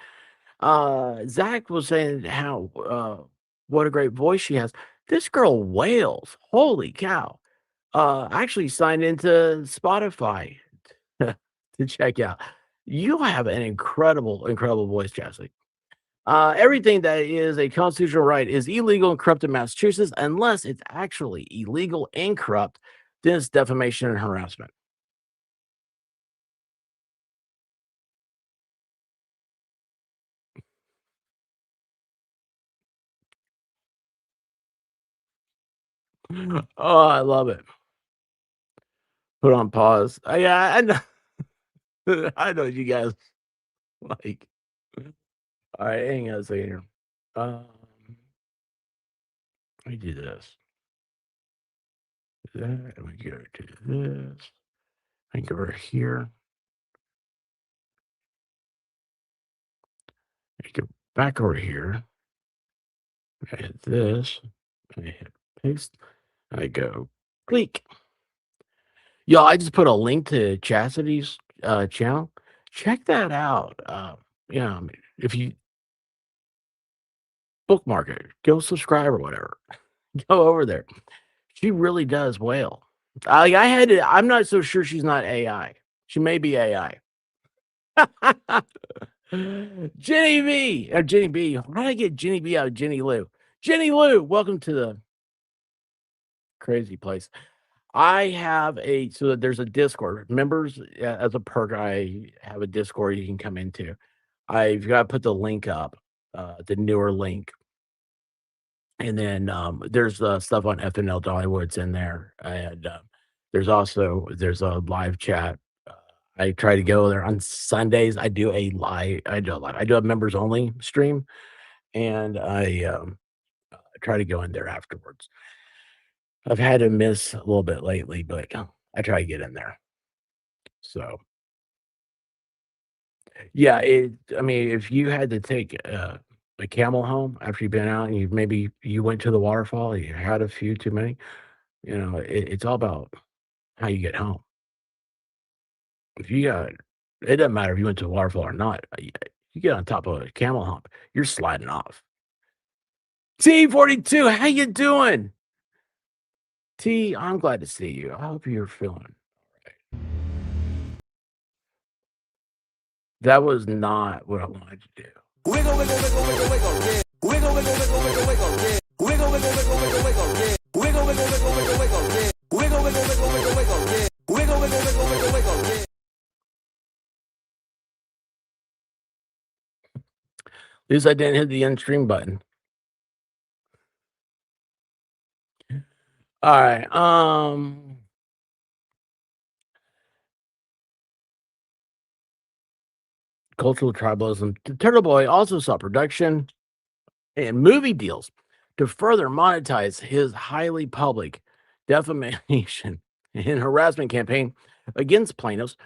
Zach was saying how what a great voice she has. This girl wails. Holy cow. I actually signed into Spotify to check out. You have an incredible, incredible voice, Chastity. Everything that is a constitutional right is illegal and corrupt in Massachusetts unless it's actually illegal and corrupt. Then it's defamation and harassment. Oh, I love it. Put on pause. Yeah, I know. I know you guys like. All right, hang on a second here. Let me do this. That, and we go to this. I go over here. I go back over here. I hit this. I hit paste. I go click. Yo, I just put a link to Chastity's channel. Check that out. If you bookmark it, go subscribe or whatever. Go over there. She really does wail. I'm not so sure she's not AI. She may be AI. Jenny B or Jenny B. How did I get Jenny B out of Jenny Lou? Jenny Lou, welcome to the crazy place. I have so there's a Discord. Members, as a perk, I have a Discord you can come into. I've got to put the link up, the newer link. And then there's stuff on FNL Dollywood's in there. And there's a live chat. I try to go there on Sundays. I do a members only stream, and I try to go in there afterwards. I've had to miss a little bit lately, but I try to get in there. So Yeah, I mean, if you had to take a camel home after you've been out and you went to the waterfall, you had a few too many, it's all about how you get home. If you got it doesn't matter if you went to a waterfall or not. You get on top of a camel hump, you're sliding off. T42, how you doing? T, I'm glad to see you. I hope you're feeling. That was not what I wanted to do. Wiggle, wiggle, wiggle, wiggle, wiggle, yeah. Wiggle, wiggle, wiggle, wiggle, wiggle, yeah. Wiggle, wiggle, wiggle, wiggle, wiggle, yeah. Wiggle, wiggle, wiggle, wiggle, wiggle, yeah. Wiggle, wiggle, wiggle, wiggle, wiggle, yeah. Wiggle, wiggle, wiggle, wiggle, wiggle, yeah. At least I didn't hit the end stream button. All right. Cultural tribalism. The Turtleboy also saw production and movie deals to further monetize his highly public defamation and harassment campaign against plaintiffs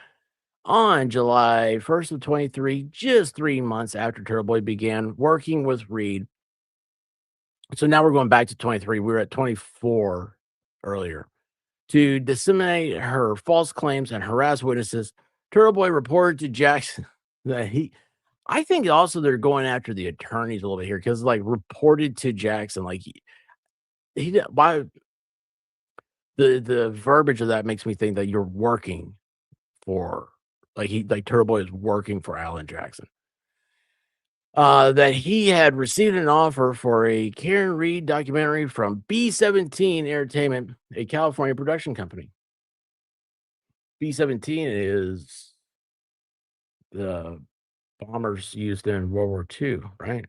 on July 1st of 23, just 3 months after Turtleboy began working with Read. So now we're going back to 23. We were at 24 earlier. To disseminate her false claims and harass witnesses, Turtleboy reported to Jackson that I think also they're going after the attorneys a little bit here because, like, reported to Jackson, like why the verbiage of that makes me think that you're working for, like Turtleboy is working for Alan Jackson. That he had received an offer for a Karen Read documentary from B17 Entertainment, a California production company. B17 is the bombers used in World War II, right?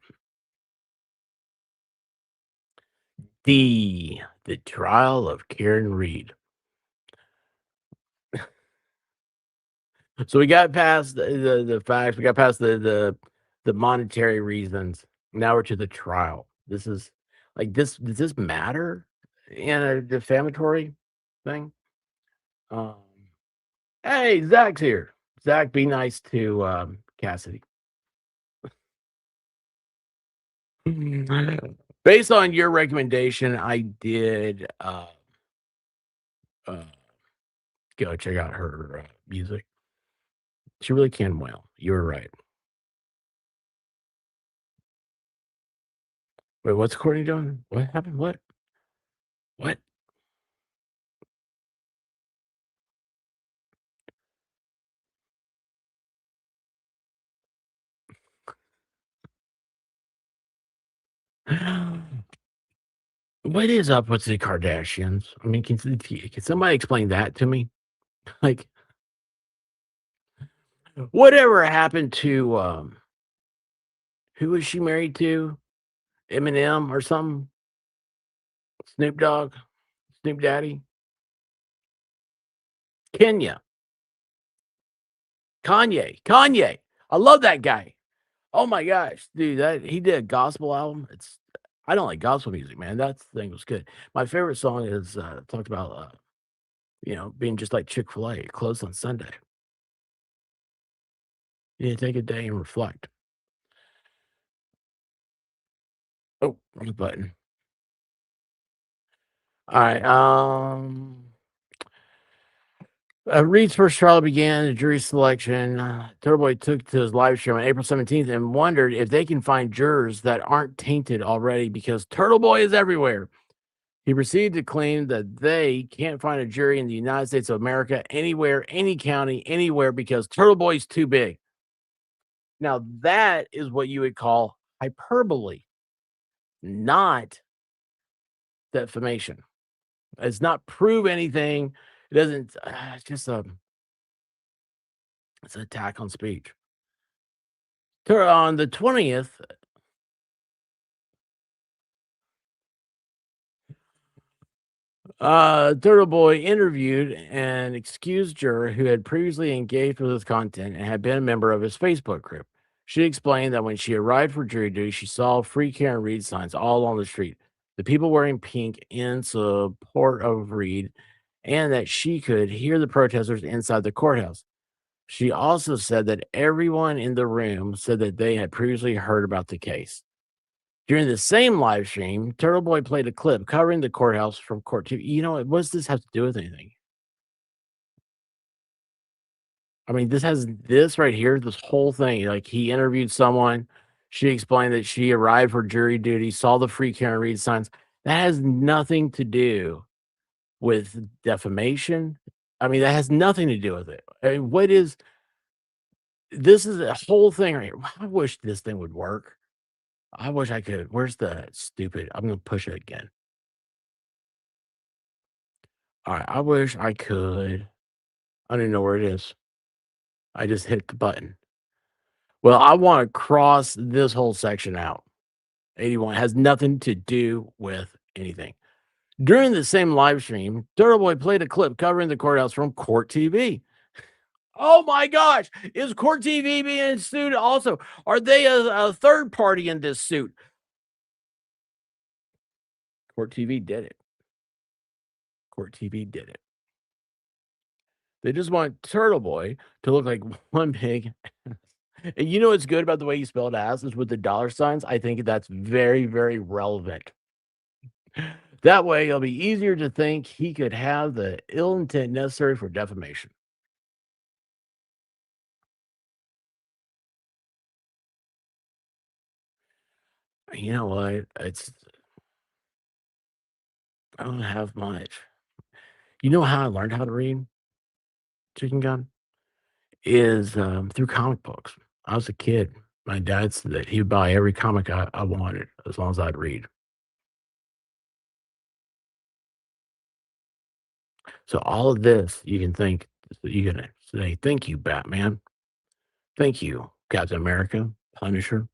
The trial of Karen Read. So we got past the facts, we got past the monetary reasons. Now we're to the trial. This is like this. Does this matter in a defamatory thing? Hey, Zach's here. Zach, be nice to Cassidy. Based on your recommendation, I did go check out her music. She really can well. You were right. Wait, what's Courtney doing? What happened? What? What? What is up with the Kardashians? I mean, can somebody explain that to me? Like, whatever happened to who was she married to? Eminem or something? Snoop Dogg? Snoop Daddy? Kenya? Kanye. I love that guy. Oh my gosh, dude, that he did a gospel album. I don't like gospel music, man. That thing was good. My favorite song is talked about being just like Chick-fil-A, closed on Sunday. You take a day and reflect. Oh, wrong button. All right. Reed's first trial began. The jury selection. Turtleboy took to his live stream on April 17th and wondered if they can find jurors that aren't tainted already because Turtleboy is everywhere. He proceeded to claim that they can't find a jury in the United States of America anywhere, any county, anywhere because Turtleboy's too big. Now, that is what you would call hyperbole, not defamation. It's not prove anything. It doesn't. It's just it's an attack on speech. On the 20th, Turtleboy interviewed an excused juror who had previously engaged with his content and had been a member of his Facebook group. She explained that when she arrived for jury duty, she saw Free Karen Read signs all on the street, the people wearing pink in support of Read, and that she could hear the protesters inside the courthouse. She also said that everyone in the room said that they had previously heard about the case. During the same live stream, Turtleboy played a clip covering the courthouse from court TV. You know, what does this have to do with anything? I mean, this has this right here, this whole thing. Like, he interviewed someone. She explained that she arrived for jury duty, saw the free Karen Read signs. That has nothing to do with defamation. I mean, that has nothing to do with it. I mean, what is this? Is a whole thing right here. I wish this thing would work. I wish I could. Where's the stupid? I'm gonna push it again. All right. I wish I could. I don't even know where it is. I just hit the button. Well, I want to cross this whole section out. 81 has nothing to do with anything. During the same live stream, Turtleboy played a clip covering the courthouse from Court TV. Oh my gosh, is Court TV being sued also? Are they a third party in this suit? Court TV did it. Court TV did it. They just want Turtleboy to look like one big. And you know what's good about the way you spelled ass is with the dollar signs? I think that's very, very relevant. That way, it'll be easier to think he could have the ill intent necessary for defamation. You know what? I don't have much. You know how I learned how to read, Chicken Gun? Is through comic books. I was a kid. My dad said that he would buy every comic I wanted as long as I'd read. So all of this, you can think, you're going to say, thank you, Batman. Thank you, Captain America, Punisher.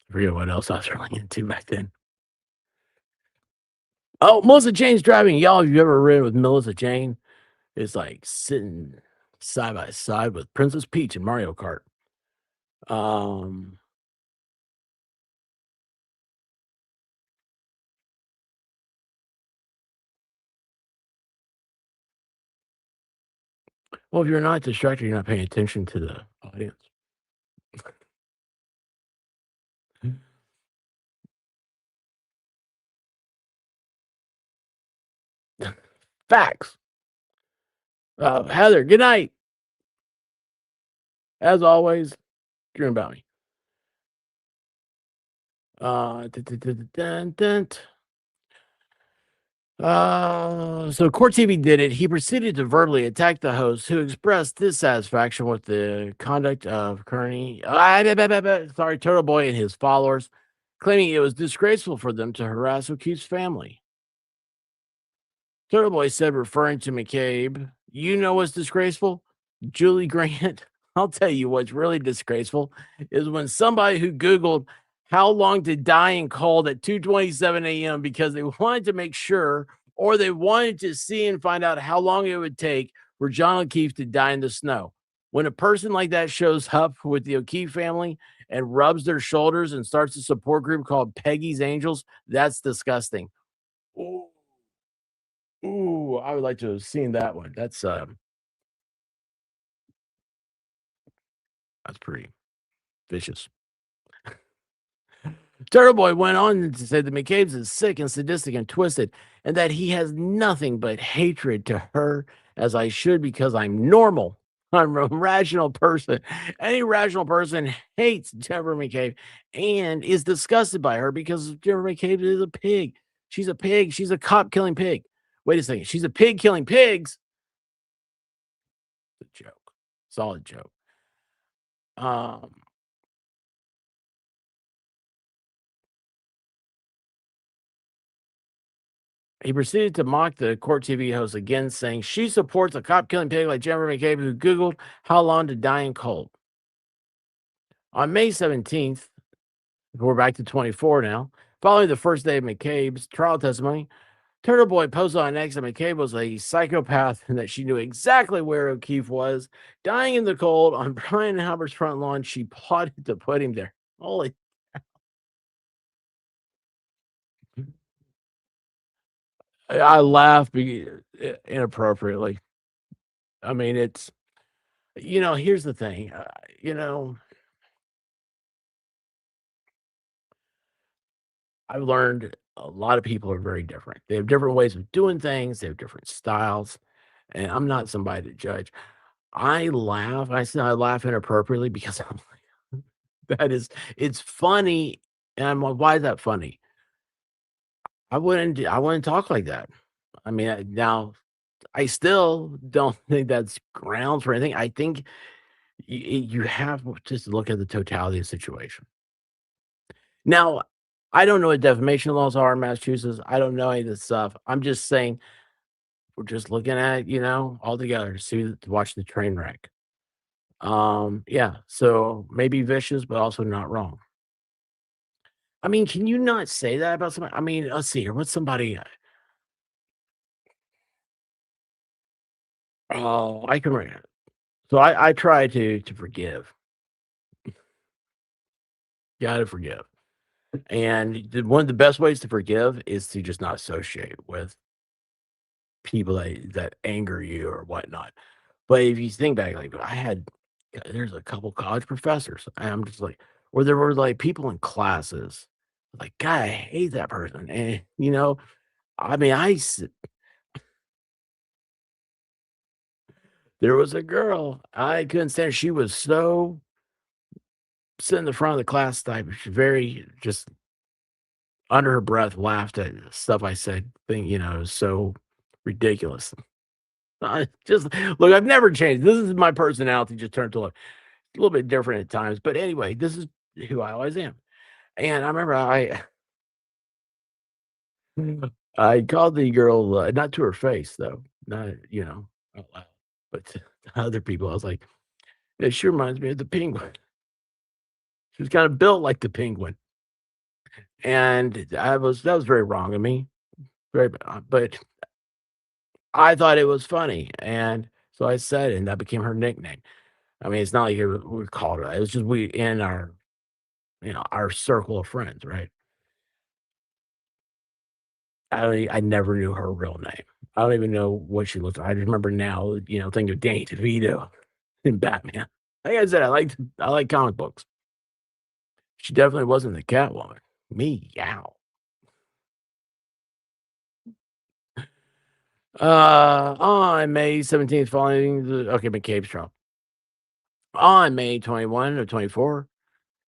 I forget what else I was really into back then. Oh, Melissa Jane's driving. Y'all, have you ever ridden with Melissa Jane? It's like sitting side by side with Princess Peach in Mario Kart. Well, if you're not distracted, you're not paying attention to the audience. Facts. Heather, good night. As always, dream about me. So Court TV did it. He proceeded to verbally attack the host, who expressed dissatisfaction with the conduct of Kearney. Turtleboy and his followers, claiming it was disgraceful for them to harass O'Keefe's family. Turtleboy said, referring to McCabe, you know what's disgraceful? Julie Grant. I'll tell you what's really disgraceful is when somebody who Googled how long to die in cold at 2:27 a.m. because they wanted to make sure, or they wanted to see and find out how long it would take for John O'Keefe to die in the snow. When a person like that shows up with the O'Keefe family and rubs their shoulders and starts a support group called Peggy's Angels, that's disgusting. Ooh, I would like to have seen that one. That's pretty vicious. Turtleboy went on to say that McCabe's is sick and sadistic and twisted, and that he has nothing but hatred to her, as I should, because I'm normal. I'm a rational person. Any rational person hates Jennifer McCabe and is disgusted by her because Jennifer McCabe is a pig. She's a pig. She's a cop killing pig. Wait a second. She's a pig killing pigs. It's a joke. Solid joke. He proceeded to mock the Court TV host again, saying she supports a cop killing pig like Jennifer McCabe, who Googled how long to die in cold. On May 17th, we're back to 24 now, following the first day of McCabe's trial testimony, Turtleboy posted on X that McCabe was a psychopath and that she knew exactly where O'Keefe was, dying in the cold on Brian Albert's front lawn. She plotted to put him there. Holy. I laugh inappropriately. I mean, it's here's the thing, you know, I've learned a lot of people are very different. They have different ways of doing things, they have different styles, and I'm not somebody to judge. I laugh. I say I laugh inappropriately because I'm like, it's funny, and I'm like, "Why is that funny?" I wouldn't talk like that. I mean, now I still don't think that's grounds for anything. I think you have to just look at the totality of the situation. Now, I don't know what defamation laws are in Massachusetts. I don't know any of this stuff. I'm just saying we're just looking at, all together to watch the train wreck. Yeah, so maybe vicious, but also not wrong. I mean, can you not say that about somebody? I mean, let's see here. What's somebody? Oh, I can remember. So I try to forgive. Gotta forgive. And one of the best ways to forgive is to just not associate with people that anger you or whatnot. But if you think back, like there's a couple college professors, and I'm just like, where there were like people in classes, like, God, I hate that person. And I mean, there was a girl I couldn't stand. She was so sitting in the front of the class type. She very just under her breath laughed at stuff I said. Thing, it was so ridiculous. I just look, I've never changed. This is my personality, just turned to a little bit different at times. But anyway, this is who I always am. And I remember I called the girl, not to her face though, not out loud, but to other people. I was like, "It sure reminds me of the penguin." She was kind of built like the penguin, and that was very wrong of me, but I thought it was funny, and so I said it, and that became her nickname. I mean, it's not like we called her that. It was just we in our our circle of friends, right? I never knew her real name. I don't even know what she looked like. I just remember now, thinking of Danny DeVito in Batman. Like I said, I like comic books. She definitely wasn't the Catwoman. Meow. On May 17th, following the McCabe's trial. On May 21 of 24,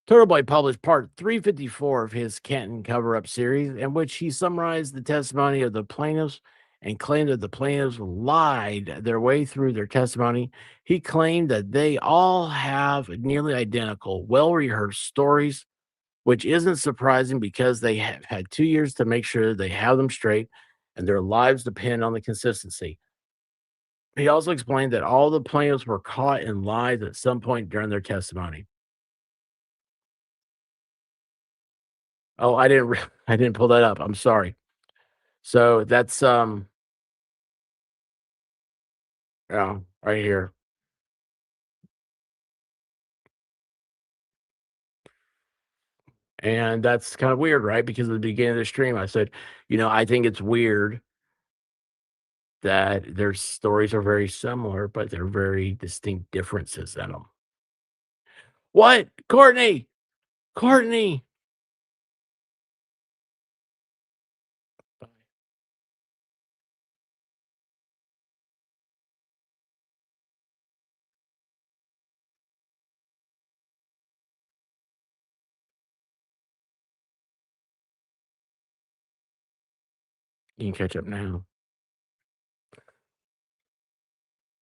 Turtleboy published part 354 of his Canton cover-up series, in which he summarized the testimony of the plaintiffs and claimed that the plaintiffs lied their way through their testimony. He claimed that they all have nearly identical, well-rehearsed stories, which isn't surprising because they have had 2 years to make sure they have them straight and their lives depend on the consistency. He also explained that all the plaintiffs were caught in lies at some point during their testimony. Oh, I didn't pull that up. I'm sorry. So that's yeah, right here. And that's kind of weird, right? Because at the beginning of the stream, I said, I think it's weird that their stories are very similar, but they're very distinct differences in them. What? Courtney! Courtney! You can catch up now.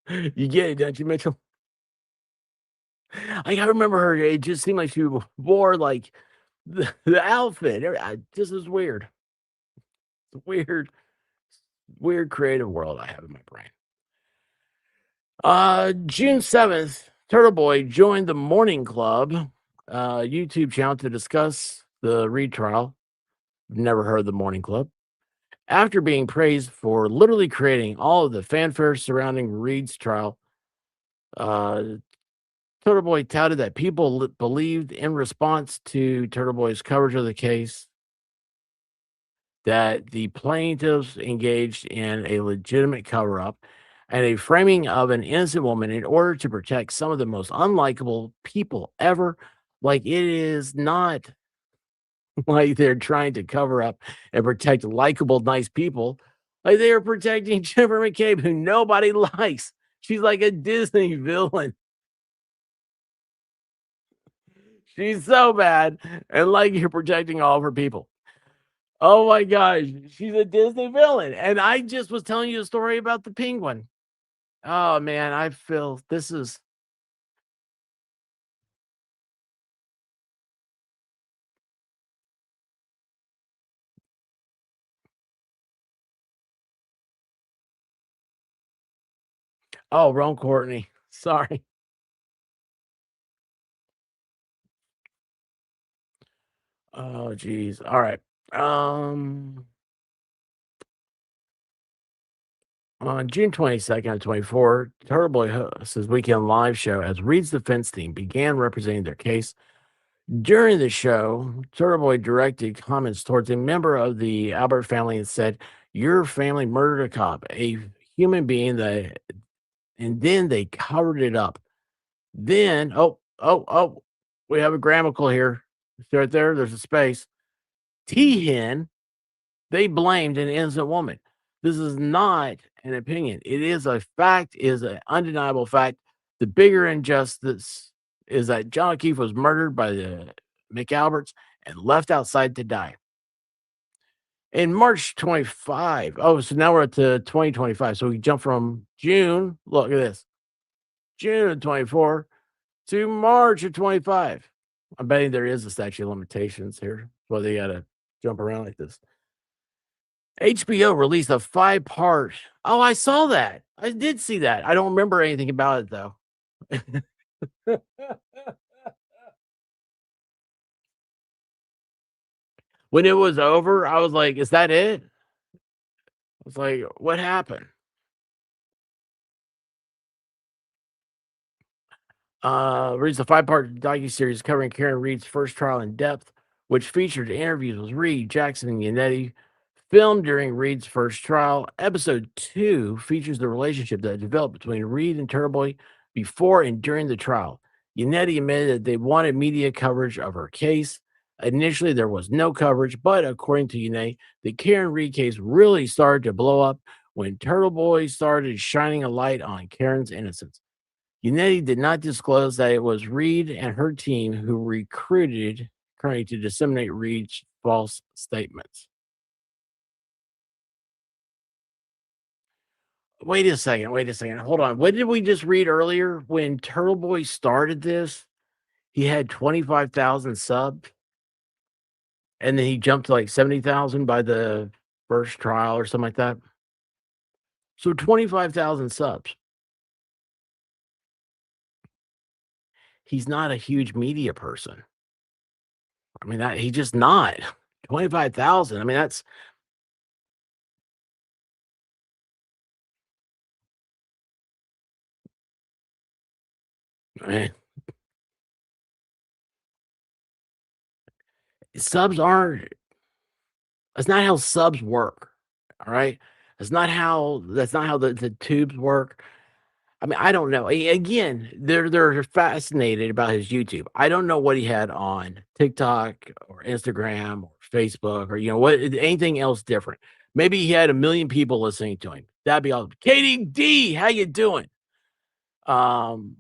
You get it, don't you, Mitchell? Like, I remember her, it just seemed like she wore, like, the outfit. This is weird. It's weird, weird creative world I have in my brain. June 7th, Turtleboy joined the Morning Club YouTube channel to discuss the retrial. Never heard of the Morning Club. After being praised for literally creating all of the fanfare surrounding Reed's trial, uh, Turtleboy touted that people believed in response to Turtleboy's coverage of the case that the plaintiffs engaged in a legitimate cover-up and a framing of an innocent woman in order to protect some of the most unlikable people ever. Like, it is not like they're trying to cover up and protect likable, nice people. Like, they are protecting Jennifer McCabe, who nobody likes. She's like a Disney villain. She's so bad, and like you're protecting all of her people. Oh my gosh, she's a Disney villain. And I just was telling you a story about the penguin. Oh man, I feel this is oh, wrong Courtney. Sorry. Oh geez. All right. Um on June 22nd of 24, Turtleboy hosts his weekend live show as Reed's defense team began representing their case. During the show, Turtleboy directed comments towards a member of the Albert family and said, "Your family murdered a cop, a human being that," and then they covered it up. Then, oh, we have a grammatical here. See right there, there's a space. Hen, they blamed an innocent woman. This is not an opinion. It is a fact, is an undeniable fact. The bigger injustice is that John O'Keefe was murdered by the McAlberts and left outside to die. In March 25, oh, so now we're at the 2025. So we jump from June, look at this, June of 24 to March of 25. I'm betting there is a statute of limitations here. Well, they got to jump around like this. HBO released a 5-part. Oh, I saw that. I did see that. I don't remember anything about it though. When it was over, I was like, "Is that it?" I was like, "What happened?" Reads a 5-part docuseries covering Karen Reed's first trial in depth, which featured interviews with Reed, Jackson, and Yannetti. Filmed during Reed's first trial, episode 2 features the relationship that developed between Reed and Turtleboy before and during the trial. Yannetti admitted that they wanted media coverage of her case. Initially, there was no coverage, but according to Yannetti, the Karen Reed case really started to blow up when Turtleboy started shining a light on Karen's innocence. Yannetti did not disclose that it was Reed and her team who recruited Kearney to disseminate Reed's false statements. Wait a second. Wait a second. Hold on. What did we just read earlier? When Turtleboy started this, he had 25,000 subs, and then he jumped to like 70,000 by the first trial or something like that. So 25,000 subs. He's not a huge media person. I mean, that he's just not. 25,000. I mean, that's eh, subs aren't, that's not how subs work. All right. That's not how the tubes work. I mean, I don't know. Again, they're fascinated about his YouTube. I don't know what he had on TikTok or Instagram or Facebook or what anything else different. Maybe he had 1,000,000 people listening to him. That'd be all. Katie D, how you doing? Um,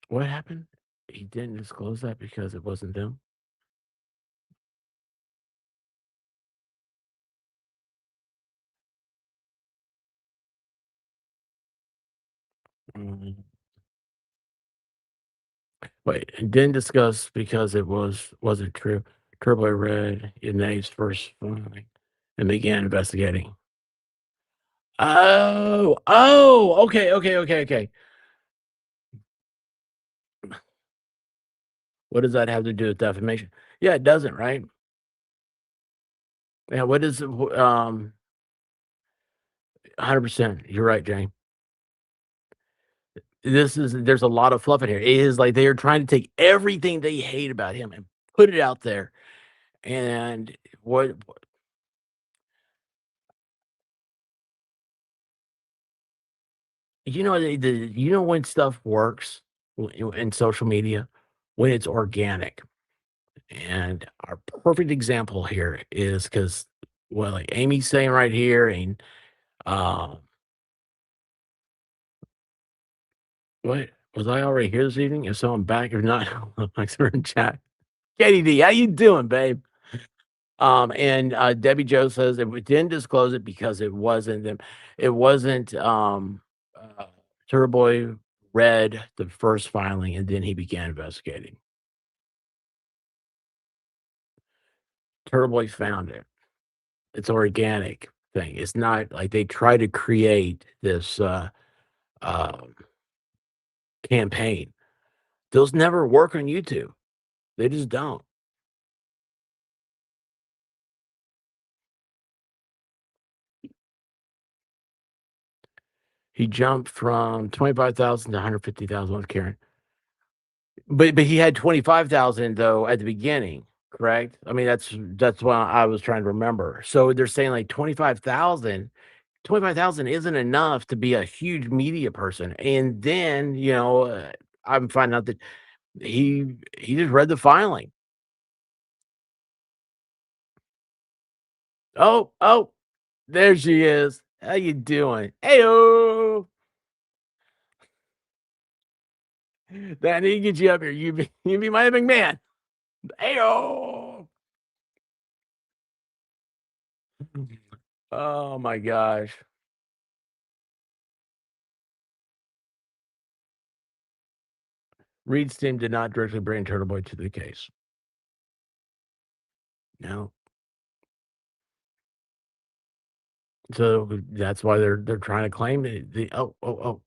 what happened? He didn't disclose that because it wasn't them. Mm. Wait, it didn't discuss because it wasn't true. Turbo read Yanet's first filing and began investigating. Okay. What does that have to do with defamation? Yeah, it doesn't, right? Yeah, what is 100%. You're right, Jane. there's a lot of fluff in here. It is like they are trying to take everything they hate about him and put it out there. And what you know when stuff works in social media when it's organic. And our perfect example here is because well, like Amy's saying right here, and um, what was I already here this evening? If so, I'm back. If not, thanks for in chat. Katie D, how you doing, babe? And Debbie Joe says that we didn't disclose it because it wasn't them. It wasn't Turboy read the first filing and then he began investigating. Turboy found it. It's organic thing. It's not like they try to create this um campaign. Those never work on YouTube. They just don't. He jumped from 25,000 to 150,000 with Karen. But he had 25,000 though at the beginning, correct? I mean, that's what I was trying to remember. So they're saying like 25,000 isn't enough to be a huge media person. And then, I'm finding out that he just read the filing. Oh, there she is. How you doing? Heyo. That need to get you up here. You be my big man. Heyo. Oh my gosh. Reed's team did not directly bring Turtleboy to the case. No. So that's why they're trying to claim the oh.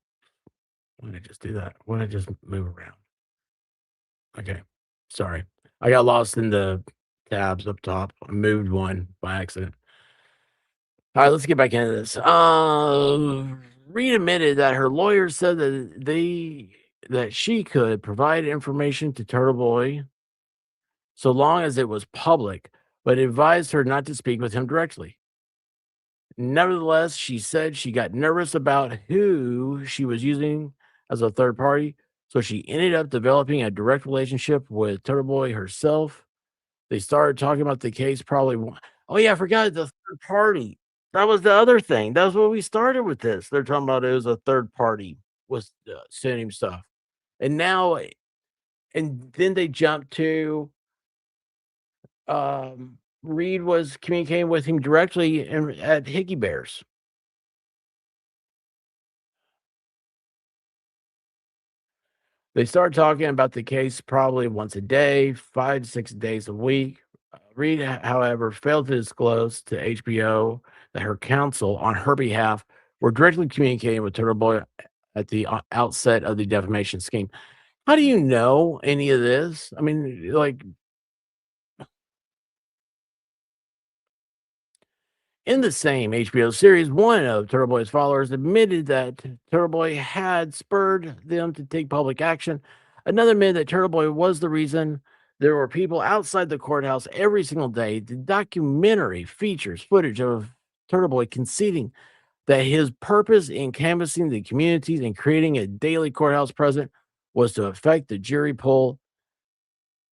Why did I just do that? Why did I just move around? Okay. Sorry. I got lost in the tabs up top. I moved one by accident. All right, let's get back into this. Reed admitted that her lawyer said that she could provide information to Turtleboy so long as it was public, but advised her not to speak with him directly. Nevertheless, she said she got nervous about who she was using as a third party, so she ended up developing a direct relationship with Turtleboy herself. They started talking about the case oh yeah, I forgot the third party. That was the other thing. That's what we started with this. They're talking about it was a third party was sending stuff. And now and then they jumped to Reed was communicating with him directly at Hickey Bears. They started talking about the case probably once a day, 5 to 6 days a week. Reed, however, failed to disclose to HBO that her counsel, on her behalf, were directly communicating with Turtleboy at the outset of the defamation scheme. How do you know any of this? I mean, like, in the same HBO series, one of Turtleboy's followers admitted that Turtleboy had spurred them to take public action. Another admitted that Turtleboy was the reason there were people outside the courthouse every single day. The documentary features footage of Turtleboy conceding that his purpose in canvassing the communities and creating a daily courthouse presence was to affect the jury pool.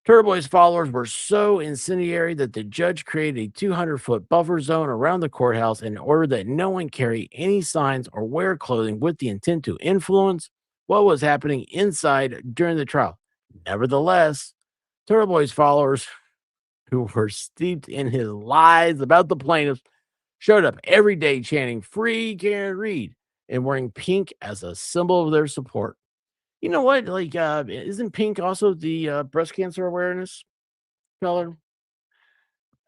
Turboy's followers were so incendiary that the judge created a 200-foot buffer zone around the courthouse in order that no one carry any signs or wear clothing with the intent to influence what was happening inside during the trial. Nevertheless, Turboy's followers, who were steeped in his lies about the plaintiffs, showed up every day chanting "Free Karen Reed" and wearing pink as a symbol of their support. You know what? Like, isn't pink also the breast cancer awareness color?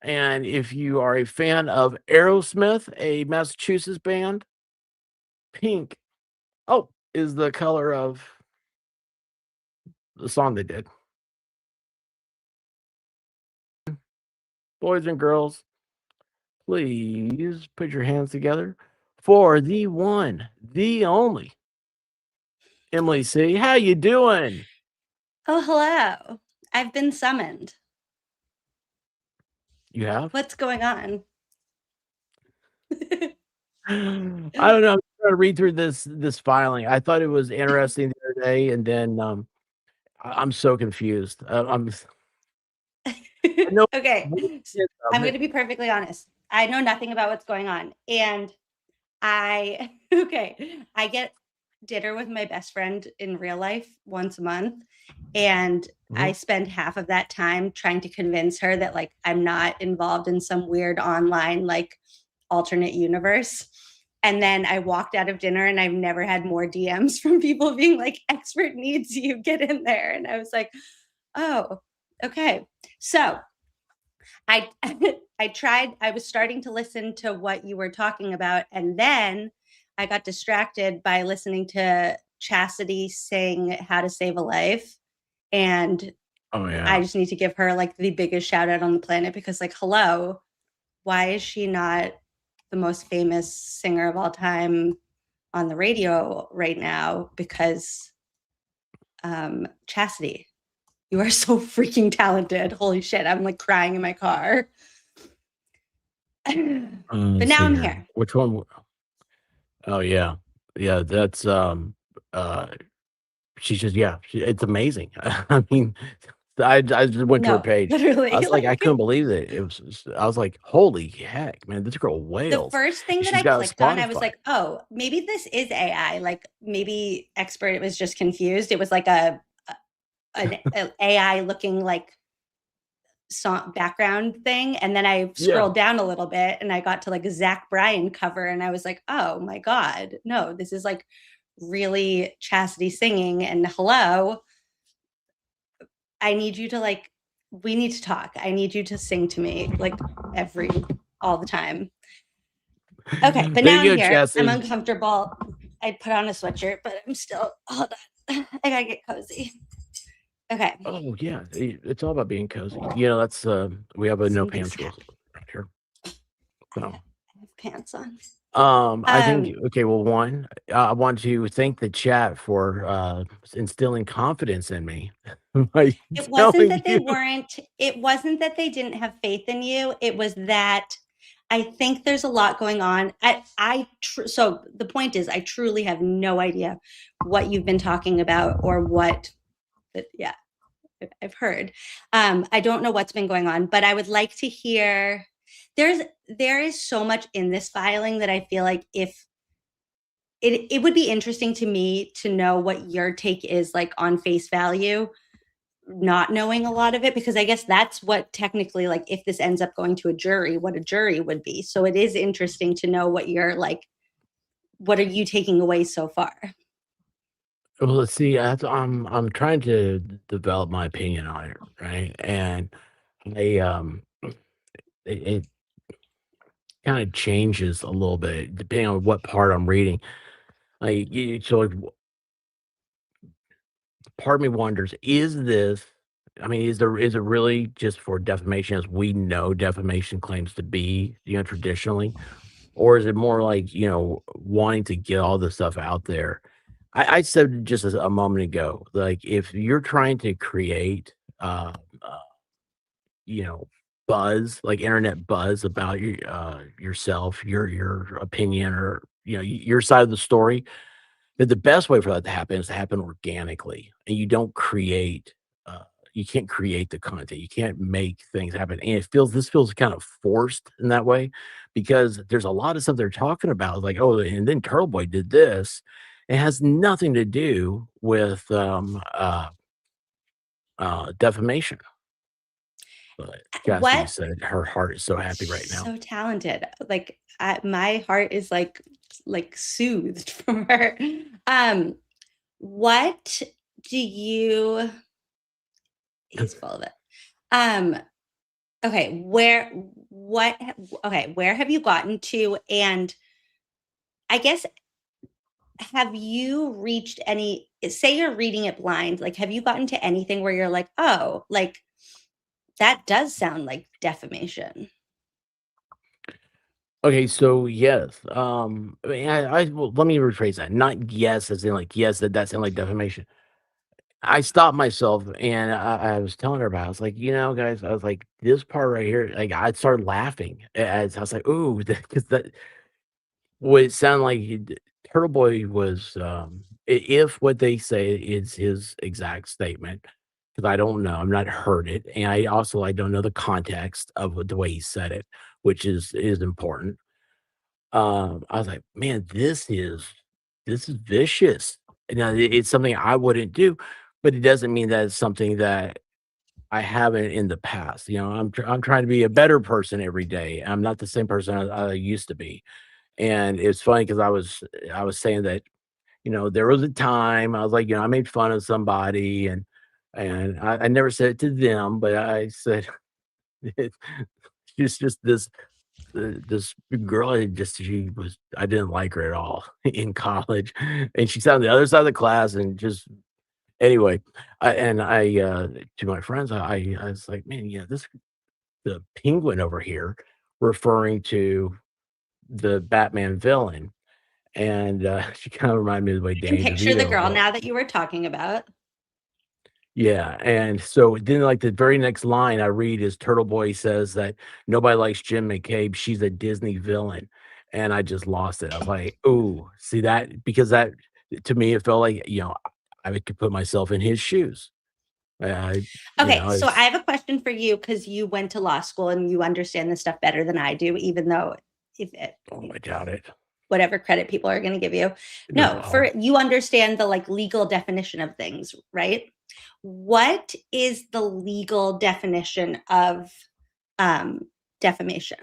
And if you are a fan of Aerosmith, a Massachusetts band, pink, is the color of the song they did. Boys and girls, please put your hands together for the one, the only Emily C. How you doing? Oh, hello. I've been summoned. You have? What's going on? I don't know. I'm trying to read through this filing. I thought it was interesting the other day, and then I'm so confused. I know Okay, bits of I'm it. going to be perfectly honest. I know nothing about what's going on. And I get dinner with my best friend in real life once a month. And I spend half of that time trying to convince her that like I'm not involved in some weird online like alternate universe. And then I walked out of dinner and I've never had more DMs from people being like, expert needs you, get in there. And I was like, oh, okay. So I I was starting to listen to what you were talking about, and then I got distracted by listening to Chastity sing How to Save a Life. And Oh yeah. I just need to give her like the biggest shout out on the planet because like, hello, why is she not the most famous singer of all time on the radio right now? Because Chastity, you are so freaking talented. Holy shit. I'm like crying in my car. But now I'm here. Which one? Oh yeah. Yeah, that's she's just it's amazing. I mean, I just went to her No, page. literally. I was like, I couldn't believe it. I was like, holy heck, man, this girl The wails. first thing that She's I got a clicked on, I was Spotify. like, oh, maybe this is AI. Like maybe Expert was just confused. It was like an AI looking like song background thing. And then I scrolled down a little bit and I got to like a Zach Bryan cover and I was like, oh my God, no, this is like really Chastity singing. And hello, I need you to like, we need to talk. I need you to sing to me like all the time. Okay, but now I'm here. Chastity. I'm uncomfortable. I put on a sweatshirt, but I'm still, hold on. I gotta get cozy. Okay. Oh yeah, it's all about being cozy. You know, that's we have a no pants rule right here. So. I have pants on. I think okay. Well, one, I want to thank the chat for instilling confidence in me. It wasn't that they weren't. It wasn't that they didn't have faith in you. It was that I think there's a lot going on. So the point is, I truly have no idea what you've been talking about or what. But yeah, I've heard. I don't know what's been going on, but I would like to hear. There is so much in this filing that I feel like if it would be interesting to me to know what your take is like on face value, not knowing a lot of it, because I guess that's what technically, like if this ends up going to a jury, what a jury would be. So it is interesting to know what you're like, what are you taking away so far? Well, let's see. I'm trying to develop my opinion on it, right? And it kind of changes a little bit depending on what part I'm reading. Like, part of me wonders: is this? I mean, is it really just for defamation, as we know defamation claims to be, traditionally, or is it more like wanting to get all this stuff out there? I said just a moment ago, like if you're trying to create, you know, buzz, like internet buzz about yourself, your opinion, or your side of the story, then the best way for that to happen is to happen organically, and uh, you can't create the content. You can't make things happen, and this feels kind of forced in that way because there's a lot of stuff they're talking about, like, oh, and then Turtleboy did this. It has nothing to do with defamation. But Cassidy What? said her heart is so happy right now. So talented. Like my heart is like soothed from her. What do you? He's full of it. Okay, where have you gotten to? And I guess, have you reached any, say you're reading it blind, like have you gotten to anything where you're like, oh, like that does sound like defamation? Okay, so yes. I mean, well, let me rephrase that. Not yes, as in like yes, that sound like defamation. I stopped myself and I was telling her about it. I was like, guys, I was like, this part right here, like I started laughing as I was like, ooh, because that what it sounded like Turtleboy was if what they say is his exact statement, because I don't know, I've not heard it. And I don't know the context of the way he said it, which is important. I was like, "Man, this is vicious." Now, it's something I wouldn't do, but it doesn't mean that it's something that I haven't in the past. I'm trying to be a better person every day. I'm not the same person I used to be. And it's funny because I was saying that, there was a time I was like, I made fun of somebody and I never said it to them, but I said it's just this girl I didn't like her at all in college, and she sat on the other side of the class and just anyway, to my friends, I was like, "Man, this the penguin over here," referring to the Batman villain, and, she kinda reminded me of the way I can Danny picture the DeVito girl was. now that you were talking about. Yeah, and so then, like, the very next line I read is Turtleboy says that nobody likes Jim McCabe, she's a Disney villain, and I just lost it. I was like, "Ooh, see that?" Because that to me, it felt like, I could put myself in his shoes. I Okay, so I it's have a question for you because you went to law school and you understand this stuff better than I do, even though if it, oh, I doubt it. whatever credit people are going to give you. No, No. for you understand the like legal definition of things, right? What is the legal definition of um, defamation?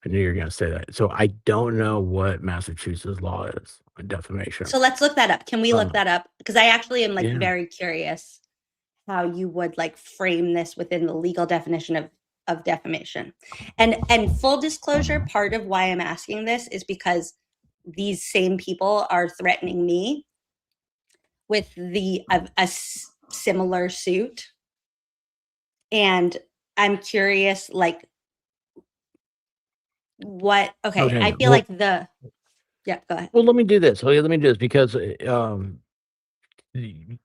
I knew you were gonna say that. So I don't know what Massachusetts law is on defamation. So let's look that up. Can we look Um, that up? Because I actually am like yeah. very curious how you would like frame this within the legal definition of defamation. And full disclosure, part of why I'm asking this is because these same people are threatening me with a similar suit, and I'm curious like what okay, I Okay. feel like the yeah, go ahead. Well, let me do this. Okay, let me do this because, because you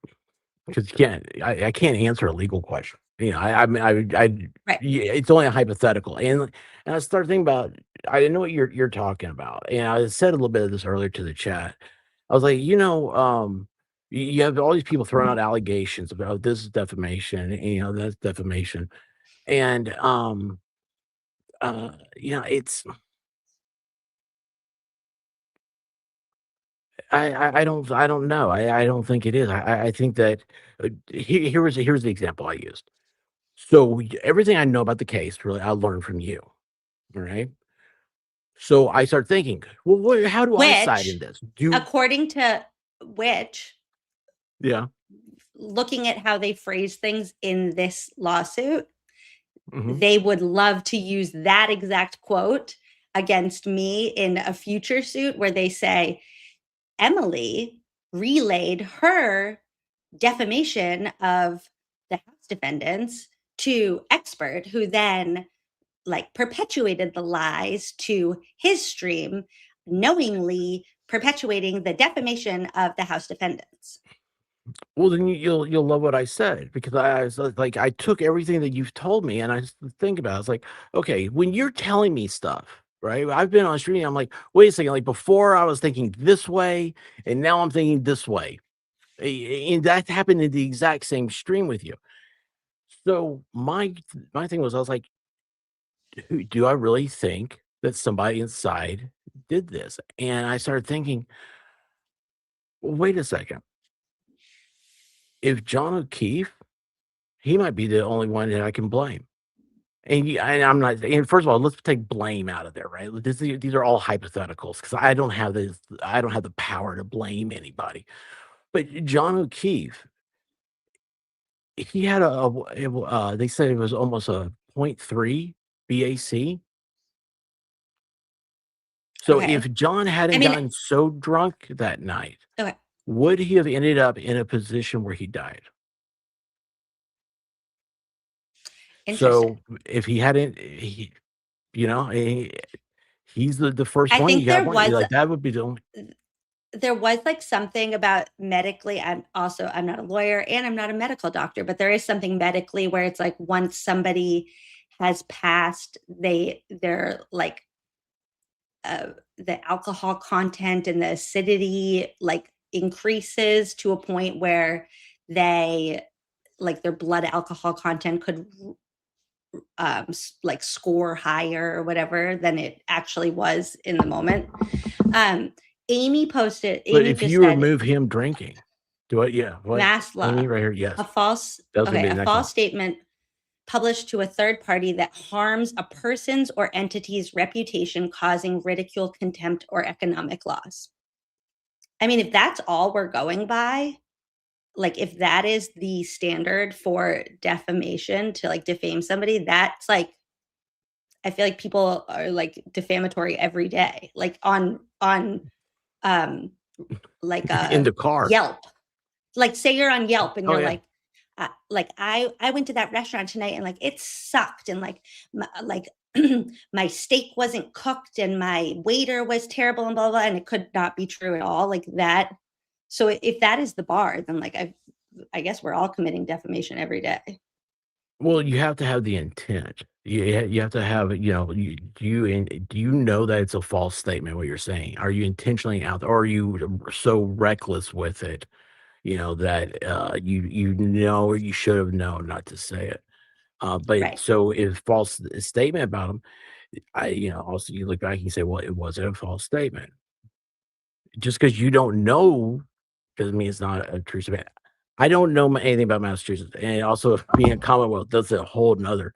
can't I can't answer a legal question. I mean, Right. yeah, it's only a hypothetical, and I started thinking about I didn't know what you're talking about, and I said a little bit of this earlier to the chat. I was like, you have all these people throwing out allegations about this is defamation, and, that's defamation, and, it's I don't know. I don't think it is. I think that, here's the example I used. So, everything I know about the case, really, I learned from you, all right? So, I start thinking, "Well, how do I side in Which this?" Do according to which Yeah, looking at how they phrase things in this lawsuit, mhm. they would love to use that exact quote against me in a future suit where they say, Emily relayed her defamation of the House defendants to expert who then like perpetuated the lies to his stream, knowingly perpetuating the defamation of the House defendants. Well, then you'll love what I said because I was like, I took everything that you've told me and I just think about it. It's like, okay, when you're telling me stuff, right? I've been on stream. I'm like, wait a second. Like before, I was thinking this way, and now I'm thinking this way, and that happened in the exact same stream with you. So my thing was, I was like, do I really think that somebody inside did this? And I started thinking, well, wait a second. If John O'Keefe, he might be the only one that I can blame. And I'm not and first of all, let's take blame out of there, right? These are all hypotheticals because I don't have the power to blame anybody. But John O'Keefe, he had they said it was almost a point 0.3 BAC. So Okay. if John I hadn't mean, gotten so drunk that night, okay. would he have ended up in a position where he died? Interesting. So if he hadn't, you know, he's the first I one think you got there one, was like, that would be the only like something about medically. I'm not a lawyer and I'm not a medical doctor, but there is something medically where it's like once somebody has passed, they're like the alcohol content and the acidity like increases to a point where they like their blood alcohol content could like score higher or whatever than it actually was in the moment. Amy but if just you said remove him drinking, do it, yeah, what? mass law, Amy right here, yes. That was gonna be the a next one. false statement published to a third party that harms a person's or entity's reputation, causing ridicule, contempt, or economic loss. I mean, if that's all we're going by, like if that is the standard for defamation to like defame somebody, that's like I feel like people are like defamatory every day, like on um like In the car. Yelp. Like say you're on Yelp and Oh, you're yeah. like I went to that restaurant tonight and like it sucked and like my steak wasn't cooked and my waiter was terrible and blah blah, and it could not be true at all like that. So if that is the bar, then like I guess we're all committing defamation every day. Well, you have to have the intent. You have to have, do you know that it's a false statement what you're saying? Are you intentionally out there, or are you so reckless with it, that you know or you should have known not to say it? But Right. so if false statement about them, also you look back and you say, well, it wasn't a false statement. Just because you don't know doesn't mean it's not a true statement. I don't know anything about Massachusetts, and also being a Commonwealth, that's a whole nother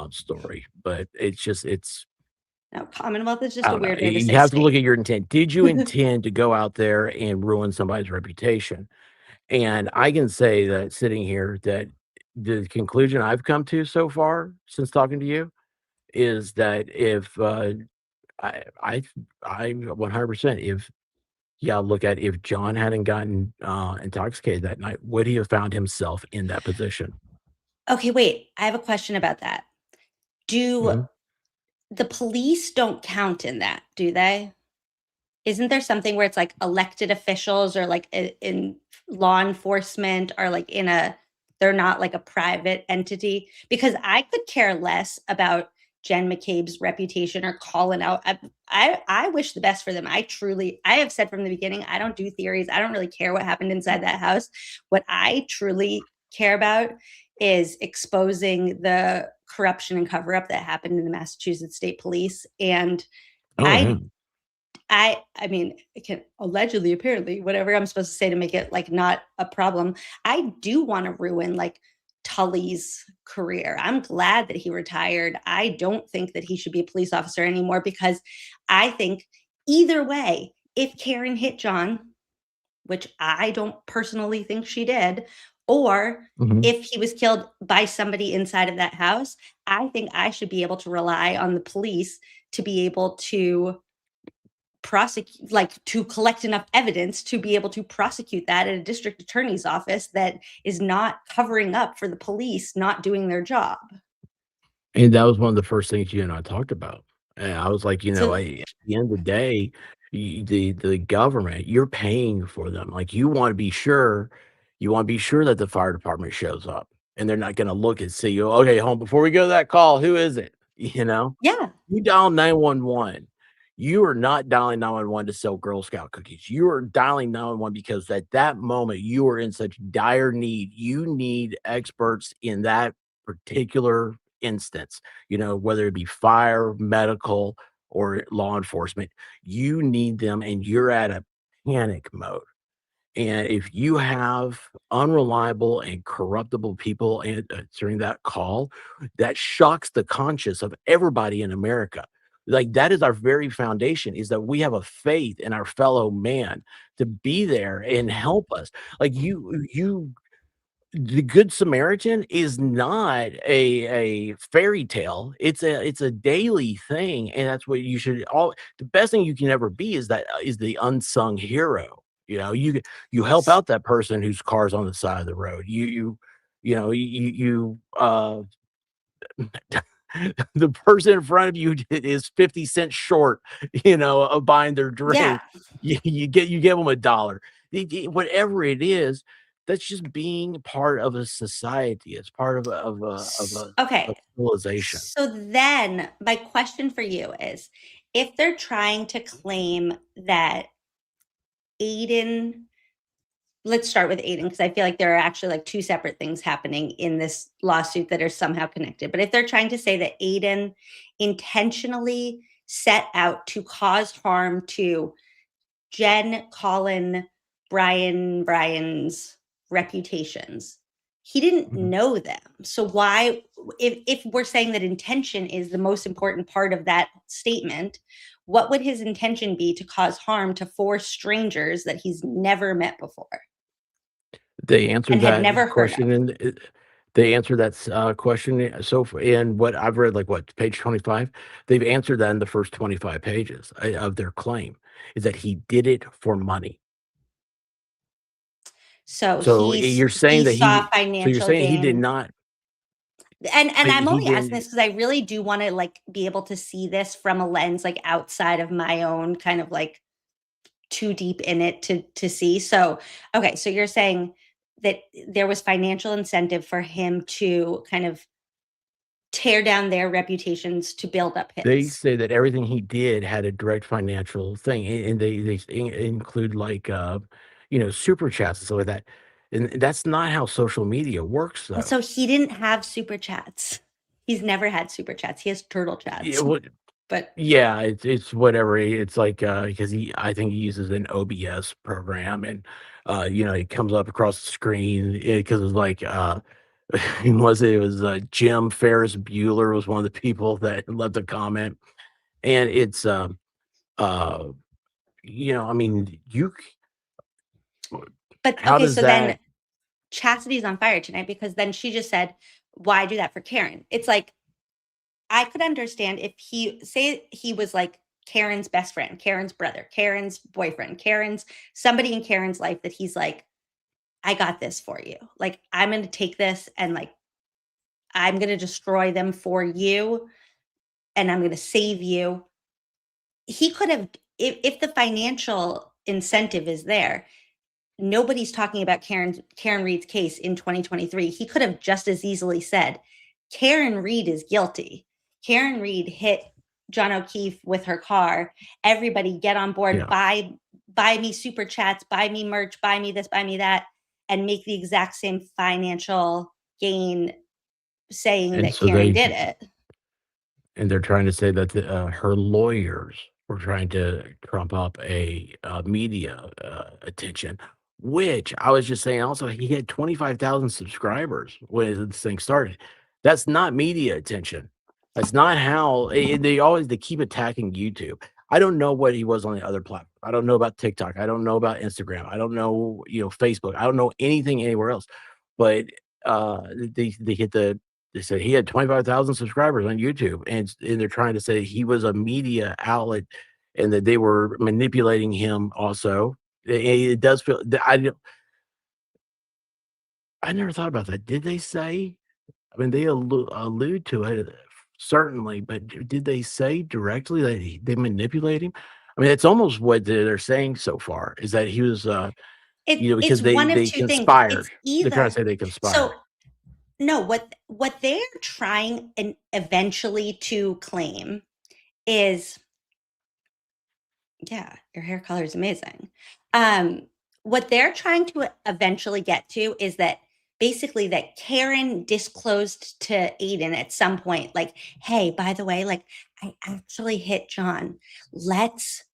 story. But it's No, Commonwealth is I just a don't know. weird way to You say have to look state. at your intent. Did you intend to go out there and ruin somebody's reputation? And I can say that sitting here, that the conclusion I've come to so far since talking to you is that if I I 100%, if look at if John hadn't gotten intoxicated that night, would he have found himself in that position? Okay, wait. I have a question about that. Do Mhm. the police don't count in that, do they? Isn't there something where it's like elected officials or like in law enforcement are like they're not like a private entity? Because I could care less about Jen McCabe's reputation or calling out. I wish the best for them. I have said from the beginning, I don't do theories. I don't really care what happened inside that house. What I truly care about is exposing the corruption and cover up that happened in the Massachusetts State Police. And Oh, yeah. I mean, it can allegedly, apparently, whatever I'm supposed to say to make it like not a problem. I do want to ruin like Tully's career. I'm glad that he retired. I don't think that he should be a police officer anymore because I think either way, if Karen hit John, which I don't personally think she did, or Mhm. if he was killed by somebody inside of that house, I think I should be able to rely on the police to be able to prosecute, like to collect enough evidence to be able to prosecute that at a district attorney's office that is not covering up for the police not doing their job. And that was one of the first things you and I talked about. And I was like, So at the end of the day, the government, you're paying for them. Like you want to be sure that the fire department shows up, and they're not going to look and see you. Okay, home before we go to that call, who is it? yeah, You dial 911. You are not dialing 911 to sell Girl Scout cookies. You are dialing 911 because at that moment you are in such dire need. You need experts in that particular instance, whether it be fire, medical, or law enforcement. You need them and you're at a panic mode. And if you have unreliable and corruptible people during that call, that shocks the conscience of everybody in America. Like that is our very foundation, is that we have a faith in our fellow man to be there and help us. Like the Good Samaritan is not a fairy tale. It's a daily thing, and that's what you should all. The best thing you can ever be is the unsung hero. You help out that person whose car's on the side of the road. You the person in front of you is 50 cents short, of buying their Yeah. drink. You give them $1. Whatever it is, that's just being part of a society. It's part of a Okay. civilization. So then my question for you is, if they're trying to claim that Aidan, let's start with Aidan, because I feel like there are actually like two separate things happening in this lawsuit that are somehow connected. But if they're trying to say that Aidan intentionally set out to cause harm to Jen, Colin, Brian's reputations, he didn't Mhm. know them. So why, if we're saying that intention is the most important part of that statement, what would his intention be to cause harm to 4 strangers that he's never met before They answered and had that never heard of? question they answered that question in what I've read, like what, page 25? They've answered that in the first 25 pages of their claim, is that he did it for money. So So you're saying he that saw so you're financial saying he did gain. not, And I'm he only asking this didn't, because I really do want to like be able to see this from a lens like outside of my own kind of like too deep in it to see. So, okay, so you're saying that there was financial incentive for him to kind of tear down their reputations to build up they his. say that everything he did had a direct financial thing, and include like, super chats and stuff like that. And that's not how social media works, And though. so he didn't have super chats. He's never had super chats. He has turtle Yeah, chats. what But Yeah, it's whatever. It's like, because I think he uses an OBS program, and he comes up across the screen because it's like, Jim Ferris Bueller was one of the people that left a comment, and it's uh I mean, how okay, does so then that Chastity's on fire tonight because then she just said, "Why do that for Karen?" It's like I could understand if he was like Karen's best friend, Karen's brother, Karen's boyfriend, Karen's somebody in Karen's life that he's like, I got this for you. Like, I'm going to take this and like, I'm going to destroy them for you and I'm going to save you. He could have, if the financial incentive is there, nobody's talking about Karen Reed's case in 2023. He could have just as easily said, Karen Reed is guilty. Karen Reed hit John O'Keefe with her car. Everybody get on board, yeah, buy me super chats, buy me merch, buy me this, buy me that, and make the exact same financial gain saying and that so Karen did it. they're trying to say that her lawyers were trying to trump up a media attention, which I was just saying. Also, he had 25,000 subscribers when this thing started. That's not media attention. That's not how they keep attacking YouTube. I don't know what he was on the other platform. I don't know about TikTok. I don't know about Instagram. I don't know, Facebook. I don't know anything anywhere else. But they hit they said he had 25,000 subscribers on YouTube, and they're trying to say he was a media outlet and that they were manipulating him also. It does feel that I never thought about that. Did they say? I mean, they allude to it, certainly, but did they say directly that they manipulate him? I mean, it's almost what they're saying so far, is that he was, It's because one of they two things. conspired. It's They're trying to either say they so conspired. no, what they're trying and eventually to claim is, yeah, your hair color is amazing. What they're trying to eventually get to is that basically that Karen disclosed to Aidan at some point, like, hey, by the way, like I actually hit John. Let's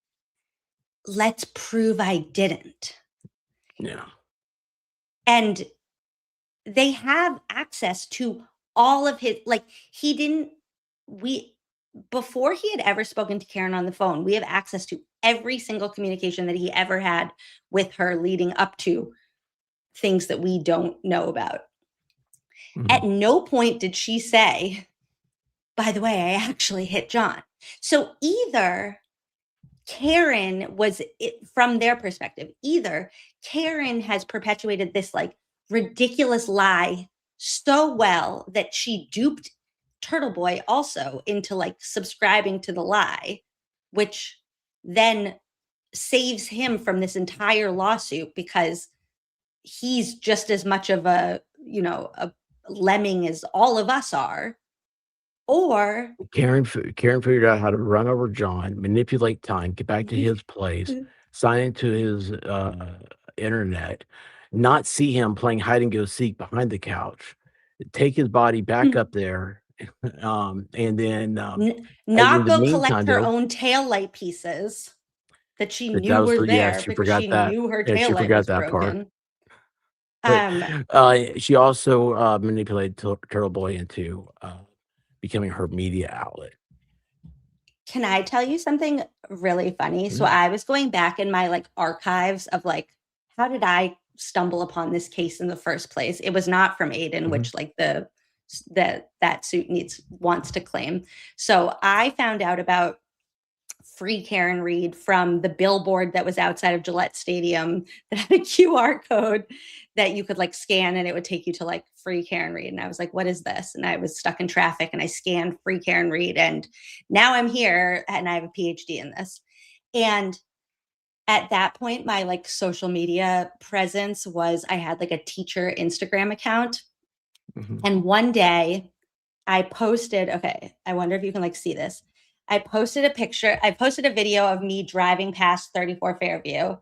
prove I didn't. Yeah. And they have access to all of his like he didn't we before he had ever spoken to Karen on the phone, we have access to every single communication that he ever had with her leading up to things that we don't know about. At Mhm. no point did she say, by the way, I actually hit John. So either Karen was from their perspective, either Karen has perpetuated this like ridiculous lie so well that she duped Turtleboy also into like subscribing to the lie, which then saves him from this entire lawsuit because he's just as much of a lemming as all of us are. Or Karen figured out how to run over John, manipulate time, get back to his place, sign into his internet, not see him playing hide and go seek behind the couch, take his body back up there, and then not in the go meantime, collect her though, own taillight pieces that she that knew was were the yeah, there she because forgot she that. knew her Yeah, she taillight forgot was that part. broken. But she also manipulated Turtleboy into becoming her media outlet. Can I tell you something really funny? So I was going back in my like archives of like, how did I stumble upon this case in the first place? It was not from Aidan, which like that suit wants to claim. So I found out about Free Karen Read from the billboard that was outside of Gillette Stadium that had a QR code that you could like scan and it would take you to like Free Karen Read. And I was like, what is this? And I was stuck in traffic and I scanned Free Karen Read. And now I'm here and I have a PhD in this. And at that point, my like social media presence was I had like a teacher Instagram account. And one day I posted, okay, I wonder if you can like see this. I posted a video of me driving past 34 Fairview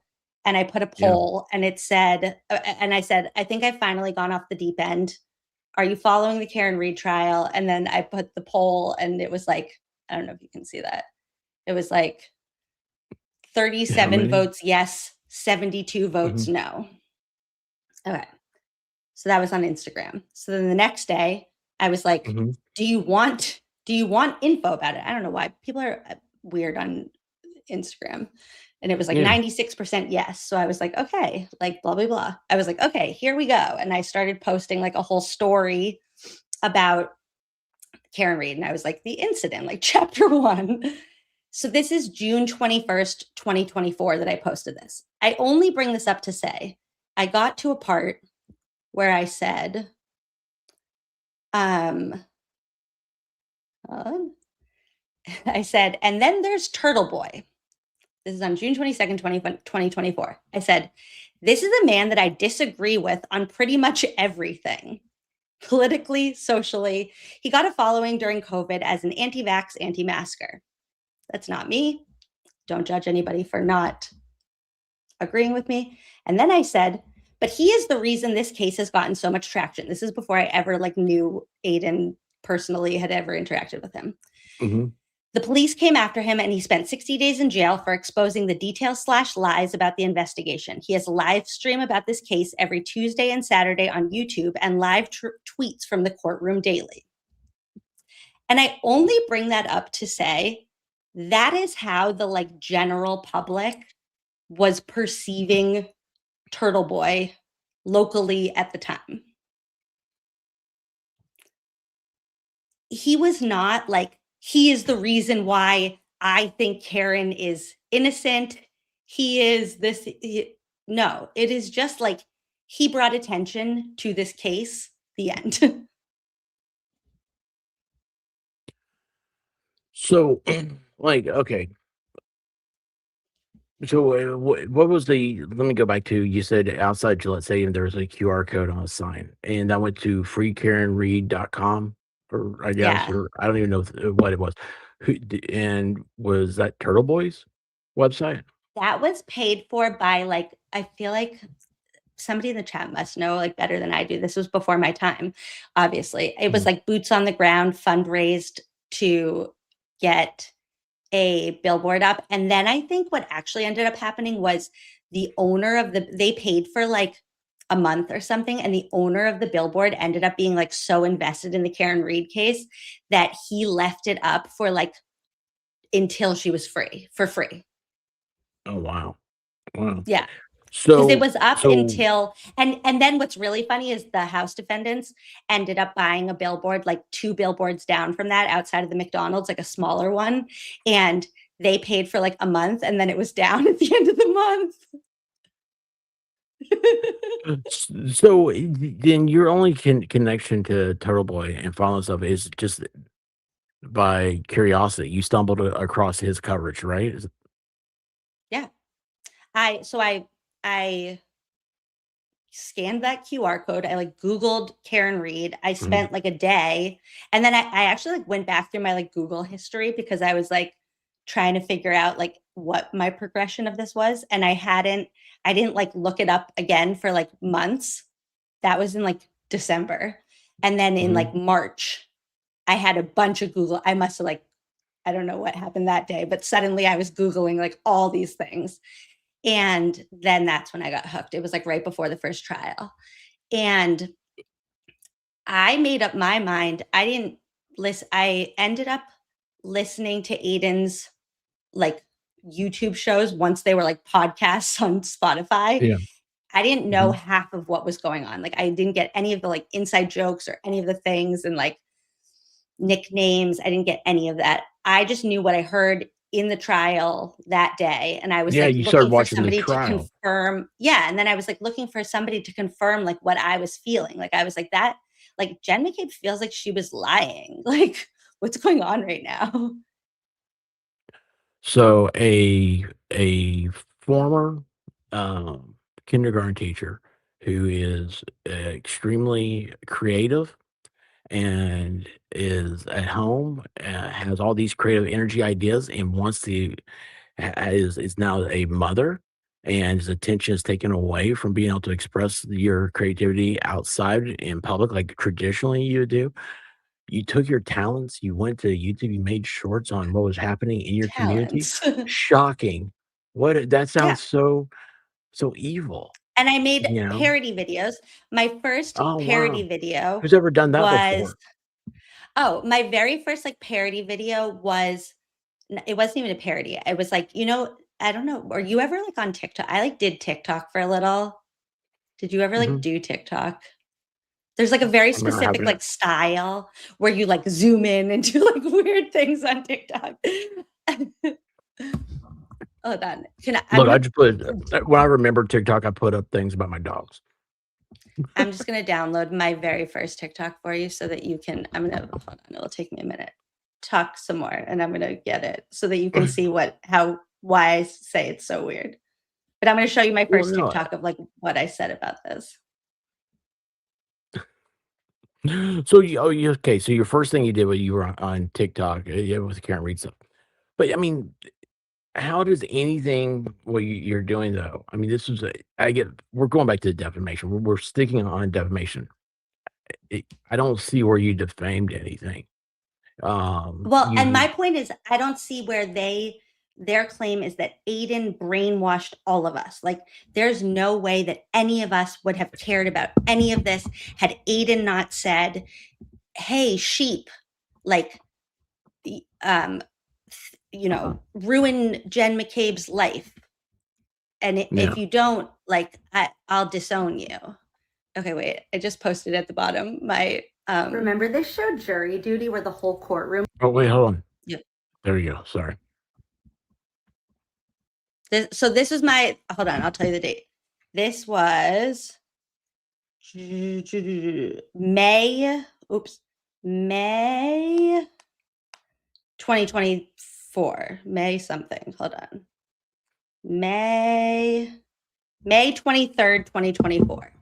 and I put a poll and it said, and I said, I think I've finally gone off the deep end. Are you following the Karen Read trial? And then I put the poll and it was like, I don't know if you can see that. It was like 37 votes yes, 72 votes no. Okay. So that was on Instagram. So then the next day I was like, do you want info about it? I don't know why people are weird on Instagram. And it was like 96% yes. So I was like, okay, like blah, blah, blah. I was like, okay, here we go. And I started posting like a whole story about Karen Read. And I was like, the incident, like chapter 1. So this is June 21st, 2024 that I posted this. I only bring this up to say, I got to a part where I said, I said, and then there's Turtleboy. This is on June 22nd, 2024. I said, this is a man that I disagree with on pretty much everything. Politically, socially. He got a following during COVID as an anti-vax, anti-masker. That's not me. Don't judge anybody for not agreeing with me. And then I said, but he is the reason this case has gotten so much traction. This is before I ever like knew Aidan personally, had ever interacted with him. The police came after him and he spent 60 days in jail for exposing the details / lies about the investigation. He has a live stream about this case every Tuesday and Saturday on YouTube and live tweets from the courtroom daily. And I only bring that up to say that is how the like general public was perceiving Turtleboy locally at the time. He was not like, he is the reason why I think Karen is innocent. He is this. No, it is just like he brought attention to this case, the end. So, like, okay. So, what was the? Let me go back to you said outside Gillette Stadium there was a QR code on a sign, and I went to freekarenread.com, or I guess, Yeah. or I don't even know what it was. And was that Turtleboy's website? That was paid for by like, I feel like somebody in the chat must know like better than I do. This was before my time, obviously. It was like boots on the ground fundraised to get a billboard up. And then I think what actually ended up happening was the owner of they paid for like a month or something. And the owner of the billboard ended up being like so invested in the Karen Read case that he left it up for like until she was free, for free. Oh, wow. Wow. Yeah. So because it was up until and then what's really funny is the House defendants ended up buying a billboard like 2 billboards down from that outside of the McDonald's, like a smaller one, and they paid for like a month and then it was down at the end of the month. So then your only connection to Turtleboy and following stuff is just by curiosity. You stumbled across his coverage, right? Yeah. I scanned that QR code. I like Googled Karen Read. I spent like a day, and then I actually like went back through my like Google history because I was like trying to figure out like what my progression of this was. And I didn't like look it up again for like months. That was in like December. And then in like March, I had a bunch of Google. I must have like, I don't know what happened that day, but suddenly I was Googling like all these things. And then that's when I got hooked. It was like right before the first trial. And I made up my mind. I didn't listen. I ended up listening to Aidan's like YouTube shows once they were like podcasts on Spotify. Yeah. I didn't know half of what was going on. Like I didn't get any of the like inside jokes or any of the things and like nicknames. I didn't get any of that. I just knew what I heard in the trial that day. And I was like you started looking for watching the somebody to trial. confirm. Yeah. And then I was like looking for somebody to confirm like what I was feeling. Like I was like that, like Jen McCabe feels like she was lying. Like what's going on right now? So a former kindergarten teacher who is extremely creative and is at home, has all these creative energy ideas, and wants to is now a mother, and his attention is taken away from being able to express your creativity outside in public like traditionally you would do. You took your talents, you went to YouTube, you made shorts on what was happening in your community. Talents. Shocking. That Yeah. sounds so evil, And I made you know? parody videos. My first Oh, parody wow. video Who's ever done that was before? my very first like parody video was it wasn't even a parody. It was like, I don't know, were you ever like on TikTok? I like did TikTok for a little. Did you ever like do TikTok? There's like a very I remember specific having like style where you like zoom in and do like weird things on TikTok. Hold on. Look, I just put when I remember TikTok, I put up things about my dogs. I'm just gonna download my very first TikTok for you so that you can. Hold on. It'll take me a minute. Talk some more, and I'm gonna get it so that you can see why I say it's so weird. But I'm gonna show you my Well, first no, TikTok of like what I said about this. So okay, so your first thing you did when you were on TikTok, yeah, with Karen Read stuff. But I mean, how does anything what you're doing though? I mean, this is we're going back to defamation. We're sticking on defamation. I don't see where you defamed anything. Well, and my point is, I don't see where their claim is that Aidan brainwashed all of us. Like, there's no way that any of us would have cared about any of this had Aidan not said, "Hey, sheep, like, ruin Jen McCabe's life, and if you don't, like, I'll disown you." Okay, wait. I just posted at the bottom my. Remember this show Jury Duty, where the whole courtroom. Oh wait, hold on. Yep. There you go. Sorry. This was my. Hold on, I'll tell you the date. This was May. May 2024. May something. Hold on. May 23rd, 2024.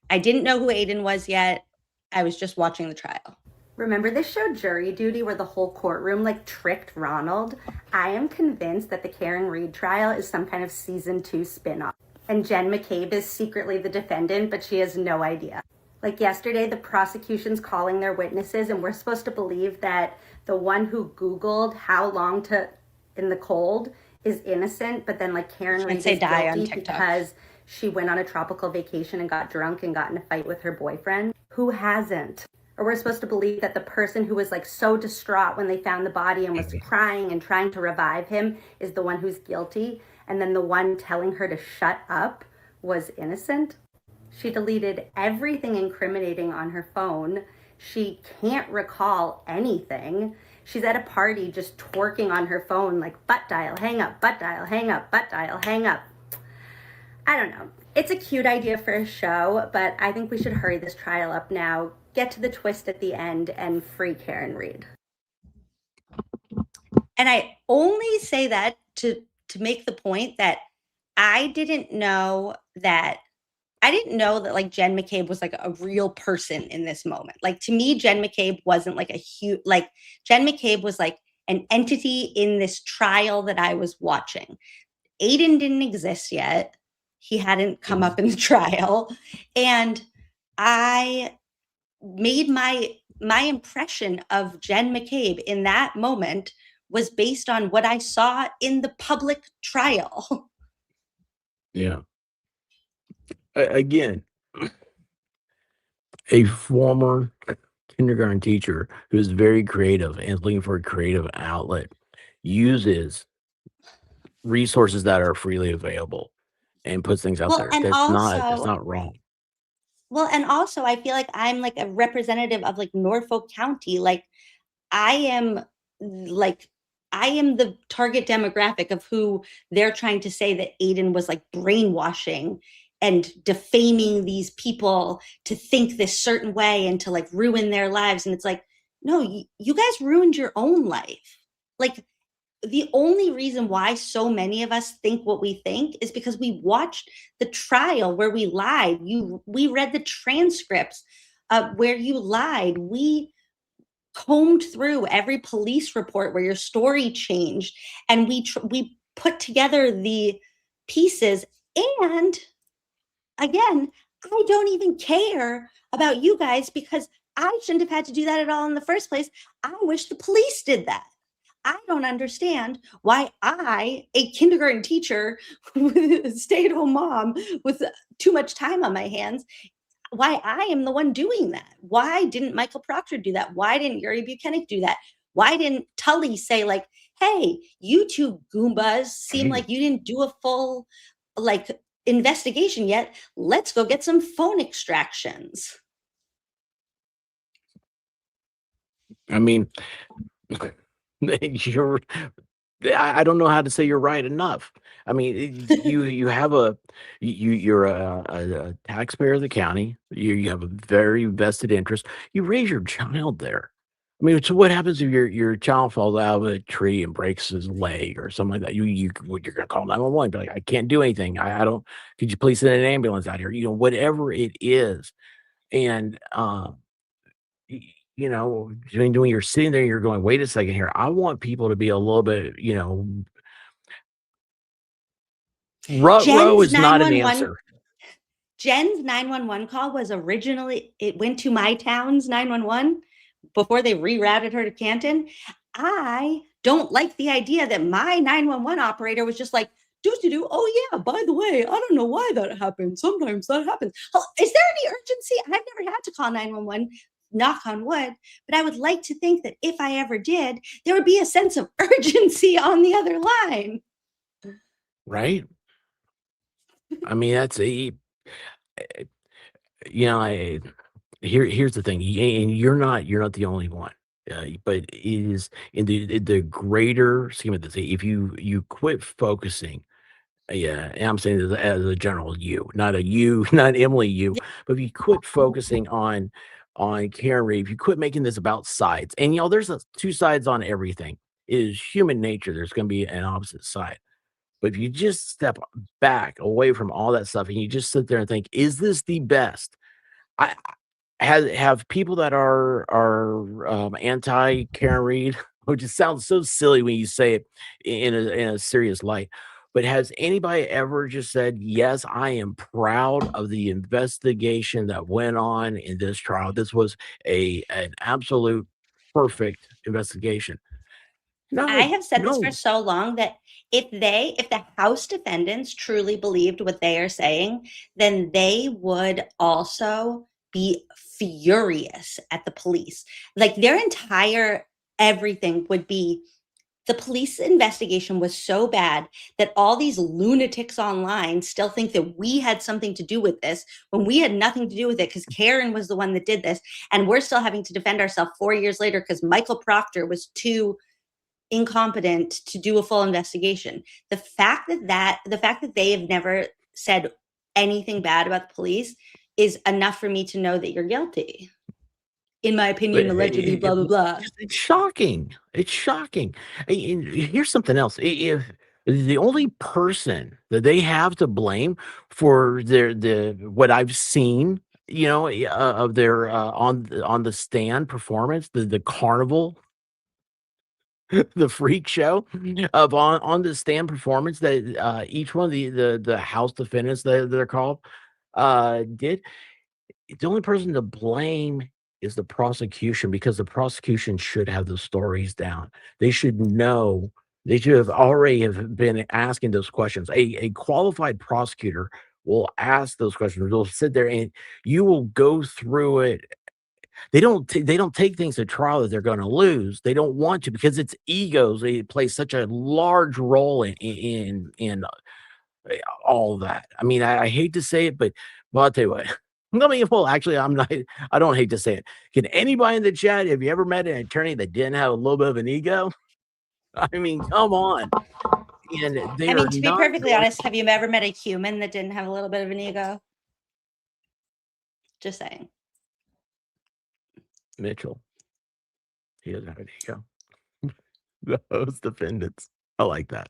I didn't know who Aidan was yet. I was just watching the trial. Remember this show Jury Duty, where the whole courtroom like tricked Ronald? I am convinced that the Karen Read trial is some kind of season 2 spinoff. And Jen McCabe is secretly the defendant, but she has no idea. Like yesterday, the prosecution's calling their witnesses, and we're supposed to believe that the one who Googled how long to in the cold is innocent, but then like Karen Read is guilty because she went on a tropical vacation and got drunk and got in a fight with her boyfriend. Who hasn't? Or we're supposed to believe that the person who was like so distraught when they found the body and was crying and trying to revive him is the one who's guilty, and then the one telling her to shut up was innocent. She deleted everything incriminating on her phone. She can't recall anything. She's at a party just twerking on her phone like butt dial, hang up, butt dial, hang up, butt dial, hang up. I don't know. It's a cute idea for a show, but I think we should hurry this trial up now, get to the twist at the end, and free Karen Read. And I only say that to make the point that I didn't know that like Jen McCabe was like a real person in this moment. Like to me, Jen McCabe wasn't like a huge, like Jen McCabe was like an entity in this trial that I was watching. Aidan didn't exist yet. He hadn't come up in the trial. And I made my impression of Jen McCabe in that moment was based on what I saw in the public trial. Yeah. Again, a former kindergarten teacher who's very creative and is looking for a creative outlet uses resources that are freely available and puts things out Well, there. and That's also not wrong. I feel like I'm like a representative of like Norfolk County. Like I am the target demographic of who they're trying to say that Aidan was like brainwashing and defaming these people to think this certain way and to like ruin their lives. And it's like, no, you guys ruined your own life. Like the only reason why so many of us think what we think is because we watched the trial where we lied. We read the transcripts where you lied. We combed through every police report where your story changed, and we put together the pieces. And again, I don't even care about you guys because I shouldn't have had to do that at all in the first place. I wish the police did that. I don't understand why I, a kindergarten teacher, a stay-at-home mom with too much time on my hands, why I am the one doing that. Why didn't Michael Proctor do that? Why didn't Yuri Buchanan do that? Why didn't Tully say like, hey, you two Goombas seem like you didn't do a full like investigation yet. Let's go get some phone extractions. I mean, you're I don't know how to say you're right enough. I mean, you have you're a taxpayer of the county. You have a very vested interest. You raise your child there. I mean, so what happens if your child falls out of a tree and breaks his leg or something like that? You're gonna call 911, be like, I can't do anything. I don't. Could you please send an ambulance out here? Whatever it is, and when you're sitting there, you're going, wait a second here. I want people to be a little bit, row Jen's is not an 911 answer. Jen's 911 call was originally, it went to my town's 911 before they rerouted her to Canton. I don't like the idea that my 911 operator was just like, oh yeah, by the way, I don't know why that happened. Sometimes that happens. Oh, is there any urgency? I've never had to call 911, knock on wood, but I would like to think that if I ever did, there would be a sense of urgency on the other line. Right? I mean, that's here's the thing, and you're not the only one, but it is in the greater scheme of this. If you quit focusing, yeah, and I'm saying this as a general you, not a you, not Emily you, but if you quit focusing on Karen Reed, if you quit making this about sides, and there's two sides on everything. It is human nature. There's going to be an opposite side. But if you just step back away from all that stuff and you just sit there and think, is this the best? I have people that are anti Karen Reed, which it sounds so silly when you say it in a serious light. But has anybody ever just said, yes, I am proud of the investigation that went on in this trial? This was an absolute perfect investigation. No, I have said this for no. so long that if the House defendants truly believed what they are saying, then they would also be furious at the police. Like their entire everything would be, the police investigation was so bad that all these lunatics online still think that we had something to do with this when we had nothing to do with it because Karen was the one that did this. And we're still having to defend ourselves 4 years later because Michael Proctor was too incompetent to do a full investigation. The fact that they have never said anything bad about the police is enough for me to know that you're guilty. in my opinion, allegedly, blah, blah, blah. It's shocking. It's shocking. And here's something else. If the only person that they have to blame for the what I've seen, of their on the stand performance, the carnival, the freak show of on the stand performance that each one of the house defendants that they're called did. The only person to blame is the prosecution, because the prosecution should have the stories down. They should know. They should have already have been asking those questions. A qualified prosecutor will ask those questions. They'll sit there and you will go through it. They don't take things to trial that they're going to lose. They don't want to, because it's egos. They play such a large role in all of that. I mean, I hate to say it, but well, I'll tell you what. I mean, well, actually, I'm not. I don't hate to say it. Can anybody in the chat, have you ever met an attorney that didn't have a little bit of an ego? I mean, come on. And they I are mean, to be not perfectly going- honest, have you ever met a human that didn't have a little bit of an ego? Just saying. Mitchell. He doesn't have an ego. Those defendants. I like that.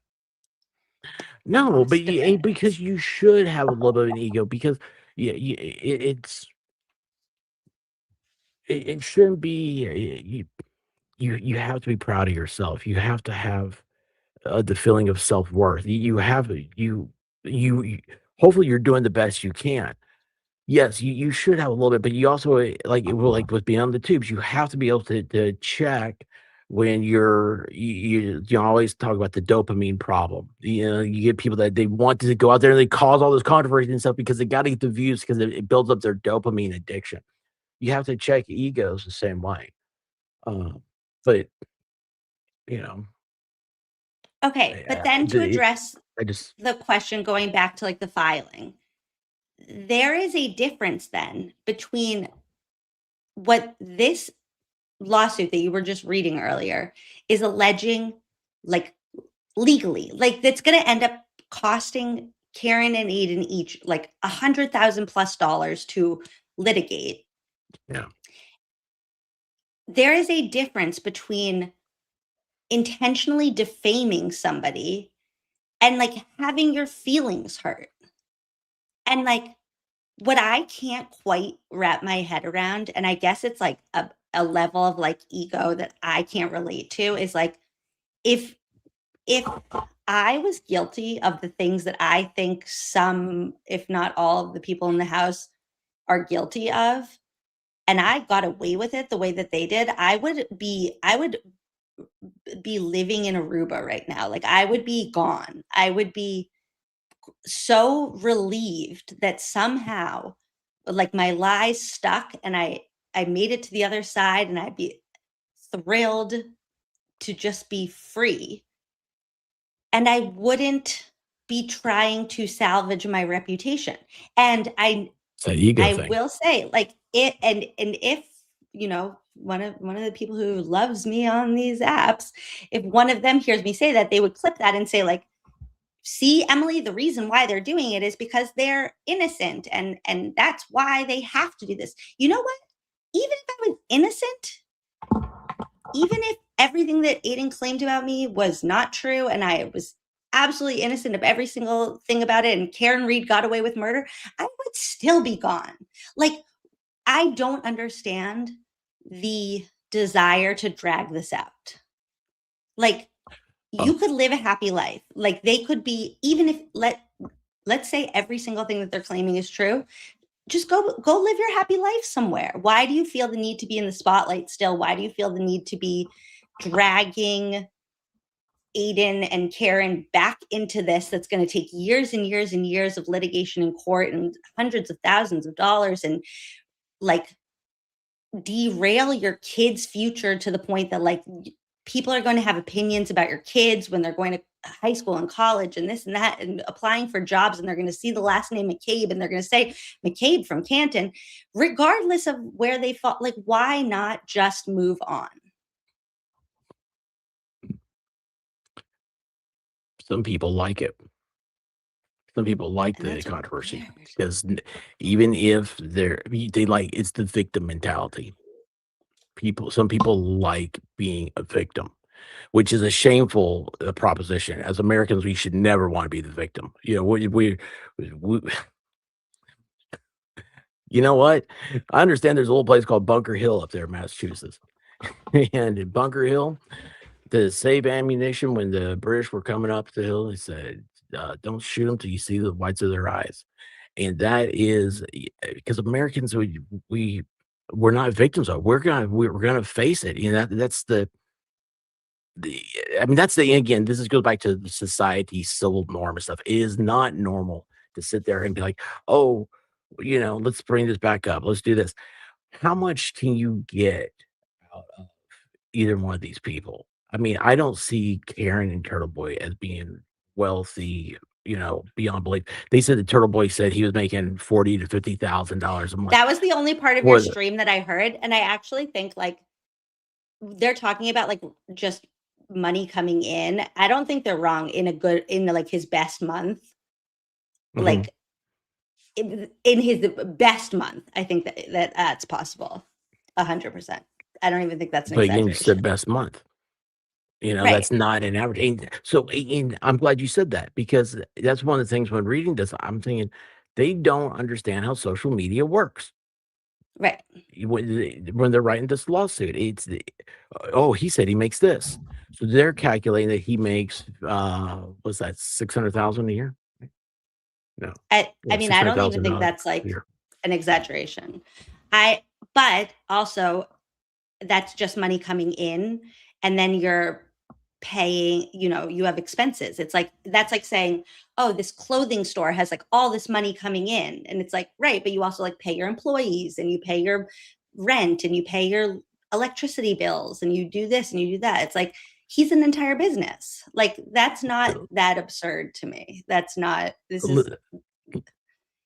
No, Most but because defendants. you should have a little bit of an ego, because it shouldn't be. You have to be proud of yourself. You have to have the feeling of self-worth. You have hopefully you're doing the best you can. Yes, you should have a little bit, but you also like with Beyond the Tubes, you have to be able to check when you always talk about the dopamine problem. You get people that they want to go out there and they cause all this controversy and stuff because they got to get the views, because it builds up their dopamine addiction. You have to check egos the same way. But you know, Okay, but then to address the question, going back to like the filing, there is a difference then between what this lawsuit that you were just reading earlier is alleging, like legally, like that's going to end up costing Karen and Aidan each like $100,000+ to litigate. Yeah. There is a difference between intentionally defaming somebody and like having your feelings hurt. And like what I can't quite wrap my head around, and I guess it's like a level of like ego that I can't relate to, is like if I was guilty of the things that I think some, if not all, of the people in the house are guilty of, and I got away with it the way that they did, I would be living in Aruba right now. Like I would be gone. I would be so relieved that somehow like my lies stuck and I made it to the other side, and I'd be thrilled to just be free. And I wouldn't be trying to salvage my reputation. And I will say, like, it and if, one of the people who loves me on these apps, if one of them hears me say that, they would clip that and say, like, see, Emily, the reason why they're doing it is because they're innocent, and that's why they have to do this. You know what? Even if I was innocent, even if everything that Aidan claimed about me was not true, and I was absolutely innocent of every single thing about it, and Karen Read got away with murder, I would still be gone. Like, I don't understand the desire to drag this out. Like, you could live a happy life. Like, they could be, even if let's say every single thing that they're claiming is true, just go live your happy life somewhere. Why do you feel the need to be in the spotlight still? Why do you feel the need to be dragging Aidan and Karen back into this that's going to take years and years and years of litigation in court and hundreds of thousands of dollars, and like derail your kids' future to the point that like people are going to have opinions about your kids when they're going to high school and college and this and that and applying for jobs, and they're going to see the last name McCabe and they're going to say McCabe from Canton, regardless of where they fall. Like, why not just move on? Some people like it. Some people like the controversy because even if they like, it's the victim mentality. some people like being a victim, which is a shameful proposition. As Americans, we should never want to be the victim. We you know what? I understand there's a little place called Bunker Hill up there in Massachusetts. And in Bunker Hill, to save ammunition when the British were coming up the hill, they said, don't shoot them till you see the whites of their eyes. And that is because Americans, we're not victims of it. We're gonna face it. That's I mean, that's again, goes back to the society civil norm and stuff. It is not normal to sit there and be like, oh, let's bring this back up. Let's do this. How much can you get out of either one of these people? I mean, I don't see Karen and Turtleboy as being wealthy, beyond belief. They said the Turtleboy said he was making $40,000 to $50,000 a month. That was the only part of your stream that I heard, and I actually think like they're talking about like just money coming in. I don't think they're wrong in like his best month, like in his best month. I think that's possible, 100%. I don't even think that's an exaggeration. But you said best month. Right. That's not an average. And I'm glad you said that, because that's one of the things when reading this, I'm thinking they don't understand how social media works. Right. When they're writing this lawsuit, it's he said he makes this. So they're calculating that he makes what's that, 600,000 a year? No. I mean, I don't even think that's like an exaggeration. But also that's just money coming in, and then you're paying, you have expenses. It's like, that's like saying, oh, this clothing store has like all this money coming in. And it's like, right. But you also like pay your employees, and you pay your rent, and you pay your electricity bills, and you do this and you do that. It's like, he's an entire business. Like, that's not that absurd to me. That's not,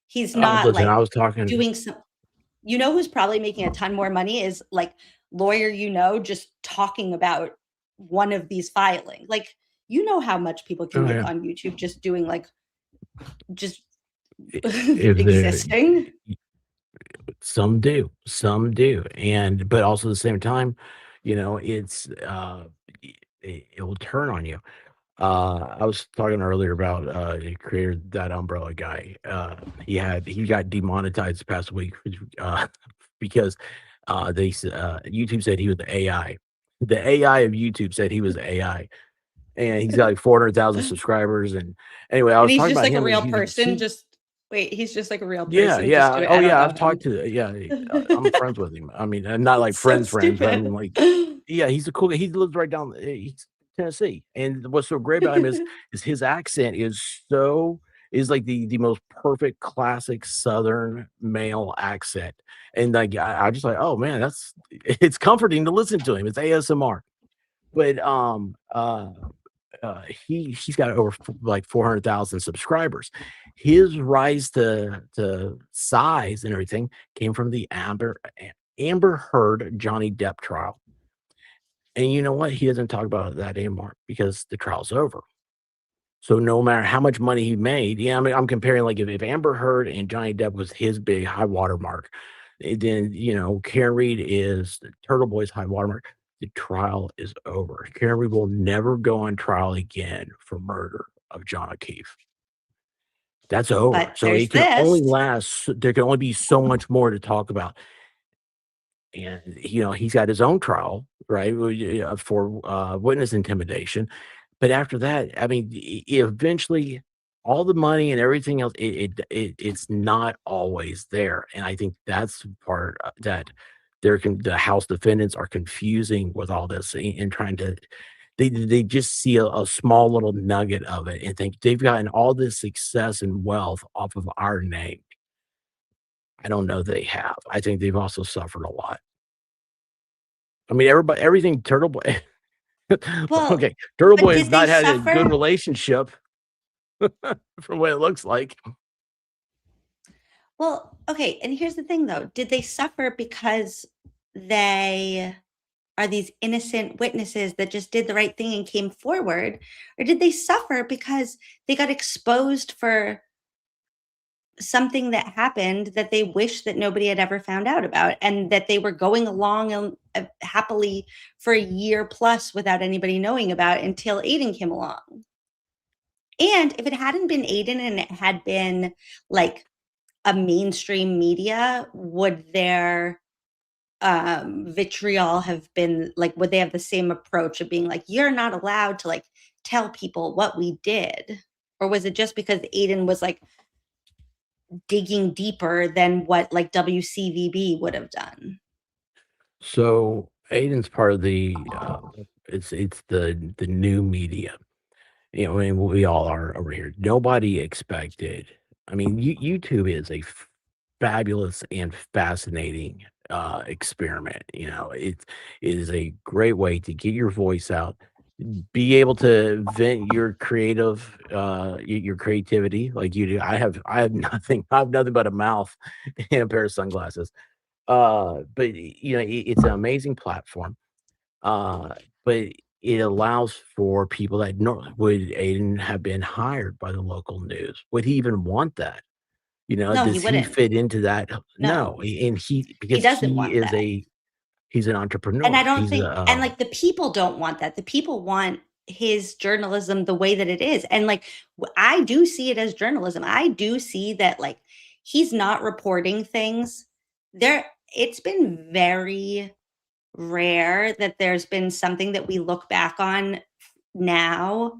he's not listen, I was talking doing some, who's probably making a ton more money is like lawyer, just talking about one of these filing. Like, how much people can make on YouTube just doing like, just existing. Some do. But also at the same time, it's it will turn on you. I was talking earlier about the creator, that umbrella guy. He got demonetized this past week because YouTube said he was the AI. The AI of YouTube said he was the AI, and he's got like 400,000 subscribers. And anyway, I was talking about him. He's just like a real person. He's just like a real person. Yeah. I've talked to. Yeah, I'm friends with him. I mean, not like friends, but I mean, like, yeah, he's a cool guy. He lives right down. He's Tennessee, and what's so great about him is his accent is like the most perfect classic Southern male accent, and like I just like, oh man, it's comforting to listen to him. It's ASMR, but he's got over like 400,000 subscribers. His rise to size and everything came from the Amber Heard Johnny Depp trial. And you know what? He doesn't talk about that anymore because the trial's over. So no matter how much money he made, I mean, I'm comparing like if Amber Heard and Johnny Depp was his big high watermark, then Karen Read is Turtleboy's high watermark. The trial is over. Karen Read will never go on trial again for murder of John O'Keefe. That's over. But so it can only last. There can only be so much more to talk about. And he's got his own trial, right, for witness intimidation. But after that, I mean, eventually, all the money and everything else, it's not always there. And I think that's the part that the House defendants are confusing with all this and trying to. They just see a small little nugget of it and think they've gotten all this success and wealth off of our name. I don't know they have. I think they've also suffered a lot. I mean, everything Turtleboy. Well, okay, Turtleboy has not had suffer? a good relationship from what it looks like. Well, okay, and here's the thing though. Did they suffer because they are these innocent witnesses that just did the right thing and came forward? Or did they suffer because they got exposed for something that happened that they wish that nobody had ever found out about, and that they were going along happily for a year plus without anybody knowing about until Aidan came along. And if it hadn't been Aidan and it had been like a mainstream media, would their vitriol have been like, would they have the same approach of being like, you're not allowed to like tell people what we did? Or was it just because Aidan was like digging deeper than what like WCVB would have done? So Aiden's part of the it's the new media. You know, I mean, we all are over here. Nobody expected. I mean, YouTube is a fabulous and fascinating experiment. You know, it is a great way to get your voice out, be able to vent your creative your creativity like you do. I have nothing. I have nothing but a mouth and a pair of sunglasses. But you know, it's an amazing platform. But it allows for people that would Aiden have been hired by the local news? Would he even want that? You know, No, he does he wouldn't. fit into that? No, No, and he because doesn't he want is that. he's an And I entrepreneur. don't He's think, a and like the people don't want that. The people want his journalism the way that it is. And like, I do see it as journalism. I do see that like he's not reporting things there. It's been very rare that there's been something that we look back on now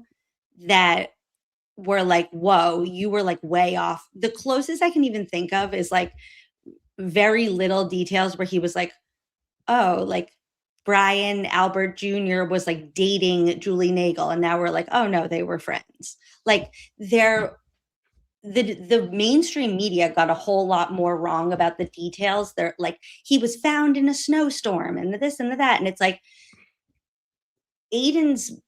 that we're like, whoa, you were like way off. The closest I can even think of is like very little details where he was like, oh, like Brian Albert Jr. was like dating Julie Nagel. And now we're like, oh no, they were friends. Like they're, the mainstream media got a whole lot more wrong about the details. They're like, he was found in a snowstorm and this and that. And it's like, Aiden's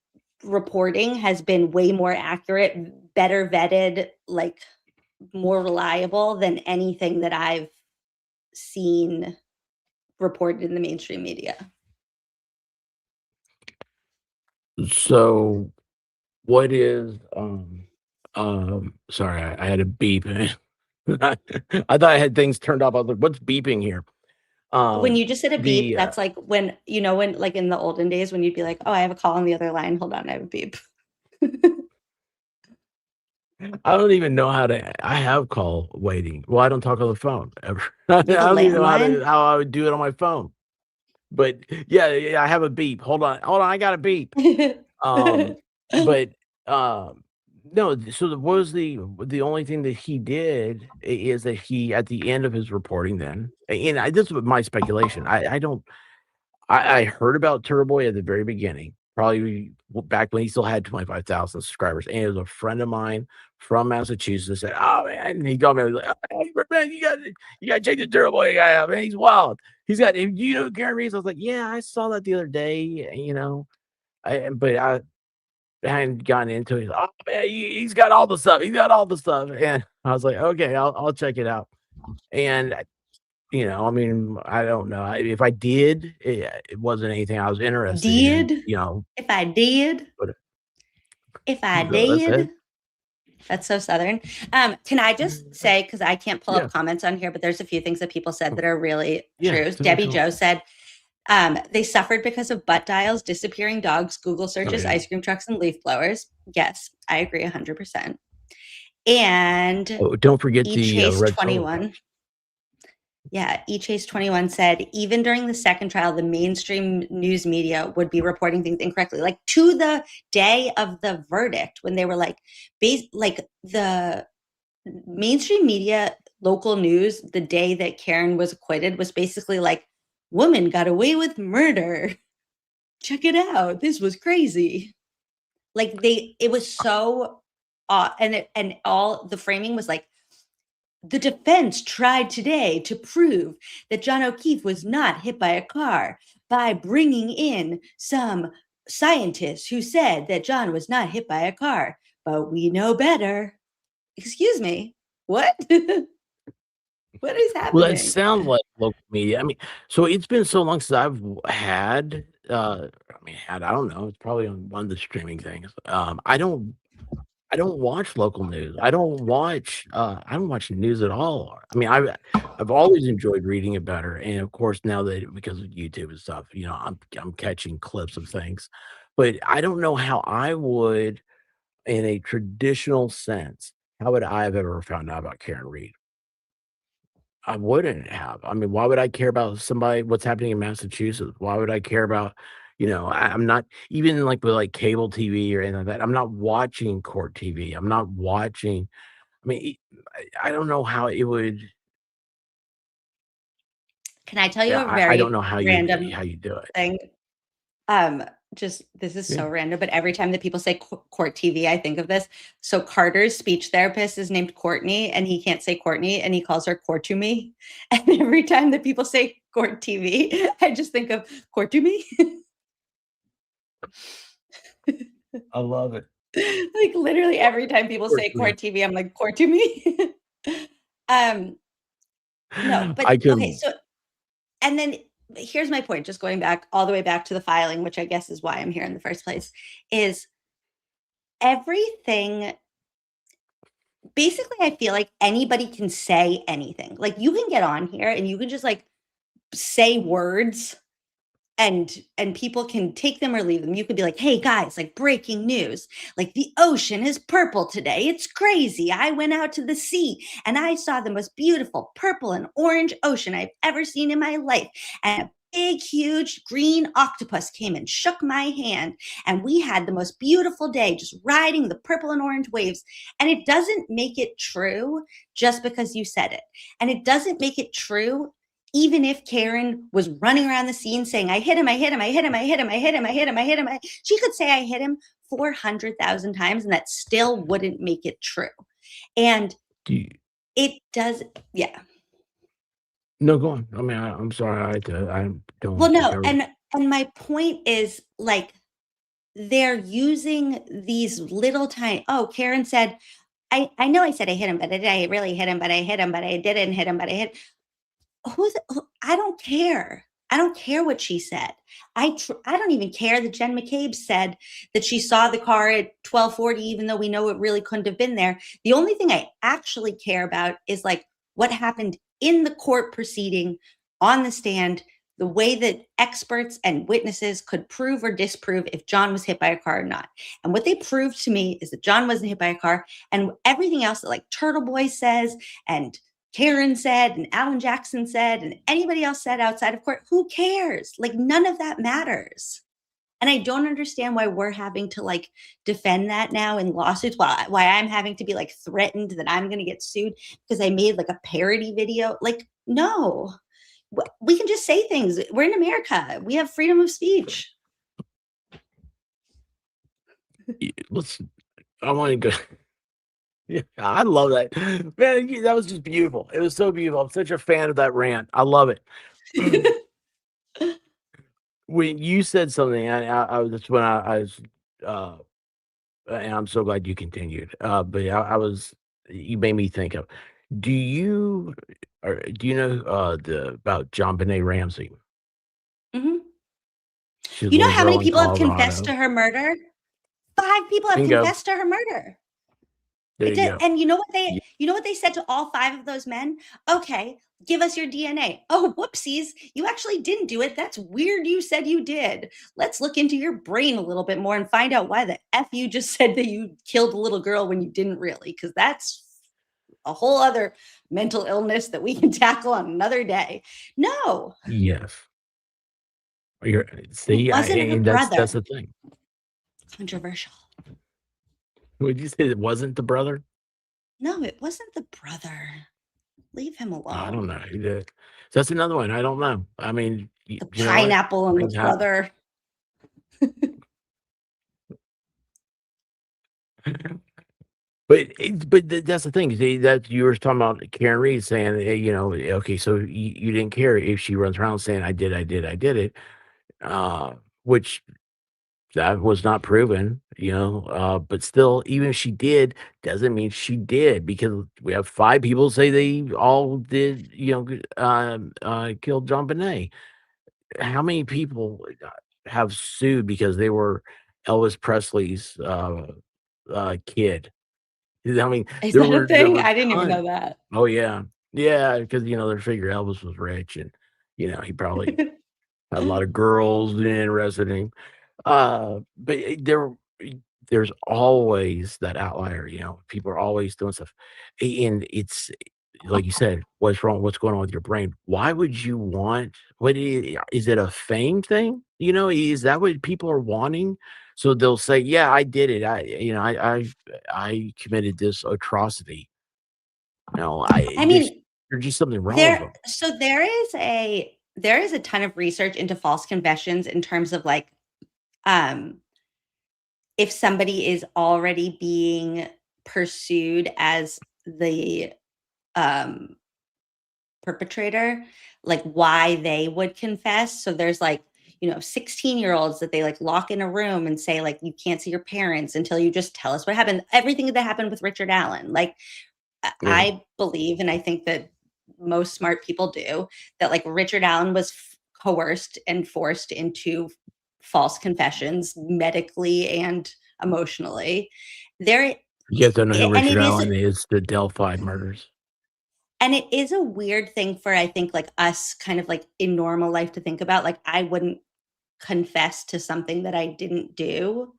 reporting has been way more accurate, better vetted, like more reliable than anything that I've seen reported in the mainstream media. So what is sorry, I had a beep. I thought I had things turned off. I was like, what's beeping here? When you just said a beep, The that's like when, you know, when like in the olden days when you'd be like, oh, I have a call on the other line. Hold on, I have a beep. I don't even know how to. I have call waiting. Well, I don't talk on the phone ever. I You have a don't even know landline? how I would do it on my phone. But yeah, I have a beep. Hold on, I got a beep. But no. So what was the only thing that he did is that he at the end of his reporting, then, and this was my speculation. I don't. I heard about Turtleboy at the very beginning, probably back when he still had 25,000 subscribers, and it was a friend of mine from Massachusetts that said, "Oh man," and he called me. I was like, "Hey, man, you got to check the Turtleboy guy out, man. He's wild. He's got. You know who Karen Reeves?" I was like, "Yeah, I saw that the other day. You know, but I hadn't gotten into it. Oh man, he's got all the stuff. He's got all the stuff." And I was like, "Okay, I'll check it out." And you know, I mean, I don't know. If I did, it wasn't anything I was interested in, Did? you know, If I did? but If I that's it. did? That's so Southern. Can I just say, because I can't pull Yeah. up comments on here, but there's a few things that people said that are really Yeah, true. totally Debbie cool. Joe said, they suffered because of butt dials, disappearing dogs, Google searches, yeah. ice cream trucks, and leaf blowers. Yes, I agree 100%. And Oh, don't forget the Chase red 21. Yeah, Chase 21 said even during the second trial, the mainstream news media would be reporting things incorrectly, like to the day of the verdict, when they were like, like the mainstream media, local news, the day that Karen was acquitted was basically like, woman got away with murder. Check it out. This was crazy. Like it was so, and all the framing was like, the defense tried today to prove that John O'Keefe was not hit by a car by bringing in some scientists who said that John was not hit by a car, but we know better. Excuse me, what? What is happening? Well, that sounds like local media. I mean, so it's been so long since I've had, I don't know, it's probably on one of the streaming things. I don't I don't watch local news. I don't watch news at all. I mean, I've always enjoyed reading it better, and of course, now that because of YouTube and stuff, I'm catching clips of things. But I don't know how I would, in a traditional sense, how would I have ever found out about Karen Reed? I wouldn't have. I mean, why would I care about what's happening in Massachusetts? Why would I care about, I'm not even like with like cable TV or anything like that. I'm not watching court TV. I'm not watching. I mean, I don't know how it would. Can I tell you Yeah, a I don't very know how random you do it. thing? Just this is Yeah. so random, but every time that people say court TV, I think of this. So Carter's speech therapist is named Courtney, and he can't say Courtney, and he calls her Court to me. And every time that people say court TV, I just think of Court to me. I love it. Like literally every time people say court TV, I'm like court to me. No, but I okay, can. so and then here's my point, just going back all the way back to the filing, which I guess is why I'm here in the first place, is everything basically I feel like anybody can say anything. Like you can get on here and you can just like say words and people can take them or leave them. You could be like, hey guys, like breaking news, like the ocean is purple today. It's crazy. I went out to the sea and I saw the most beautiful purple and orange ocean I've ever seen in my life. And a big, huge green octopus came and shook my hand. And we had the most beautiful day just riding the purple and orange waves. And it doesn't make it true just because you said it. And it doesn't make it true even if Karen was running around the scene saying, I hit him, I hit him, I hit him, I hit him, I hit him, I hit him, I hit him. She could say I hit him 400,000 times and that still wouldn't make it true. And it does, yeah. No, go on. I mean, I'm sorry. I don't. Well, no, and my point is like they're using these little tiny, oh, Karen said, I know I said I hit him, but I really hit him, but I hit him, but I didn't hit him, but I hit. I don't care. I don't care what she said. I don't even care that Jen McCabe said that she saw the car at 12:40, even though we know it really couldn't have been there. The only thing I actually care about is like what happened in the court proceeding on the stand, the way that experts and witnesses could prove or disprove if John was hit by a car or not. And what they proved to me is that John wasn't hit by a car, and everything else that like Turtleboy says and Karen said and Alan Jackson said and anybody else said outside of court, who cares? Like none of that matters. And I don't understand why we're having to like defend that now in lawsuits, why I'm having to be like threatened that I'm going to get sued because I made like a parody video. Like, no, we can just say things. We're in America. We have freedom of speech. Listen, I want to go. Yeah, I love that. Man, that was just beautiful. It was so beautiful. I'm such a fan of that rant. I love it. When you said something, that's when I was, and I'm so glad you continued. But you made me think of, do you know about John Benet Ramsey? Mhm. She's a You know little how many girl in people have confessed Colorado. to her murder? 5 people have Bingo. confessed to her murder. There you go. And you know what Yeah. they said to all 5 of those men? Okay, give us your DNA. Oh, whoopsies, you actually didn't do it. That's weird. You said you did. Let's look into your brain a little bit more and find out why the F you just said that you killed a little girl when you didn't really, because that's a whole other mental illness that we can tackle on another day. No. Yes. It wasn't her that's brother. the thing. Controversial. Would you say it wasn't the brother? No, it wasn't the brother. Leave him alone. I don't know who did. So that's another one. I don't know. I mean, The pineapple and the brother. But that's the thing. See, that you were talking about Karen Reed saying, okay, so you didn't care if she runs around saying I did it, which that was not proven, but still, even if she did, doesn't mean she did, because we have 5 people say they all did, killed John Bonet. How many people have sued because they were Elvis Presley's kid? I mean, Is there that a were there thing? were I didn't even know tons. that. Oh, yeah. Yeah, because, they figure Elvis was rich and, he probably had a lot of girls interested in him. But there's always that outlier, people are always doing stuff. And it's like you said, what's wrong? What's going on with your brain? Why would you want is it a fame thing? Is that what people are wanting? So they'll say, yeah, I did it. I committed this atrocity. No, I mean, there's just something wrong with there them. so there is a ton of research into false confessions in terms of like, um, if somebody is already being pursued as the, um, perpetrator, like why they would confess. So there's like, 16-year-olds that they like lock in a room and say like, you can't see your parents until you just tell us what happened. Everything that happened with Richard Allen. Like Yeah. I believe, and I think that most smart people do, that like Richard Allen was coerced and forced into false confessions medically and emotionally. There, You guys don't know who and Richard it is Allen is, the Delphi murders. And it is a weird thing for, I think, like us kind of like in normal life to think about. Like, I wouldn't confess to something that I didn't do,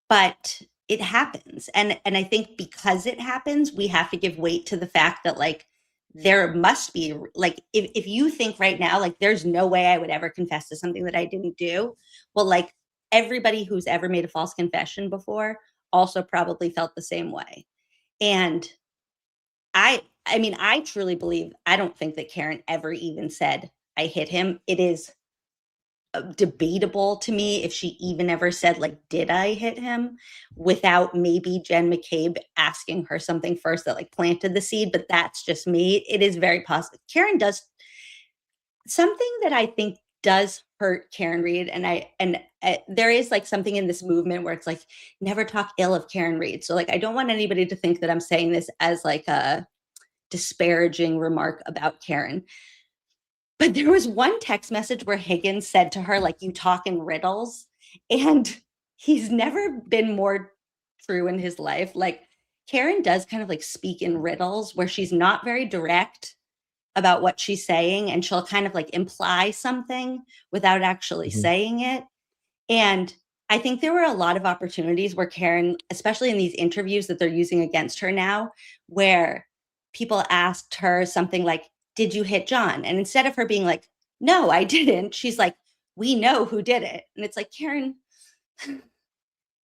but it happens. And I think because it happens, we have to give weight to the fact that like there must be like if you think right now, like there's no way I would ever confess to something that I didn't do. Well, like everybody who's ever made a false confession before also probably felt the same way. And I mean, I truly believe I don't think that Karen ever even said, "I hit him." It is, debatable to me if she even ever said, like, "Did I hit him?" without maybe Jen McCabe asking her something first that, like, planted the seed, but that's just me. It is very possible. Karen does something that I think does hurt Karen Reed, and there is, like, something in this movement where it's like, never talk ill of Karen Reed. So, like, I don't want anybody to think that I'm saying this as, like, a disparaging remark about Karen. But there was one text message where Higgins said to her, like, "You talk in riddles." And he's never been more true in his life. Like, Karen does kind of like speak in riddles where she's not very direct about what she's saying. And she'll kind of like imply something without actually Mhm. saying it. And I think there were a lot of opportunities where Karen, especially in these interviews that they're using against her now, where people asked her something like, "Did you hit John?" And instead of her being like, "No, I didn't," she's like, "We know who did it." And it's like, Karen,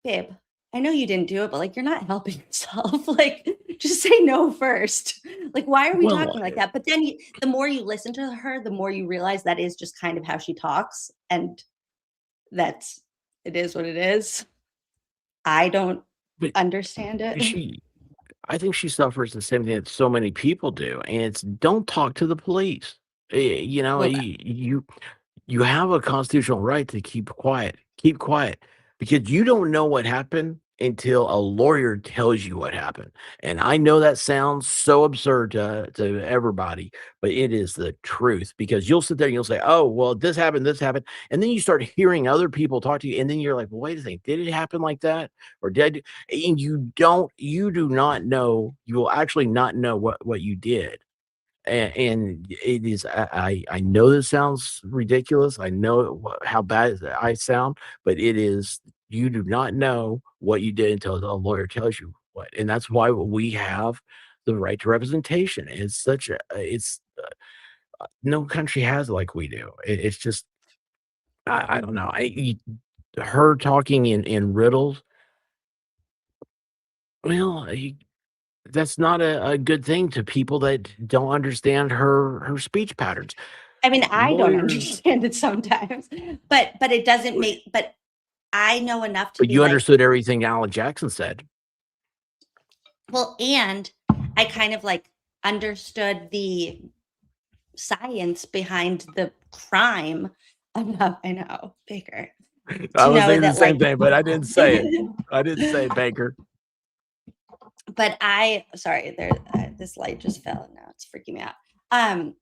babe, I know you didn't do it, but like, you're not helping yourself. Like, just say no first. Like, why are we Well, talking like that? But then the more you listen to her, the more you realize that is just kind of how she talks. And that's it is what it is. I don't but understand it. she I think she suffers the same thing that so many people do, and it's don't talk to the police. Well, You have a constitutional right to keep quiet, because you don't know what happened until a lawyer tells you what happened. And I know that sounds so absurd to everybody, but it is the truth, because you'll sit there and you'll say, "Oh, well, this happened," and then you start hearing other people talk to you, and then you're like, well, "Wait a second, did it happen like that, or did?" And you do not know. You will actually not know what you did. And it is I know this sounds ridiculous. I know how bad I sound, but it is you do not know what you did until a lawyer tells you what, and that's why we have the right to representation. It's such a it's no country has it like we do. It's just I don't know. Her talking in riddles. Well, that's not a good thing to people that don't understand her speech patterns. I mean, I don't Lawyers. understand it sometimes, but it doesn't make but I know enough to But be you like, understood everything Alan Jackson said. well, and I kind of like understood the science behind the crime enough. I know, Baker, I to was know thinking the that like same thing, but I didn't say it. I didn't say it, Baker. but I sorry, there this light just fell and now it's freaking me out.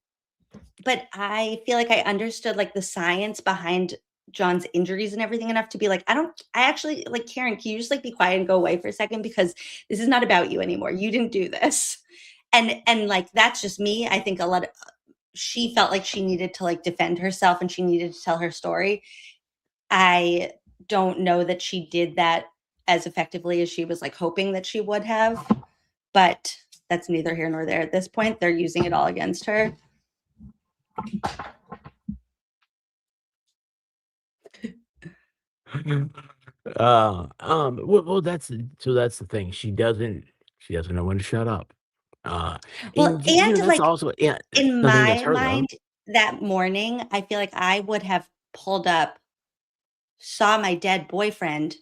But I feel like I understood like the science behind John's injuries and everything enough to be like, I actually like, Karen, can you just like be quiet and go away for a second? Because this is not about you anymore. You didn't do this. And like, that's just me. I think she felt like she needed to like defend herself and she needed to tell her story. I don't know that she did that as effectively as she was like hoping that she would have, but that's neither here nor there at this point. They're using it all against her. Well, that's the thing. She doesn't know when to shut up. Well, and that's like also in nothing against my her, mind that morning, I feel like I would have pulled up, saw my dead boyfriend,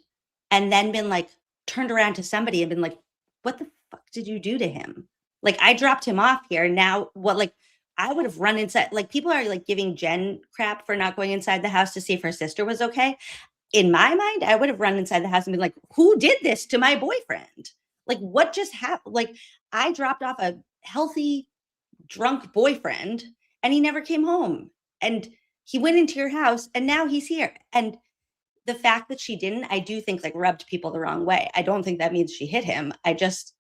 and then been like, turned around to somebody and been like, what the fuck did you do to him? Like, I dropped him off here. Now what, like, I would have run inside. Like, people are like giving Jen crap for not going inside the house to see if her sister was okay. In my mind, I would have run inside the house and been like, who did this to my boyfriend? Like, what just happened? Like, I dropped off a healthy, drunk boyfriend and he never came home. And he went into your house and now he's here. And the fact that she didn't, I do think like rubbed people the wrong way. I don't think that means she hit him. It just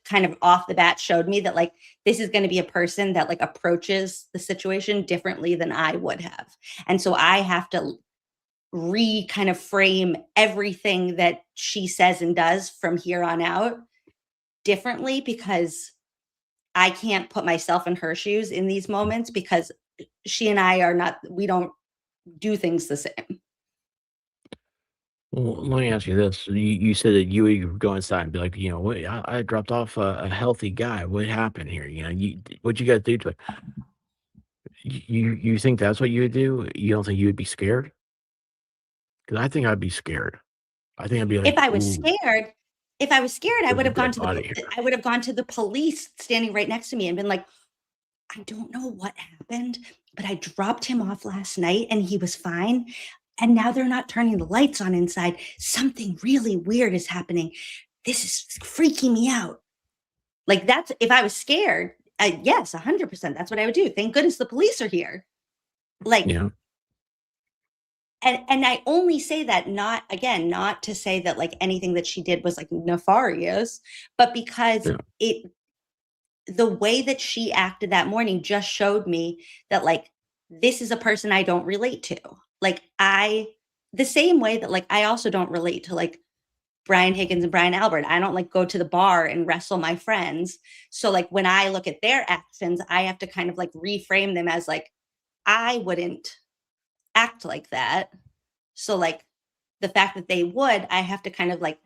kind of off the bat showed me that like, this is going to be a person that like approaches the situation differently than I would have. And so I have to kind of frame everything that she says and does from here on out differently, because I can't put myself in her shoes in these moments, because she and I we don't do things the same. Well, let me ask you this. You said that you would go inside and be like, what, I dropped off a healthy guy. What happened here? What you got to do to it? You think that's what you would do? You don't think you would be scared? Because I think I'd be scared. I think I'd be like, if I was scared, I would have gone to the police standing right next to me and been like, I don't know what happened, but I dropped him off last night and he was fine. And now they're not turning the lights on inside. Something really weird is happening. This is freaking me out. Like, that's, if I was scared, yes, 100%. That's what I would do. Thank goodness the police are here. Like, yeah. And I only say that not to say that like anything that she did was like nefarious, but because the way that she acted that morning just showed me that like, this is a person I don't relate to. Like, the same way that like, I also don't relate to like Brian Higgins and Brian Albert. I don't like go to the bar and wrestle my friends. So like, when I look at their actions, I have to kind of like reframe them as like, I wouldn't act like that. So like, the fact that they would, I have to kind of like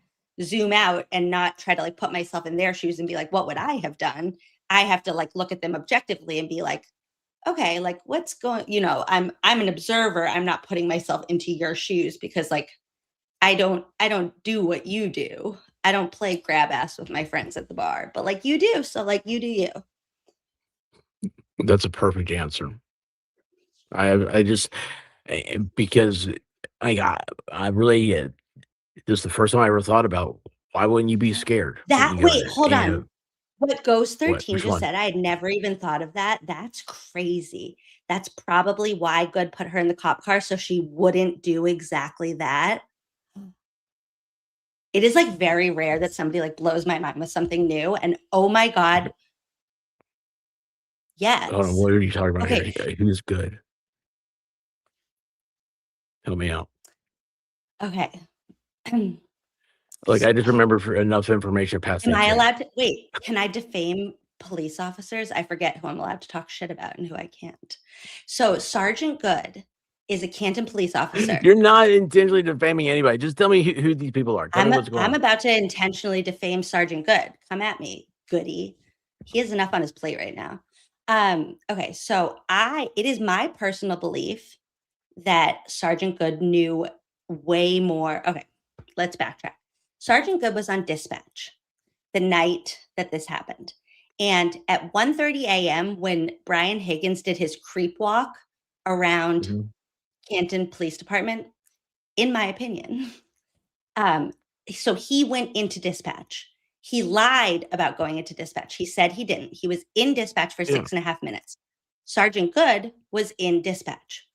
zoom out and not try to like put myself in their shoes and be like, what would I have done? I have to like look at them objectively and be like, okay, like what's going, I'm an observer. I'm not putting myself into your shoes, because like, I don't do what you do. I don't play grab ass with my friends at the bar, but like you do. So like, you do you. That's a perfect answer. I just, because I really, this is the first time I ever thought about, why wouldn't you be scared? Hold on. What Ghost 13 just one? said, I had never even thought of that. That's crazy. That's probably why Good put her in the cop car, so she wouldn't do exactly that. It is like very rare that somebody like blows my mind with something new. And oh my God. Yes. Hold on, what are you talking about? Okay. Here? Who's Good? Help me out. Okay. Like, I just remember for enough information past. Am I allowed to wait? Can I defame police officers? I forget who I'm allowed to talk shit about and who I can't. So Sergeant Good is a Canton police officer. You're not intentionally defaming anybody. Just tell me who these people are. Tell me what's going on. I'm about to intentionally defame Sergeant Good. Come at me, Goody. He has enough on his plate right now. Okay, so it is my personal belief that Sergeant Good knew way more. Okay, let's backtrack. Sergeant Good was on dispatch the night that this happened. And at 1:30 a.m., when Brian Higgins did his creep walk around Canton Police Department, in my opinion, so he went into dispatch. He lied about going into dispatch. He said he didn't. He was in dispatch for 6.5 minutes. Sergeant Good was in dispatch.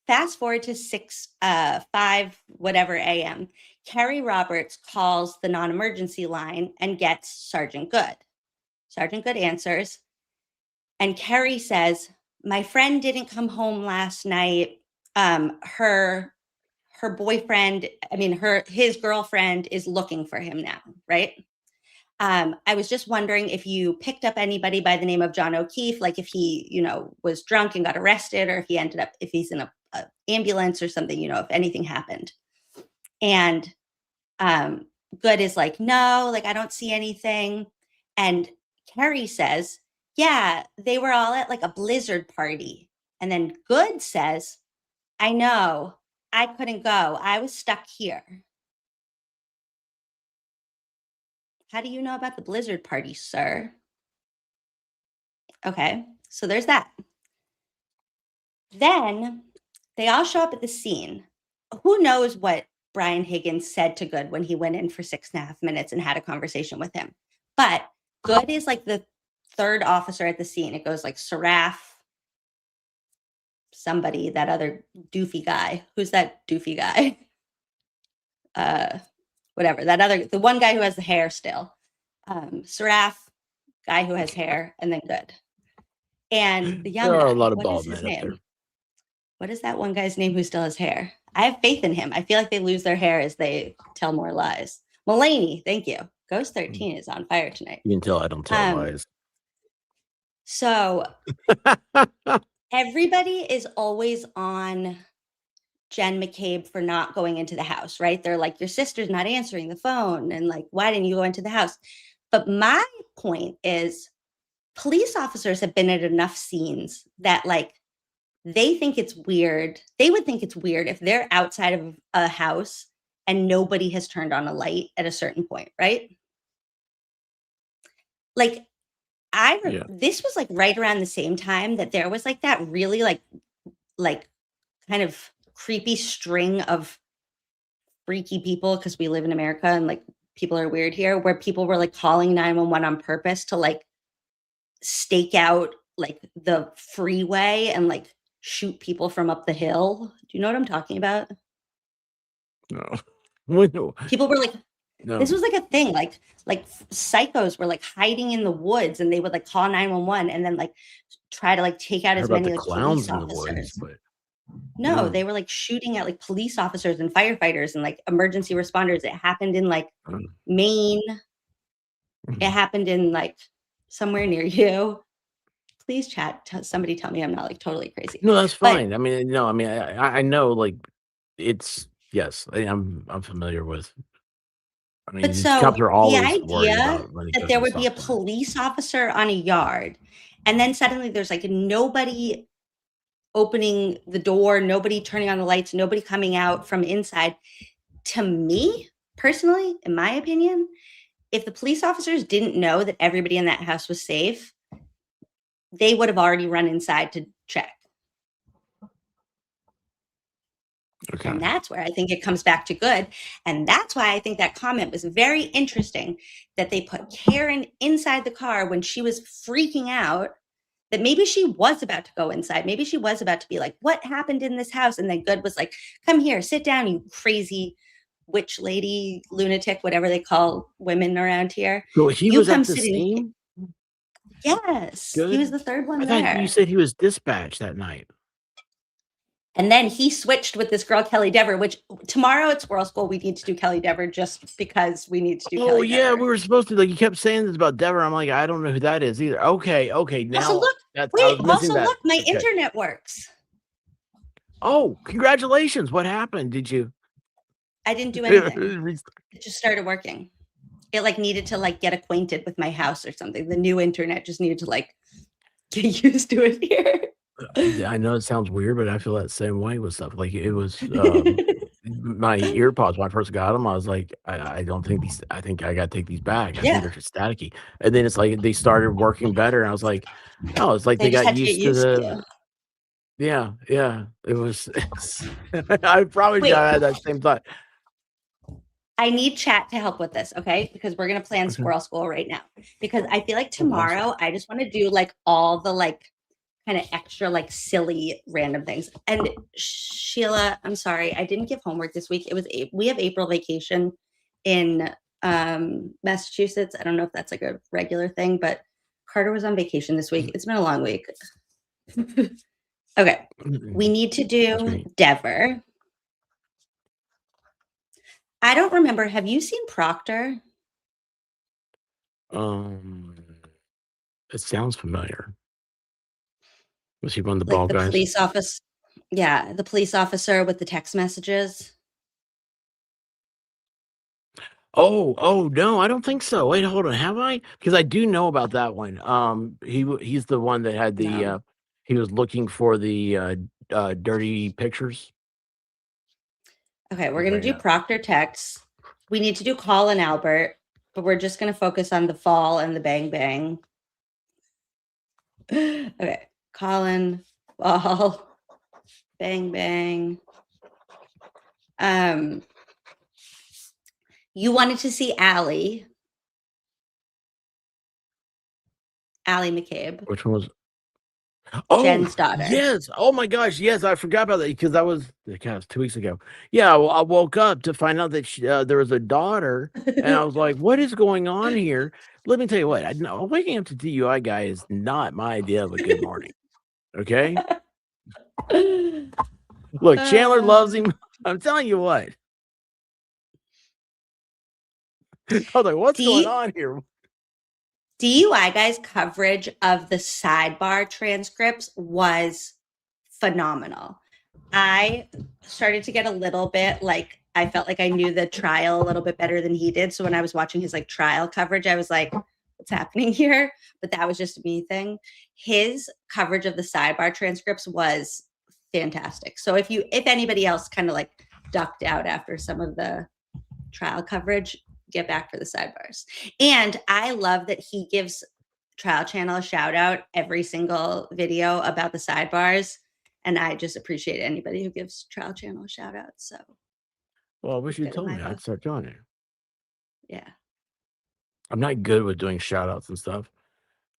fast forward to 5 whatever a.m. Carrie Roberts calls the non-emergency line and gets Sergeant Good. Sergeant Good answers, and Carrie says, "My friend didn't come home last night. Her boyfriend, his girlfriend is looking for him now, right? I was just wondering if you picked up anybody by the name of John O'Keefe, like if he, was drunk and got arrested, or if he's in a ambulance or something, if anything happened." And Good is like, "No, like I don't see anything." And Carrie says, "Yeah, they were all at like a blizzard party." And then Good says, "I know, I couldn't go. I was stuck here." How do you know about the blizzard party, sir? Okay, so there's that. Then they all show up at the scene. Who knows what Brian Higgins said to Good when he went in for 6.5 minutes and had a conversation with him. But Good is like the third officer at the scene. It goes like Saraf, somebody, that other doofy guy. Who's that doofy guy? Whatever, the one guy who has the hair still. Saraf, guy who has hair, and then Good. And the young There are guy, a lot of what bald is his men up there. name? What is that one guy's name who still has hair? I have faith in him. I feel like they lose their hair as they tell more lies. Mulaney, thank you. Ghost 13 is on fire tonight. You can tell I don't tell lies. So everybody is always on Jen McCabe for not going into the house, right? They're like, "Your sister's not answering the phone, and like, why didn't you go into the house?" But my point is, police officers have been at enough scenes that like they think it's weird. They would think it's weird if they're outside of a house and nobody has turned on a light at a certain point, right? Like, this was like right around the same time that there was like that really like kind of creepy string of freaky people, because we live in America and like people are weird here, where people were like calling 911 on purpose to like stake out like the freeway and like shoot people from up the hill. Do you know what I'm talking about? No. People were like, No. this was like a thing, like psychos were like hiding in the woods, and they would like call 911 and then like try to like take out as many like clowns police in the officers. woods, but no, they were like shooting at like police officers and firefighters and like emergency responders. It happened in like Maine. It happened in like somewhere near you. Please chat. Somebody tell me I'm not like totally crazy. No, that's fine. I know, like, it's yes. I'm familiar with. But so cops are always the worried idea about when it that goes there to would be a something. police officer on a yard, and then suddenly there's like nobody opening the door, nobody turning on the lights, nobody coming out from inside. To me, personally, in my opinion, if the police officers didn't know that everybody in that house was safe, they would have already run inside to check. Okay. And that's where I think it comes back to Good. And that's why I think that comment was very interesting, that they put Karen inside the car when she was freaking out, that maybe she was about to go inside. Maybe she was about to be like, "What happened in this house?" And then Good was like, "Come here, sit down, you crazy witch lady, lunatic," whatever they call women around here. So he was at the scene? Yes. Good. He was the third one I there. thought you said he was dispatched that night. And then he switched with this girl, Kelly Dever, which tomorrow at Squirrel School, we need to do Kelly Dever just because we need to do Kelly Dever. We were supposed to. Like, you kept saying this about Dever. I'm like, I don't know who that is either. Okay. Now, look, my internet works. Oh, congratulations. What happened? Did you? I didn't do anything. It just started working. It like needed to like get acquainted with my house or something. The new internet just needed to like get used to it here. I know it sounds weird, but I feel that same way with stuff. Like, it was my earpods when I first got them. I was like, I don't think these. I think I got to take these back. I think they're just staticky. And then it's like they started working better. And I was like, oh, it's like they got used to the. Yeah. It was. I probably had that same thought. I need chat to help with this, okay? Because we're gonna plan Squirrel School right now. Because I feel like tomorrow I just want to do like all the like kind of extra like silly random things. And Sheila, I'm sorry, I didn't give homework this week. We have April vacation in Massachusetts. I don't know if that's like a regular thing, but Carter was on vacation this week. It's been a long week. Okay, we need to do Dever. I don't remember. Have you seen Proctor? It sounds familiar. Was he one of the Like bald the guys? police officer? Yeah, the police officer with the text messages. Oh no, I don't think so. Wait, hold on. Have I? Because I do know about that one. He's the one that had the No. he was looking for the dirty pictures. Okay, we're gonna do Proctor texts. We need to do Colin Albert, but we're just gonna focus on the fall and the bang bang. Okay, Colin, fall, bang bang. You wanted to see Allie McCabe. Which one was? Oh, Jen's daughter. Yes. Oh my gosh. Yes, I forgot about that because that was 2 weeks ago. Yeah, well, I woke up to find out that there was a daughter, and I was like, "What is going on here?" Let me tell you what. Waking up to DUI guy is not my idea of a good morning. Okay. Look, Chandler loves him. I'm telling you what. I was like, "What's going on here?" DUI guys' coverage of the sidebar transcripts was phenomenal. I started to get a little bit like, I felt like I knew the trial a little bit better than he did. So when I was watching his like trial coverage, I was like, what's happening here? But that was just a me thing. His coverage of the sidebar transcripts was fantastic. So if anybody else kind of like ducked out after some of the trial coverage, get back for the sidebars. And I love that he gives Trial Channel a shout out every single video about the sidebars. And I just appreciate anybody who gives Trial Channel a shout out. So, well, I wish you told me. I'd start doing it. Yeah. I'm not good with doing shout outs and stuff.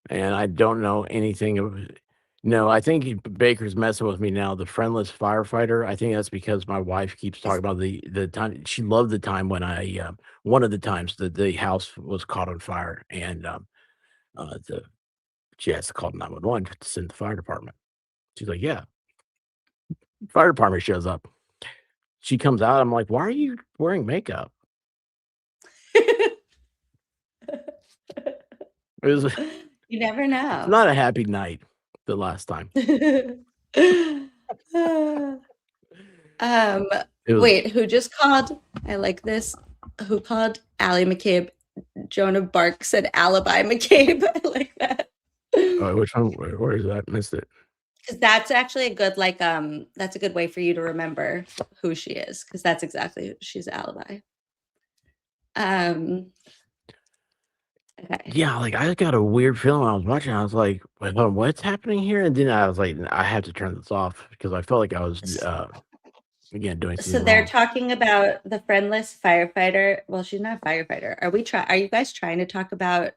And I don't know anything of it. No, I think Baker's messing with me now. The friendless firefighter. I think that's because my wife keeps talking about the time. She loved the time when one of the times that the house was caught on fire, and she has to call 911 to send the fire department. She's like, "Yeah." Fire department shows up. She comes out. I'm like, "Why are you wearing makeup?" You never know. It's not a happy night. The last time. Wait, who just called? I like this. Who called Allie McCabe? Joan of Arc said alibi McCabe. I like that. Oh, which one? Where is that? Missed it. Because that's actually a good that's a good way for you to remember who she is. Because that's exactly she's alibi. Okay. Yeah, like I got a weird feeling when I was watching. I was like, "Wait, hold on, what's happening here?" And then I was like, "I have to turn this off," because I felt like I was again doing something. So they're wrong. talking about the friendless firefighter. Well, she's not a firefighter. Are you guys trying to talk about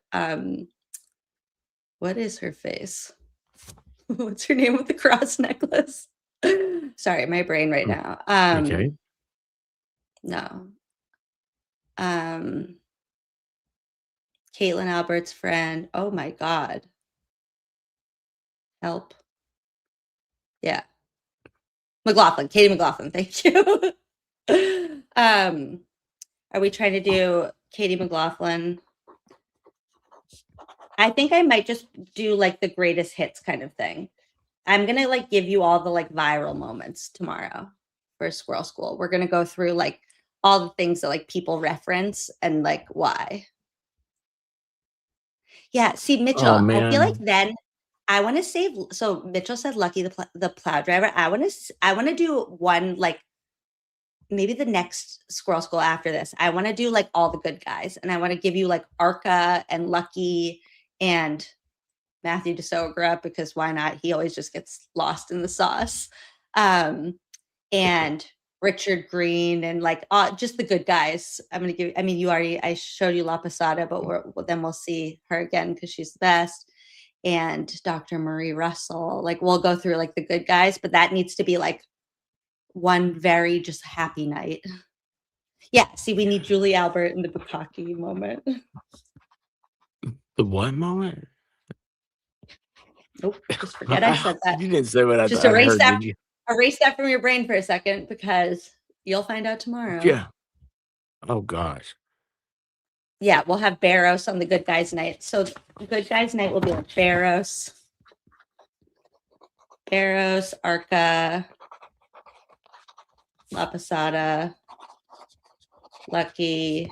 what is her face? What's her name with the cross necklace? Sorry, my brain right now. Okay. No. Caitlin Albert's friend. Oh my God. Help. Yeah. Katie McLaughlin. Thank you. Are we trying to do Katie McLaughlin? I think I might just do like the greatest hits kind of thing. I'm going to like give you all the like viral moments tomorrow for Squirrel School. We're going to go through like all the things that like people reference and like why. Yeah. See, Mitchell, I feel like then I want to save. So Mitchell said Lucky the plow driver. I want to do one like maybe the next Squirrel School after this. I want to do like all the good guys, and I want to give you like Arca and Lucky and Matthew DeSogra, because why not? He always just gets lost in the sauce. And Richard Green and like just the good guys. I'm gonna give. I mean, I showed you La Posada, but then we'll see her again because she's the best. and Dr. Marie Russell. Like, we'll go through like the good guys, but that needs to be like one very just happy night. Yeah, see, we need Julie Albert in the bukkake moment. The what moment? Nope, just forget I said that. You didn't say what I Just thought I erase heard, that. did you? Erase that from your brain for a second, because you'll find out tomorrow. Yeah. Oh gosh. Yeah, we'll have Barros on the good guys night. So good guys night will be like Barros, Arca, La Posada, Lucky,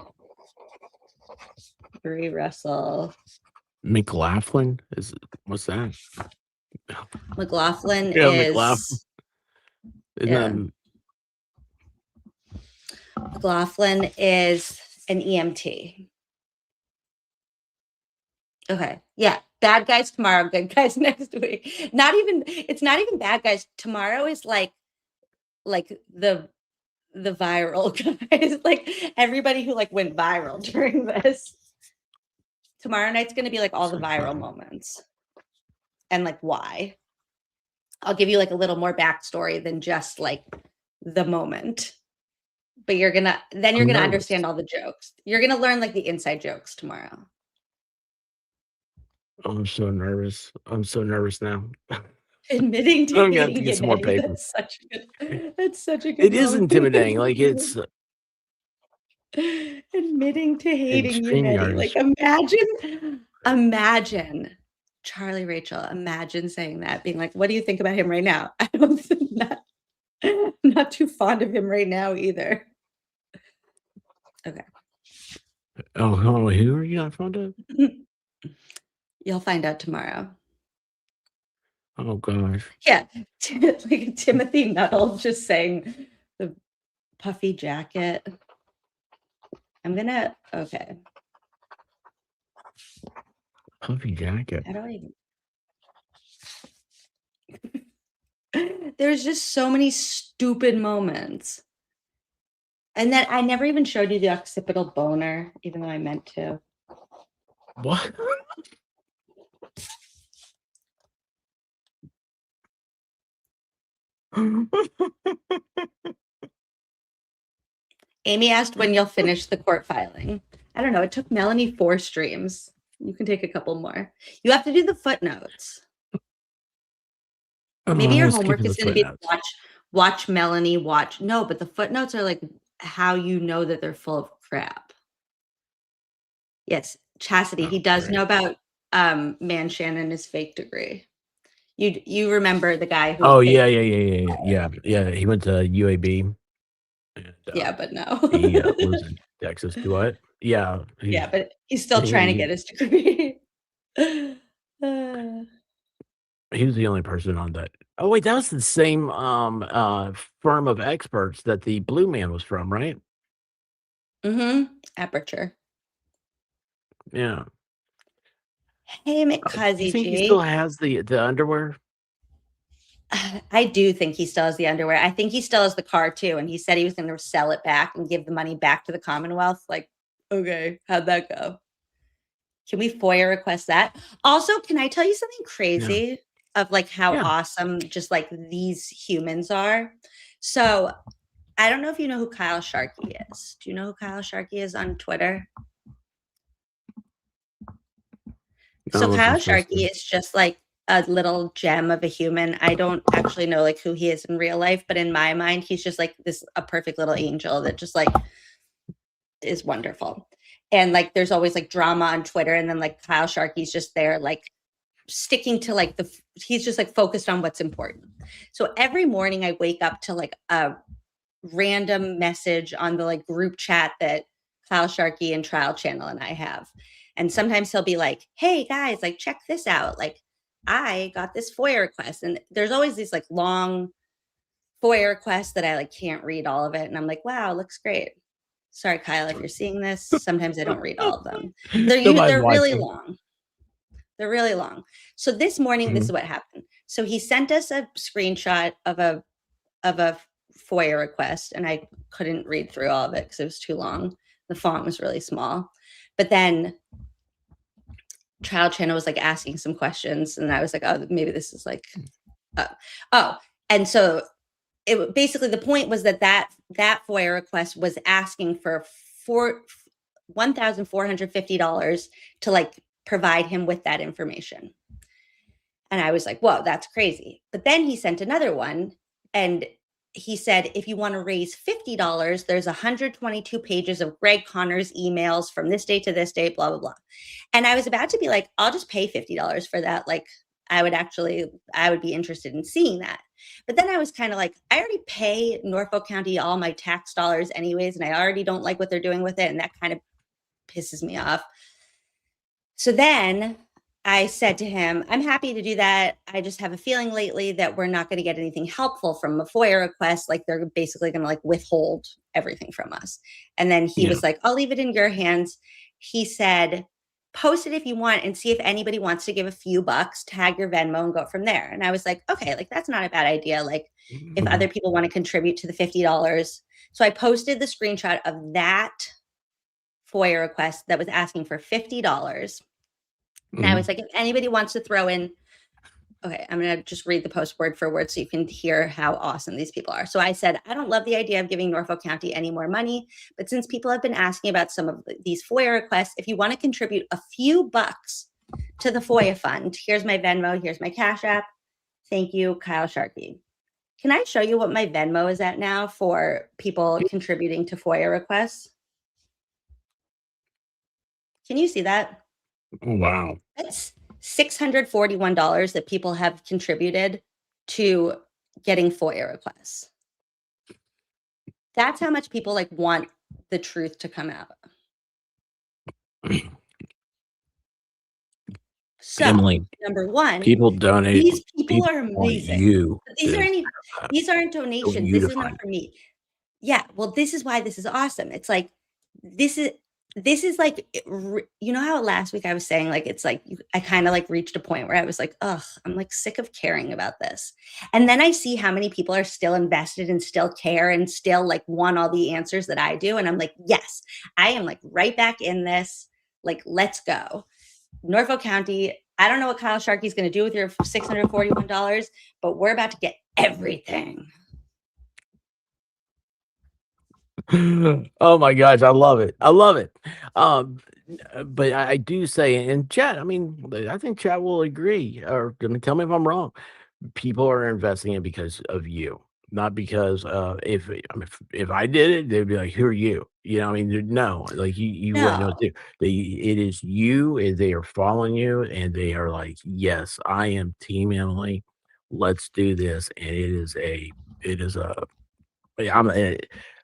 Brie Russell. McLaughlin is what's that? McLaughlin Yeah, is McLaughlin. Isn't McLaughlin is an EMT. Okay. Yeah. Bad guys tomorrow, good guys next week. It's not even bad guys. Tomorrow is like the viral guys, like everybody who like went viral during this. Tomorrow night's going to be like all the viral moments and like why. I'll give you like a little more backstory than just like the moment. But you're going to understand all the jokes. You're going to learn like the inside jokes tomorrow. Oh, I'm so nervous. I'm so nervous now. Admitting to I'm gonna have to hating get some more Gennady, paper. That's such a good It is moment. intimidating. Like it's admitting to hating extreme Gennady. nerves. Like imagine Charlie Rachel. Imagine saying that, being like, "What do you think about him right now?" I don't not too fond of him right now either. Okay. Oh, who are you not fond of? You'll find out tomorrow. Oh gosh. Yeah, like Timothy Nuttall just saying the puffy jacket. Okay. Puffy jacket. How do I even? There's just so many stupid moments. And then I never even showed you the occipital boner, even though I meant to. What? Amy asked when you'll finish the court filing. I don't know. It took Melanie 4 streams. You can take a couple more. You have to do the footnotes. Maybe your homework is going to be watch Melanie watch. No, but the footnotes are like how you know that they're full of crap. Yes, Chastity. He does know about Man Shannon his fake degree. You remember the guy who? Oh yeah. He went to UAB. And, yeah, but no. He lives in Texas. Do what? Yeah. Yeah, but he's still trying to get his degree. He was the only person on that. Oh wait, that was the same firm of experts that the Blue Man was from, right? Mm-hmm. Aperture. Yeah. Hey, McCuzzy. You think he still has the underwear? I do think he still has the underwear. I think he still has the car too. And he said he was going to sell it back and give the money back to the Commonwealth. Like, okay, how'd that go? Can we FOIA request that? Also, can I tell you something crazy of like how awesome just like these humans are? So I don't know if you know who Kyle Sharkey is. Do you know who Kyle Sharkey is on Twitter? So Kyle Sharkey is just like a little gem of a human. I don't actually know like who he is in real life, but in my mind, he's just like a perfect little angel that just like is wonderful. And like there's always like drama on Twitter, and then like Kyle Sharkey's just there like sticking to like he's just like focused on what's important. So every morning I wake up to like a random message on the like group chat that Kyle Sharkey and Trial Channel and I have. And sometimes he'll be like, "Hey guys, like check this out. Like I got this FOIA request." And there's always these like long FOIA requests that I like can't read all of it. And I'm like, "Wow, looks great." Sorry, Kyle, if you're seeing this. Sometimes I don't read all of them. They're really long. They're really long. So this morning, this is what happened. So he sent us a screenshot of a FOIA request, and I couldn't read through all of it because it was too long. The font was really small. But then Child Channel was like asking some questions, and I was like, oh, maybe this is like, and so it basically, the point was that FOIA request was asking for $1,450 to like provide him with that information. And I was like, whoa, that's crazy. But then he sent another one, and he said, if you want to raise $50, there's 122 pages of Greg Connor's emails from this date to this date, blah, blah, blah. And I was about to be like, I'll just pay $50 for that. Like, I would be interested in seeing that. But then I was kind of like, I already pay Norfolk County all my tax dollars anyways, and I already don't like what they're doing with it. And that kind of pisses me off. So then I said to him, I'm happy to do that. I just have a feeling lately that we're not going to get anything helpful from a FOIA request. Like, they're basically going to like withhold everything from us. And then he was like, I'll leave it in your hands. He said, post it if you want and see if anybody wants to give a few bucks, tag your Venmo and go from there. And I was like, okay, like that's not a bad idea. Like if other people want to contribute to the $50. So I posted the screenshot of that FOIA request that was asking for $50. And I was like, if anybody wants to throw in, okay, I'm going to just read the post word for word so you can hear how awesome these people are. So I said, I don't love the idea of giving Norfolk County any more money, but since people have been asking about some of these FOIA requests, if you want to contribute a few bucks to the FOIA fund, here's my Venmo, here's my Cash App. Thank you, Kyle Sharkey. Can I show you what my Venmo is at now for people contributing to FOIA requests? Can you see that? Wow. That's $641 that people have contributed to getting FOIA requests. That's how much people like want the truth to come out. So, Emily, number one, people donate. these people are amazing. These aren't donations. This is not for me. Yeah, well, this is why this is awesome. It's like this is like, you know how last week I was saying, like, it's like, I kind of like reached a point where I was like, ugh, I'm like sick of caring about this. And then I see how many people are still invested and still care and still like want all the answers that I do. And I'm like, yes, I am like right back in this. Like, let's go. Norfolk County. I don't know what Kyle Sharkey's going to do with your $641, but we're about to get everything. Oh my gosh, I love it. I love it. But I do say in chat, I mean, I think chat will agree, or tell me if I'm wrong. People are investing in because of you, not because if I did it, they'd be like, "Who are you?" You know, I mean, no, like you wouldn't know what to do. It is you, and they are following you, and they are like, "Yes, I am Team Emily. Let's do this." And it is a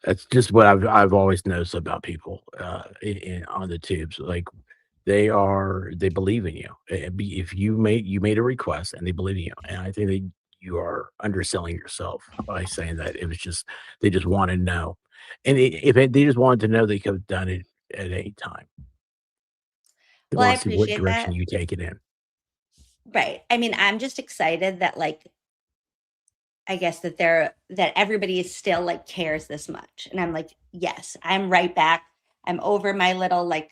that's just what I've always noticed about people on the tubes. Like they believe in you. If you made a request and they believe in you, and I think you are underselling yourself by saying that it was just they just want to know, and if they just wanted to know, they could have done it at any time. They Well, I want to see what appreciate direction that. you take it in. Right. I mean, I'm just excited that like, I guess that everybody is still like cares this much. And I'm like, yes, I'm right back. I'm over my little like,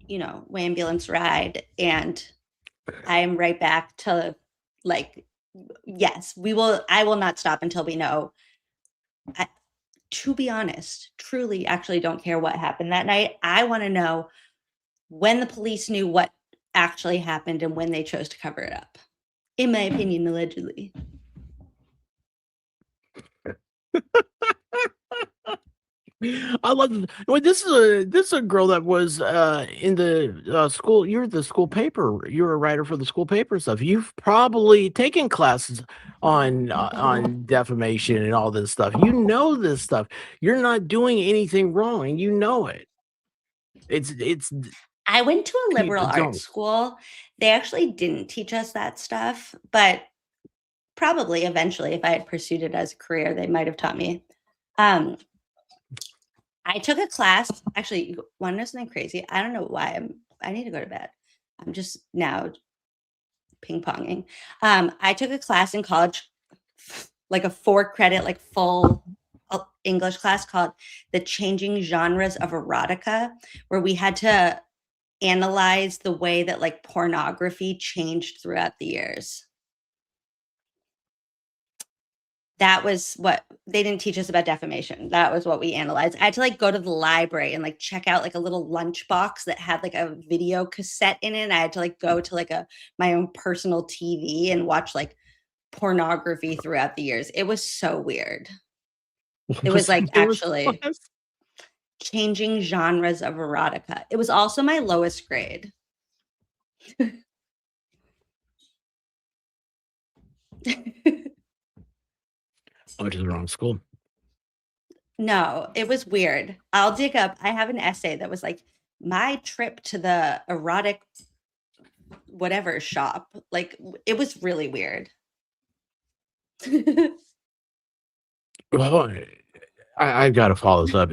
ambulance ride, and I'm right back to like, yes, I will not stop until we know. To be honest, truly actually don't care what happened that night. I want to know when the police knew what actually happened and when they chose to cover it up. In my opinion, allegedly. I love. Well, this is a girl that was in the school. You're the school paper. You're a writer for the school paper stuff. You've probably taken classes on defamation and all this stuff. You know this stuff. You're not doing anything wrong, and you know it. It's. I went to a liberal Don't. arts school. They actually didn't teach us that stuff, but probably eventually, if I had pursued it as a career, they might have taught me. I took a class. Actually, you want to know something crazy? I don't know why I need to go to bed. I'm just now ping-ponging. I took a class in college, like a 4-credit, like full English class called The Changing Genres of Erotica, where we had to analyze the way that like pornography changed throughout the years. That was what they didn't teach us about defamation. That was what we analyzed. I had to like go to the library and like check out like a little lunchbox that had like a video cassette in it. I had to like go to like my own personal TV and watch like pornography throughout the years. It was so weird. It was like actually changing genres of erotica. It was also my lowest grade. I went to the wrong school. No, it was weird. I'll dig up. I have an essay that was like my trip to the erotic whatever shop. Like it was really weird. Well, I've got to follow this up.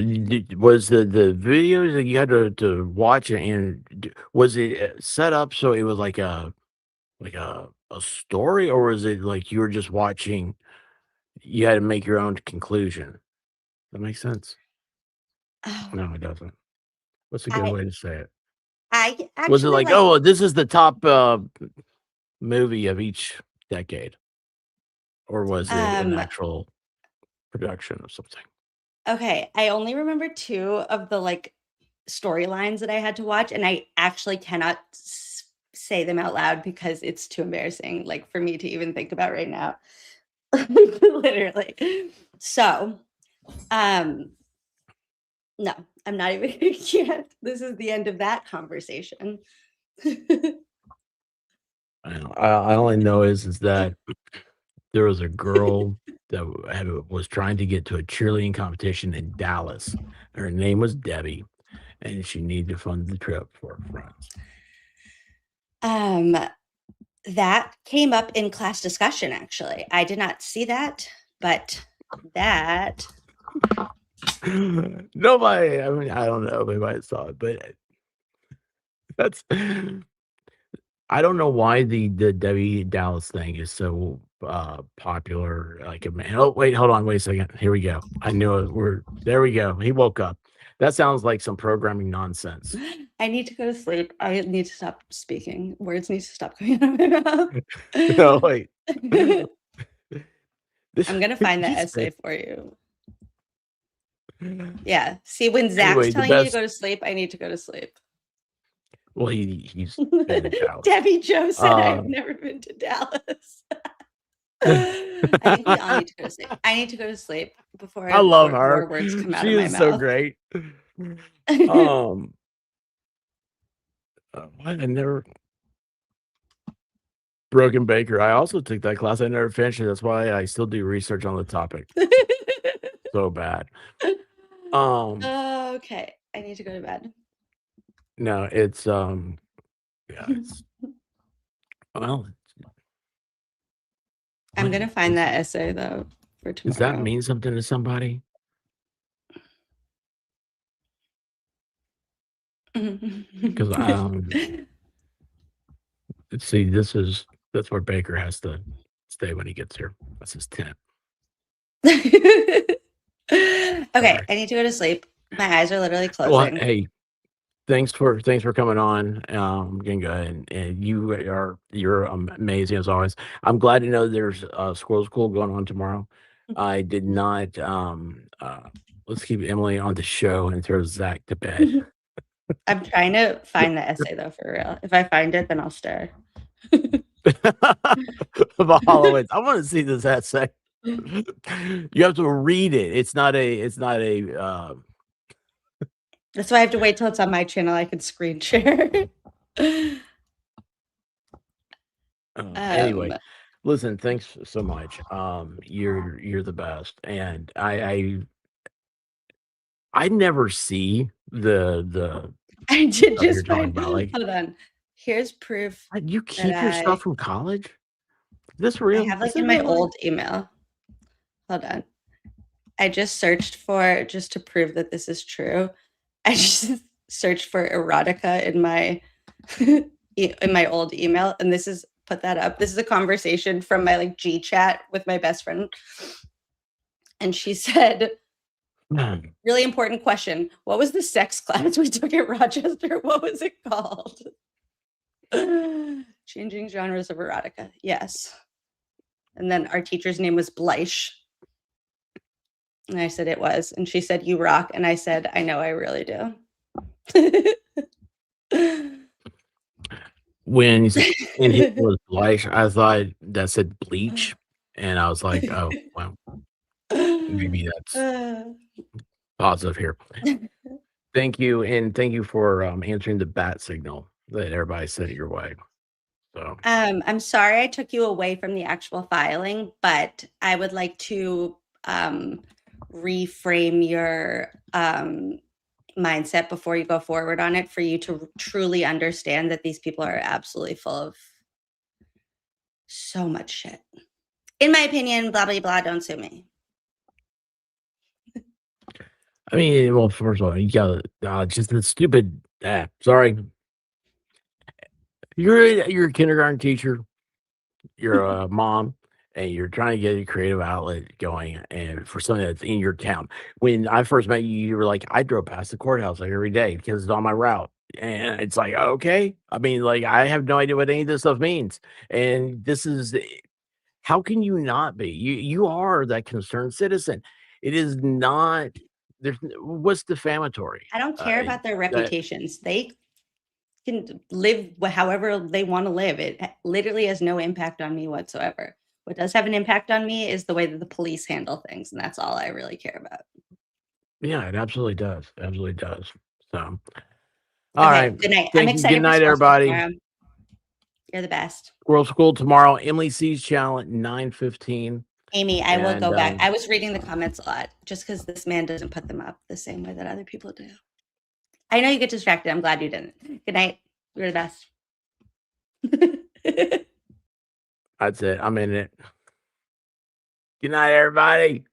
Was the videos that you had to watch it, and was it set up so it was like a story, or was it like you were just watching? You had to make your own conclusion. That makes sense. Oh, No, it doesn't. What's a good way to say it? I Was it actually like, oh, this is the top movie of each decade, or was it an actual production of something? Okay, I only remember 2 of the like storylines that I had to watch, and I actually cannot say them out loud because it's too embarrassing, like for me to even think about right now. Literally. So, no, I'm not even yet. This is the end of that conversation. I only know is that there was a girl that was trying to get to a cheerleading competition in Dallas. Her name was Debbie, and she needed to fund the trip for her friends. That came up in class discussion, actually. I did not see that, but that. Nobody, I mean, I don't know if anybody saw it, but that's. I don't know why the Debbie Dallas thing is so popular. Like, oh wait, hold on, wait a second. Here we go. I knew it. There we go. He woke up. That sounds like some programming nonsense. I need to go to sleep. I need to stop speaking. Words need to stop coming out of my mouth. No, wait. I'm gonna find that essay for you. Yeah. See, when Zach's Anyway, telling me to go to sleep, I need to go to sleep. Well, he's been in Dallas. Debbie Joe said I've never been to Dallas. I think we all need to go to sleep. I need to go to sleep before I love more her. words come out She of my is mouth. so great. I never Broken Baker. I also took that class. I never finished it. That's why I still do research on the topic. So bad. Okay. I need to go to bed. No, it's yeah, it's well. I'm gonna find that essay though for tomorrow. Does that mean something to somebody? Because see, that's where Baker has to stay when he gets here. That's his tent. Okay, I need to go to sleep. My eyes are literally closing. Well, hey, thanks for coming on. I'm gonna go ahead and you're amazing as always. I'm glad to know there's Squirrel School going on tomorrow. I did not. Let's keep Emily on the show and throw Zach to bed. I'm trying to find the essay though, for real. If I find it, then I'll stay. Holloway, I want to see this essay. You have to read it. It's not a. That's why I have to wait till it's on my channel. I can screen share. Anyway, listen. Thanks so much. You're the best, and I never see the. I did stuff you're just talking find. about. Like, Hold on. Here's proof. you keep your stuff from college. This real? I have like Is in it my really? old email. Hold on. I just searched for, just to prove that this is true. I just searched for erotica in my in my old email, and this is put that up. This is a conversation from my like G chat with my best friend, and she said, Really important question. What was the sex class we took at Rochester? What was it called? Changing genres of erotica. Yes. And then our teacher's name was Bleish. And I said it was. And she said, you rock. And I said, I know, I really do. When it was Bleish, I thought that said bleach. And I was like, oh, well, maybe that's positive here. Thank you. And thank you for answering the bat signal that everybody sent your way. So I'm sorry I took you away from the actual filing, but I would like to reframe your mindset before you go forward on it, for you to truly understand that these people are absolutely full of so much shit. In my opinion, blah, blah, blah, don't sue me. I mean, well, first of all, you got just the stupid. Sorry, you're a kindergarten teacher. You're a mom, and you're trying to get a creative outlet going, and for something that's in your town. When I first met you, you were like, I drove past the courthouse like every day because it's on my route, and it's like, okay. I mean, like, I have no idea what any of this stuff means, and this is how can you not be? You are that concerned citizen. It is not. There's what's defamatory. I don't care about their That reputations. They can live however they want to live. It literally has no impact on me whatsoever. What does have an impact on me is the way that the police handle things, and that's all I really care about. yeah, it absolutely does. Absolutely does. So, all right. Good night. I'm Thank you. excited Good for night, school everybody. tomorrow. You're the best. World School tomorrow. Emily C's challenge 9:15. Amy, I will go back. And, I was reading the comments a lot just because this man doesn't put them up the same way that other people do. I know you get distracted. I'm glad you didn't. Good night. You're the best. That's it. I'm in it. Good night, everybody.